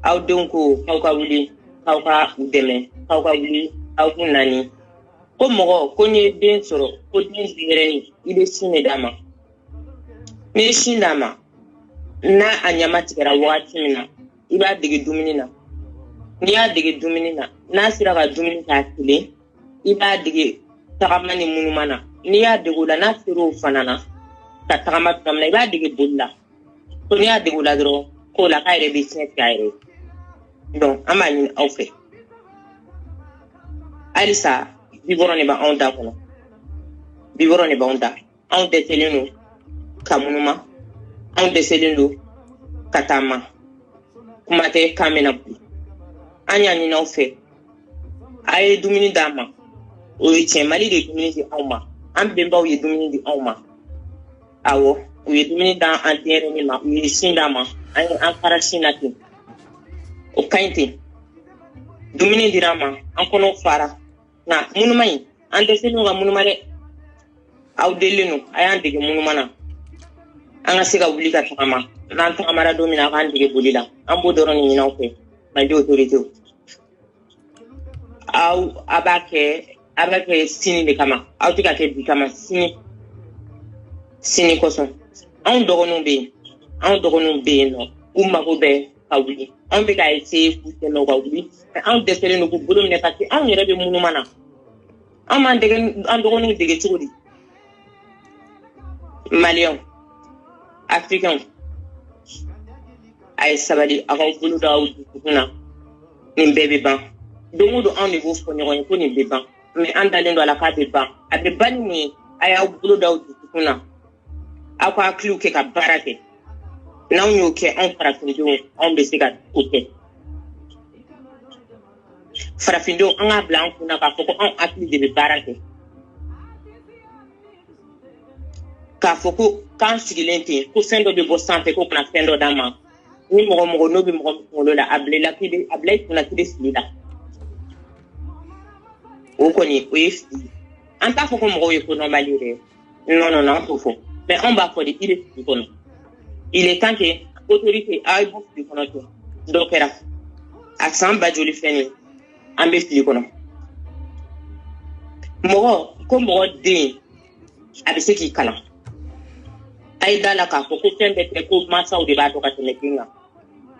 aw denw ko k'aw ka wuli k'aw ka u dɛmɛ k'aw ka wuli aw k'u nani ko mɔgɔ ko n'i ye den sɔrɔ ko den yɛrɛni i bɛ sin de d'a ma n'i ye sin d'a ma n'a a ɲama tigɛra wagati min na i b'a dege dumuni na n'i y'a dege dumuni na n'a sera ka dumuni k'a kelen i b'a dege tagama ni munuma na n'i y'a dege o la n'a sera o fana na ka tagama tuma min na i b'a dege boli la ko n'i y'a dege o la dɔrɔn k'o la k'a yɛrɛ bɛ siɲɛ tigɛ a yɛrɛ ye donc an b'a ɲini aw fɛ halisa bibɔrɔn de b'anw da kɔnɔ bibɔrɔn de b'anw da anw dɛsɛlen don ka munuma anw dɛsɛlen don ka taama kuma tɛ kan mɛna boli an y'a ɲini aw fɛ a ye dumuni d'an ma o ye tiɲɛ Mali de ye dumuni di anw ma an bɛnbaw ye dumuni di anw ma awɔ u ye dumuni d'an an denyɛrɛnin ma u ye sin d'an ma an ye an fara sin na ten o ka ɲi ten dumuni dira an ma an kɔnɔ fara nka munuma in an dɛsɛlen ka munuma dɛ aw delilen don a y'an dege munuma na an ka se ka wuli ka tagama n'an tagamara don min na a k'an dege boli la an b'o dɔrɔn de ɲini aw fɛ Mali autorité a b'a kɛ sini de kama aw tɛ ka kɛ bi kama sini kosɔn anw dɔgɔninw bɛ yen nɔ u mago bɛ ka wuli anw bɛ ka essayer k'u dɛmɛ ka wuli anw dɛsɛlen don k'u bolo minɛ parce que anw yɛrɛ bɛ munuma na anw m'an dɔgɔninw dege cogo di Maliyɛnw Africains a ye sabali a k'aw bolo da aw dusukun na nin bɛɛ bɛ ban don o don anw de b'o fɔ ɲɔgɔn ye ko nin bɛ ban mais an dalen don a la k'a bɛ ban a bɛ ban ni mun ye a y'aw bolo da aw dusukun na aw ka hakiliw kɛ ka baara kɛ n'anw y'o kɛ anw farafindenw anw bɛ se ka o kɛ farafindenw an k'a bila an kun na k'a fɔ ko anw hakili de bɛ baara kɛ k'a fɔ ko k'an sigilen ten ko fɛn dɔ bɛ bɔ sanfɛ ko kana fɛn dɔ d'an ma ni mɔgɔ n'o bɛ mɔgɔ min kunkolo la a bila i kunna k'i bɛ fili la o kɔni o ye fili an t'a fɔ ko mɔgɔw ye ko nɔbali yɛrɛ non an t'o fɔ mais anw b'a fɔ de i bɛ fili kɔnɔ il est temps que autorité a ye bɔ fili kɔnɔ ten dɔ kɛra a san ba joli fɛn ye an bɛ fili kɔnɔ mɔgɔ den a bɛ se k'i kalan a ye da la k'a fɔ ko fɛn bɛɛ tɛ ko mansaw de b'a dɔn ka tɛmɛ den kan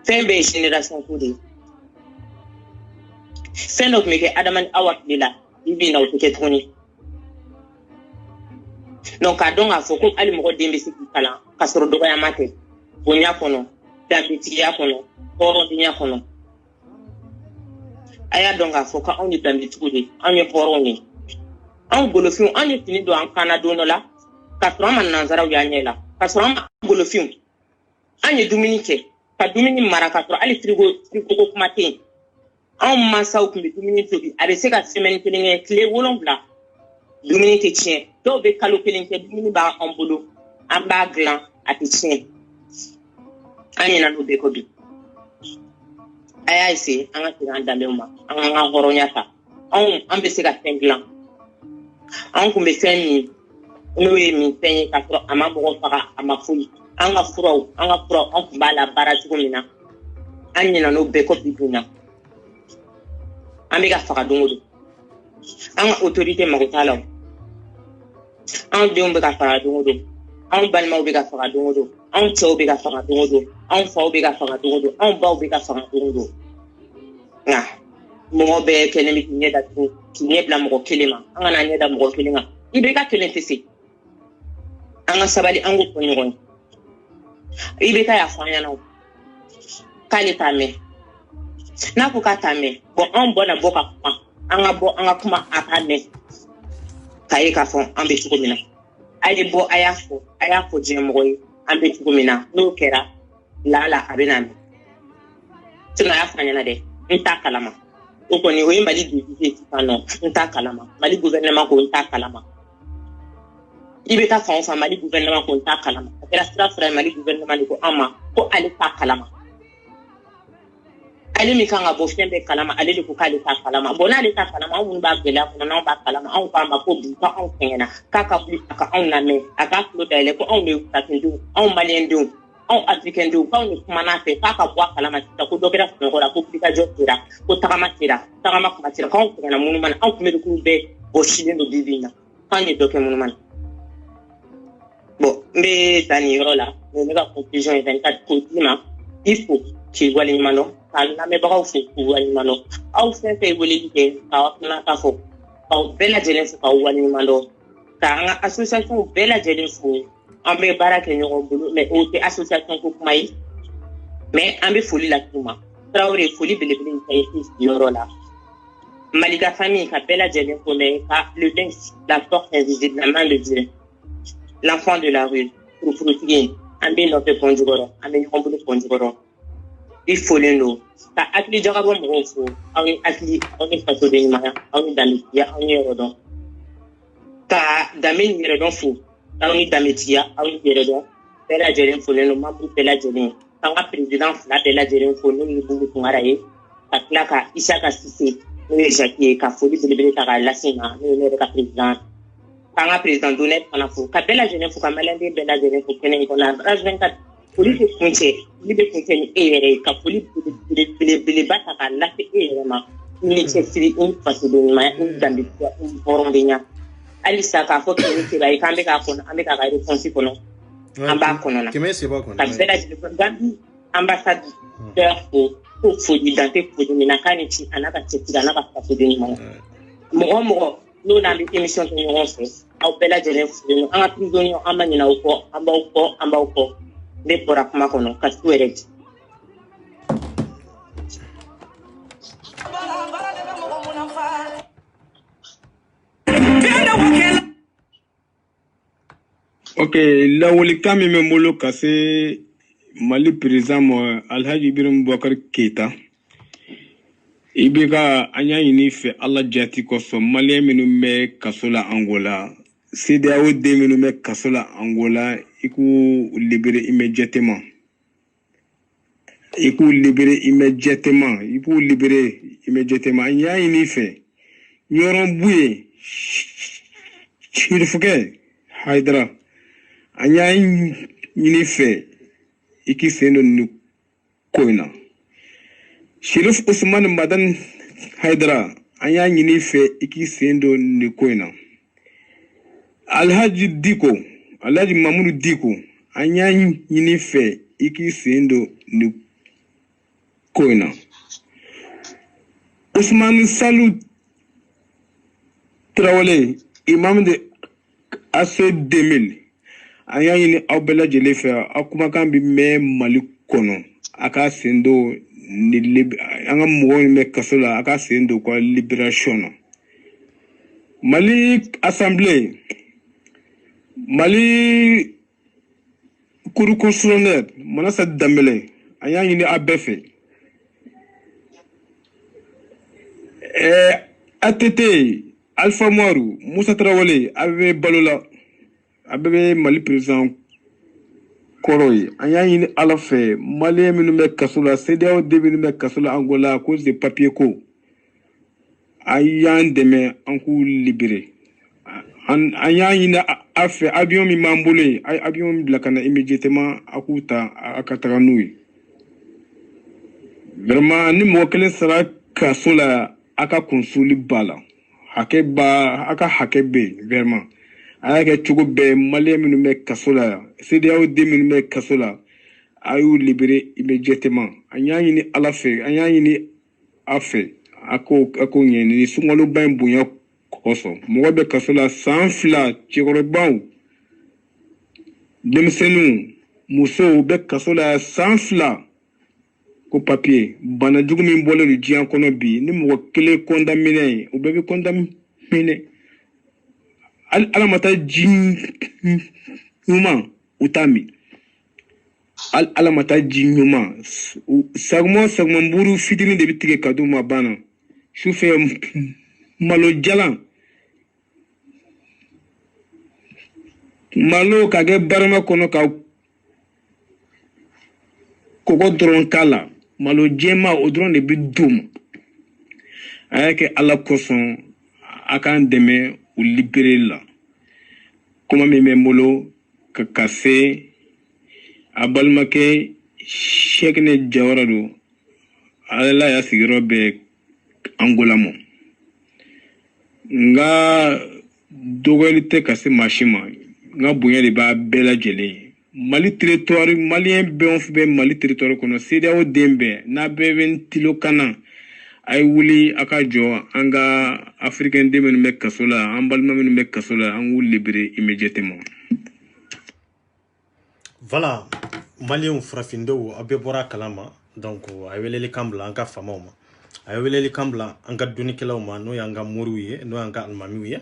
fɛn bɛɛ ye génération ko de ye fɛn dɔ tun bɛ kɛ adamaden aw hakili la i bɛ na o tɛ kɛ tuguni donc k'a dɔn k'a fɔ ko hali mɔgɔ den bɛ se k'i kalan k'a sɔrɔ dɔgɔyama tɛ bonya kɔnɔ danbetigiya kɔnɔ hɔrɔndenya kɔnɔ a y'a dɔn k'a fɔ ko anw ye danbetigiw de anw ye hɔrɔnw ye anw golofinw anw ye fini don an kanna don dɔ la k'a sɔrɔ an ma nanzaraw y'an ɲɛ la k'a sɔrɔ an ma golofinw an ye dumuni kɛ ka dumuni mara k'a sɔrɔ hali frigo kuma tɛ yen anw mansaw tun bɛ dumuni tobi a bɛ se ka semaine kelen kɛ tile 7 dumuni tɛ tiɲɛ dɔw bɛ kalo kelen kɛ dumuni b'an bolo an b'a dilan a tɛ tiɲɛ an ɲinɛ n'o bɛɛ kɔ bi a y'a essayer an ka segin an danbew ma an k'an ka hɔrɔnya ta an bɛ se ka fɛn dilan an kun bɛ fɛn min n'o ye min fɛn ye k'a sɔrɔ a ma mɔgɔ faga a ma foyi an ka furaw an kun b'a la baara cogo min na an ɲinɛ n'o bɛɛ kɔ bi dun na an bɛ ka faga don o don an ka autorité mago t'a la anw denw bɛ ka faga don o don anw balimaw bɛ ka faga don o don anw cɛw bɛ ka faga don o don anw faw bɛ ka faga don o don anw baw bɛ ka faga don o don nka mɔgɔ bɛɛ kɛlen bɛ k'i ɲɛ datugu k'i ɲɛ bila mɔgɔ kelen ma an kana ɲɛ da mɔgɔ kelen kan i bɛ ka kelen tɛ se an ka sabali an k'o fɔ ɲɔgɔn ye i bɛ taa yafa an ɲɛna k'ale t'a mɛn n'a ko k'a t'a mɛn bon anw bɔna bɔ ka kuma an ka kuma a k'a mɛn k'a ye k'a fɔ an bɛ cogo min na a ye bɔ a y'a fɔ diɲɛ mɔgɔ ye an bɛ cogo min na n'o kɛra lala a bɛ na mɛn sinon a y'a fɔ an ɲɛna dɛ n t'a kalama o kɔni o ye Mali député sisan nɔ n t'a kalama Mali gouvernement ko n t'a kalama i bɛ taa fan o fan Mali gouvernement ko n t'a kalama a kɛra sira fara Mali gouvernement de ko an ma ko ale t'a kalama ale min kan ka bɔ fɛn bɛɛ kalama ale de ko k'ale t'a kalama bon n'ale t'a kalama anw minnu b'a gɛlɛya kɔnɔ n'anw b'a kalama anw k'a ma ko bi ko anw sɛgɛnna k'a ka wuli a ka anw lamɛn a k'a tulo dayɛlɛ ko anw de ye farafindenw anw maliyɛndenw anw africain denw k'anw ni kumana fɛ k'a ka bɔ a kalama sisan ko dɔ kɛra sunɔgɔ la ko wulikajɔ sera ko tagama kuma sera k'anw sɛgɛnna munuma na anw tun bɛ de k'u bɛɛ bɔsilen don bi na k'anw ye dɔ kɛ munuma na bon n bɛ taa nin yɔrɔ la ne ka conclusion ye 24 ko d'i ma il faut k'i waleɲuman dɔn k'a lamɛnbagaw fo k'u waleɲuman dɔn aw fɛn fɛn ye weleli kɛ k'aw hakilinata fɔ k'aw bɛɛ lajɛlen fo k'aw waleɲuman dɔn k'an ka association bɛɛ lajɛlen fo an bɛ baara kɛ ɲɔgɔn bolo mais o tɛ association ko kuma ye mais an bɛ foli las'u ma Traoré foli belebele ka ye sigiyɔrɔ la Malika famille ka bɛɛ lajɛlen fo mais ka le lynx la force invisible la main de Dieu l'enfant de la rue furufurutigi an bɛ nɔfɛ pɔn jukɔrɔ an bɛ ɲɔgɔn bolo pɔn jukɔrɔ i folen don ka hakili jagabɔ mɔgɔw fo aw ni hakili aw ni fasoden ɲumanya aw ni danbetigiya aw ni yɛrɛ dɔn ka danbe ni yɛrɛ dɔn fo aw ni danbetigiya aw ni yɛrɛ dɔn bɛɛ lajɛlen folen don membre bɛɛ lajɛlen k'an ka président fila bɛɛ lajɛlen fo n'o ye Bungu Tunkara ye ka tila ka Isaka Sise n'o ye Jacques ye ka foli belebele ta k'a lase n ma n'o ye ne yɛrɛ ka président k'an ka président d'honneur fana fo ka bɛɛ lajɛlen fo ka maliyɛnden bɛɛ lajɛlen fo kɛnɛ in kɔnɔ Rage 24 foli bɛ kuncɛ ni e yɛrɛ ye ka foli belebeleba ta k'a lase e yɛrɛ ma ni cɛsiri ni fasoden ɲumanya ni danbetigiya ni hɔrɔndenya halisa k'a fɔ kɛmɛ seba ye k'an bɛ k'a kɔnɔ an bɛ k'a ka réponse kɔnɔ an b'a kɔnɔna ka bɛɛ lajɛlen fo Gambie ambassadeur fo ko foli dan tɛ foli min na k'a ni ci a n'a ka cɛsiri a n'a ka fasoden ɲumanya mɔgɔ mɔgɔ n'o n'an bɛ émission kɛ ɲɔgɔn fɛ aw bɛɛ lajɛlen folen an ka prisonniers an ma ɲinɛ aw kɔ an b'aw kɔ ne bɔra kuma kɔnɔ ka su yɛrɛ di ok lawalikan min bɛ n bolo ka se Mali président ma Alhaji Ibrahim Boubacar Keita i bɛ ka an y'a ɲini fɛ Ala jati kosɔn maliyɛn minnu bɛ kaso la Angola CEDEAO den minnu bɛ kaso la Angola i k'u libérer immédiatement an y'a ɲini fɛ Ɲɔrɔn Buye Chirifukɛ Haidara an y'a ɲini fɛ i k'i sen don nin ko in na Sheriff Usman Madan Haidara an y'a ɲini fɛ i k'i sen don nin ko in na Alhaji Mamudu Diko an y'a ɲini fɛ i k'i sen don nin ko in na Usman Salu Traoré imam de AC 2000 an y'a ɲini aw bɛɛ lajɛlen fɛ aw kumakan bɛ mɛn Mali kɔnɔ a ka sen don an ka mɔgɔw min bɛ kaso la a ka sen don ka libération na Mali Assemblée Mali Cour constitutionnelle Manasa Dambélé an y'a ɲini a bɛɛ fɛ ATT Alpha Umaru Musa Traoré a bɛ balo la a bɛɛ bɛ Mali président kɔrɔ ye an y'a ɲini Ala fɛ maliyɛn minnu bɛ kaso la CEDEAO den minnu bɛ kaso la Angola à cause de papier ko a y'an dɛmɛ an k'u libérer an y'a ɲini a fɛ avion min b'an bolo ye avion min bila ka na immédiatement a k'u ta a ka taga n'u ye vraiment ni mɔgɔ kelen sara kaso la a ka konsoli b'a la a ka hakɛ bɛ yen vraiment a y'a kɛ cogo bɛɛ maliyɛn minnu bɛ kaso la CEDEAO den minnu bɛ kaso la a y'u libérer immédiatement an y'a ɲini Ala fɛ an y'a ɲini a fɛ a k'o ɲɛɲini sunkaloba in bonya kosɔn mɔgɔ bɛ kaso la san 2 cɛkɔrɔbaw denmisɛnninw musow bɛ kaso la san 2 ko papier bana jugu min bɔlen don diɲɛ kɔnɔ bi ni mɔgɔ kelen condamné o bɛɛ bɛ condamné Ala ma taa ji ɲuman u t'a min Ala ma taa ji ɲuman sagumɔ buru fitinin de bɛ tigɛ ka d'u ma banna sufɛ malo jalan malo ka kɛ barama kɔnɔ ka kɔgɔ dɔrɔn k'a la malo jɛma o dɔrɔn de bɛ d'u ma a y'a kɛ Ala kosɔn a k'an dɛmɛ u libérer la kuma min bɛ n bolo ka se abalmake shekne jawarado ala ya sigiro be Angola mo nga dogolite kasi mashima nga bunya de ba bela jele Mali territoire malien be Mali territoire kono CEDEAO dembe na be tilo kana ay wuli akajo anga africain de men mek kasola ambalma men mek kasola an wuli libéré immédiatement. Voilà, malien frafindo abe bora kalama donc ay weleli kambla anga famoma ay weleli kambla anga dunikelaw ma no yanga moruye no yanga almamiye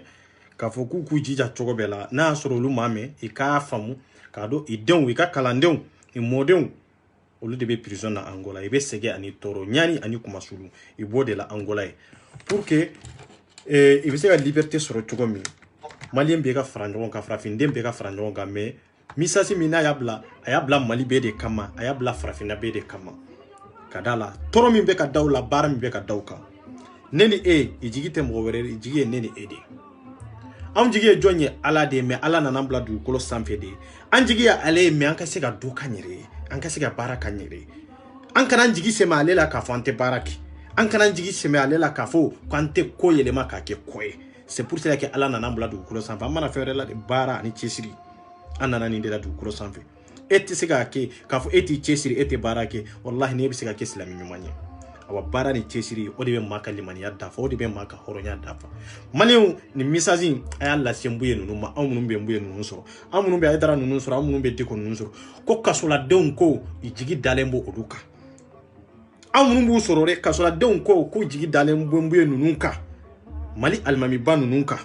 ka foku ku jija chogobela na soro lu mame e ka famu kado idon wi ka kalandon e modon olu de be prison na Angola e be sege ani toro nyani ani kumasulu e bode la Angola pour que e be sega liberté soro chogomi malien be ka franjon ka frafinde be ka franjon ga me misasi mina ayabla mali be de kama ayabla frafina be de kama kadala toro min be ka dawla bar min be ka dawka neni ijigite mo were ijige neni de am jige jonye ala de me ala nanambla du kolo sanfe de anjigi ya ale me anka se ga do kanyere anka se ga baraka nyere anka nan jigi se ma ale la ka fante baraki anka nan jigi se ma ale la ka fo kwante ko yele ma ka ke koy c'est pour cela que ala nanambla du kolo sanfe amana fere la de bara ni chesiri anana ni de la du kolo sanfe eti se ga ke ka fo eti chesiri eti barake wallahi ne bi se ga ke islami nyumanye awa bara ni chesiri o de be maka limani ya dafa o de be maka horonya dafa maliu ni misazi aya la sembuye nunu ma amunun be mbuye nunu soro amunun be aydara nunu soro amunun be diko nunu soro ko kasola deun ko ijigi dalembo oduka amunun bu soro re kasola deun ko jigi dalembo mbuye nunu ka mali almami ba nunu ka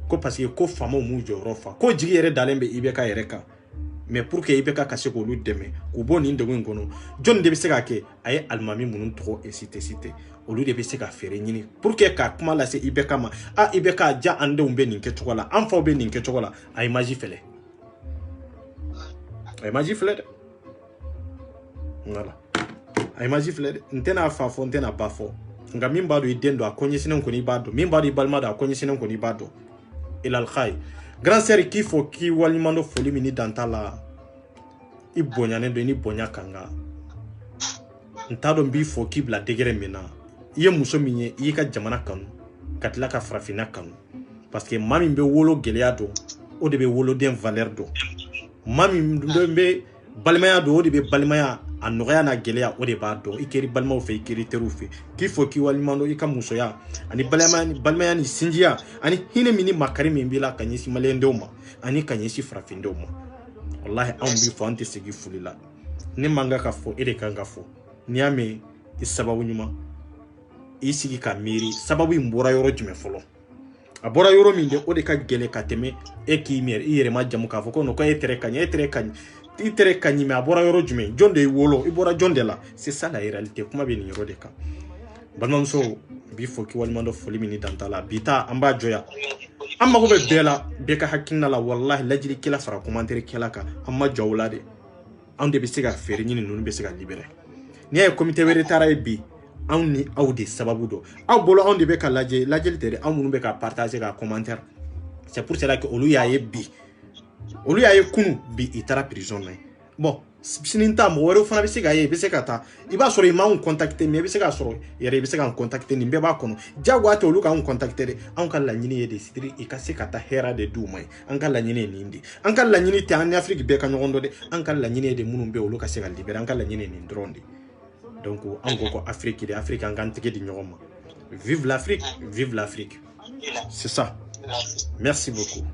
ko parce que ko famo mu jorofa ko jigi yere dalembe ibeka yereka mais pour que ibeka kase ko lu deme ko boni ndego ngono John de biseka ke ay almami munun to et cité olu de biseka fere nyini pour que ka kuma la se ibeka ma ibeka ja ande umbe ninke chokola amfa be ninke chokola ay maji fele voilà ay maji fele ntena fa fo ntena bafo nga mimba do idendo akonye sinon ko ni bado mimba do ibalma do akonye sinon ko ni bado il al khay grand sœur qui faut qui walimando foli mini dantala ibonya ne do ni bonya kanga ntado mbi fo ki bla degere mena iye muso minye yika jamana kanu katla ka frafina kanu parce que mami mbe wolo gelea do o de be wolo den valeur do mami mbe balmaya do o de be balmaya anoya na gelea o de ba do ikeri balma fe ikeri teru fe ki fo ki walimando ika muso ya ani balmaya ni sinjia ani hine mini makari mbila kanyisi malendoma ani kanyisi frafindoma wallahi ambi fo ante segi fulila ni manga ka fo ede kanga fo ni ame isababu nyuma isigi ka miri sababu mbora yoro jume folo abora yoro minde o de ka gele ka teme eki mer iyere ma jamu ka fo ko no ko etere kanyi me abora yoro jume jonde wolo ibora jonde la c'est ça la réalité kuma be ni yoro de ka banamso bi fo ki walimando foli mini dantala bita amba joya amma ko be bela be ka hakinna la wallahi lajiri kila fara commentaire kila ka amma jawlade ande be siga fere nyini nunu be siga libéré ni ay comité wéré taray bi ni awde sababu do aw bolo ande be ka lajel tere amunu be ka partager ka commentaire c'est pour cela que olu yaye kunu bi itara prison na bon sininta mo wero fana be siga ye be siga ta iba soro ma on contacter me be siga soro yere be siga on contacter ni be ba kono jagwate olu ka on contacter an kan la nyini ye de sidri e ka sika ta hera de du mai an kan la nyini ni ndi an kan la nyini te en Afrique be ka nyogondo de an kan la nyini de munum be olu ka siga libérer an kan la nyini ni ndronde donc an go ko Afrique an kan tike di nyogoma vive l'Afrique c'est ça merci beaucoup.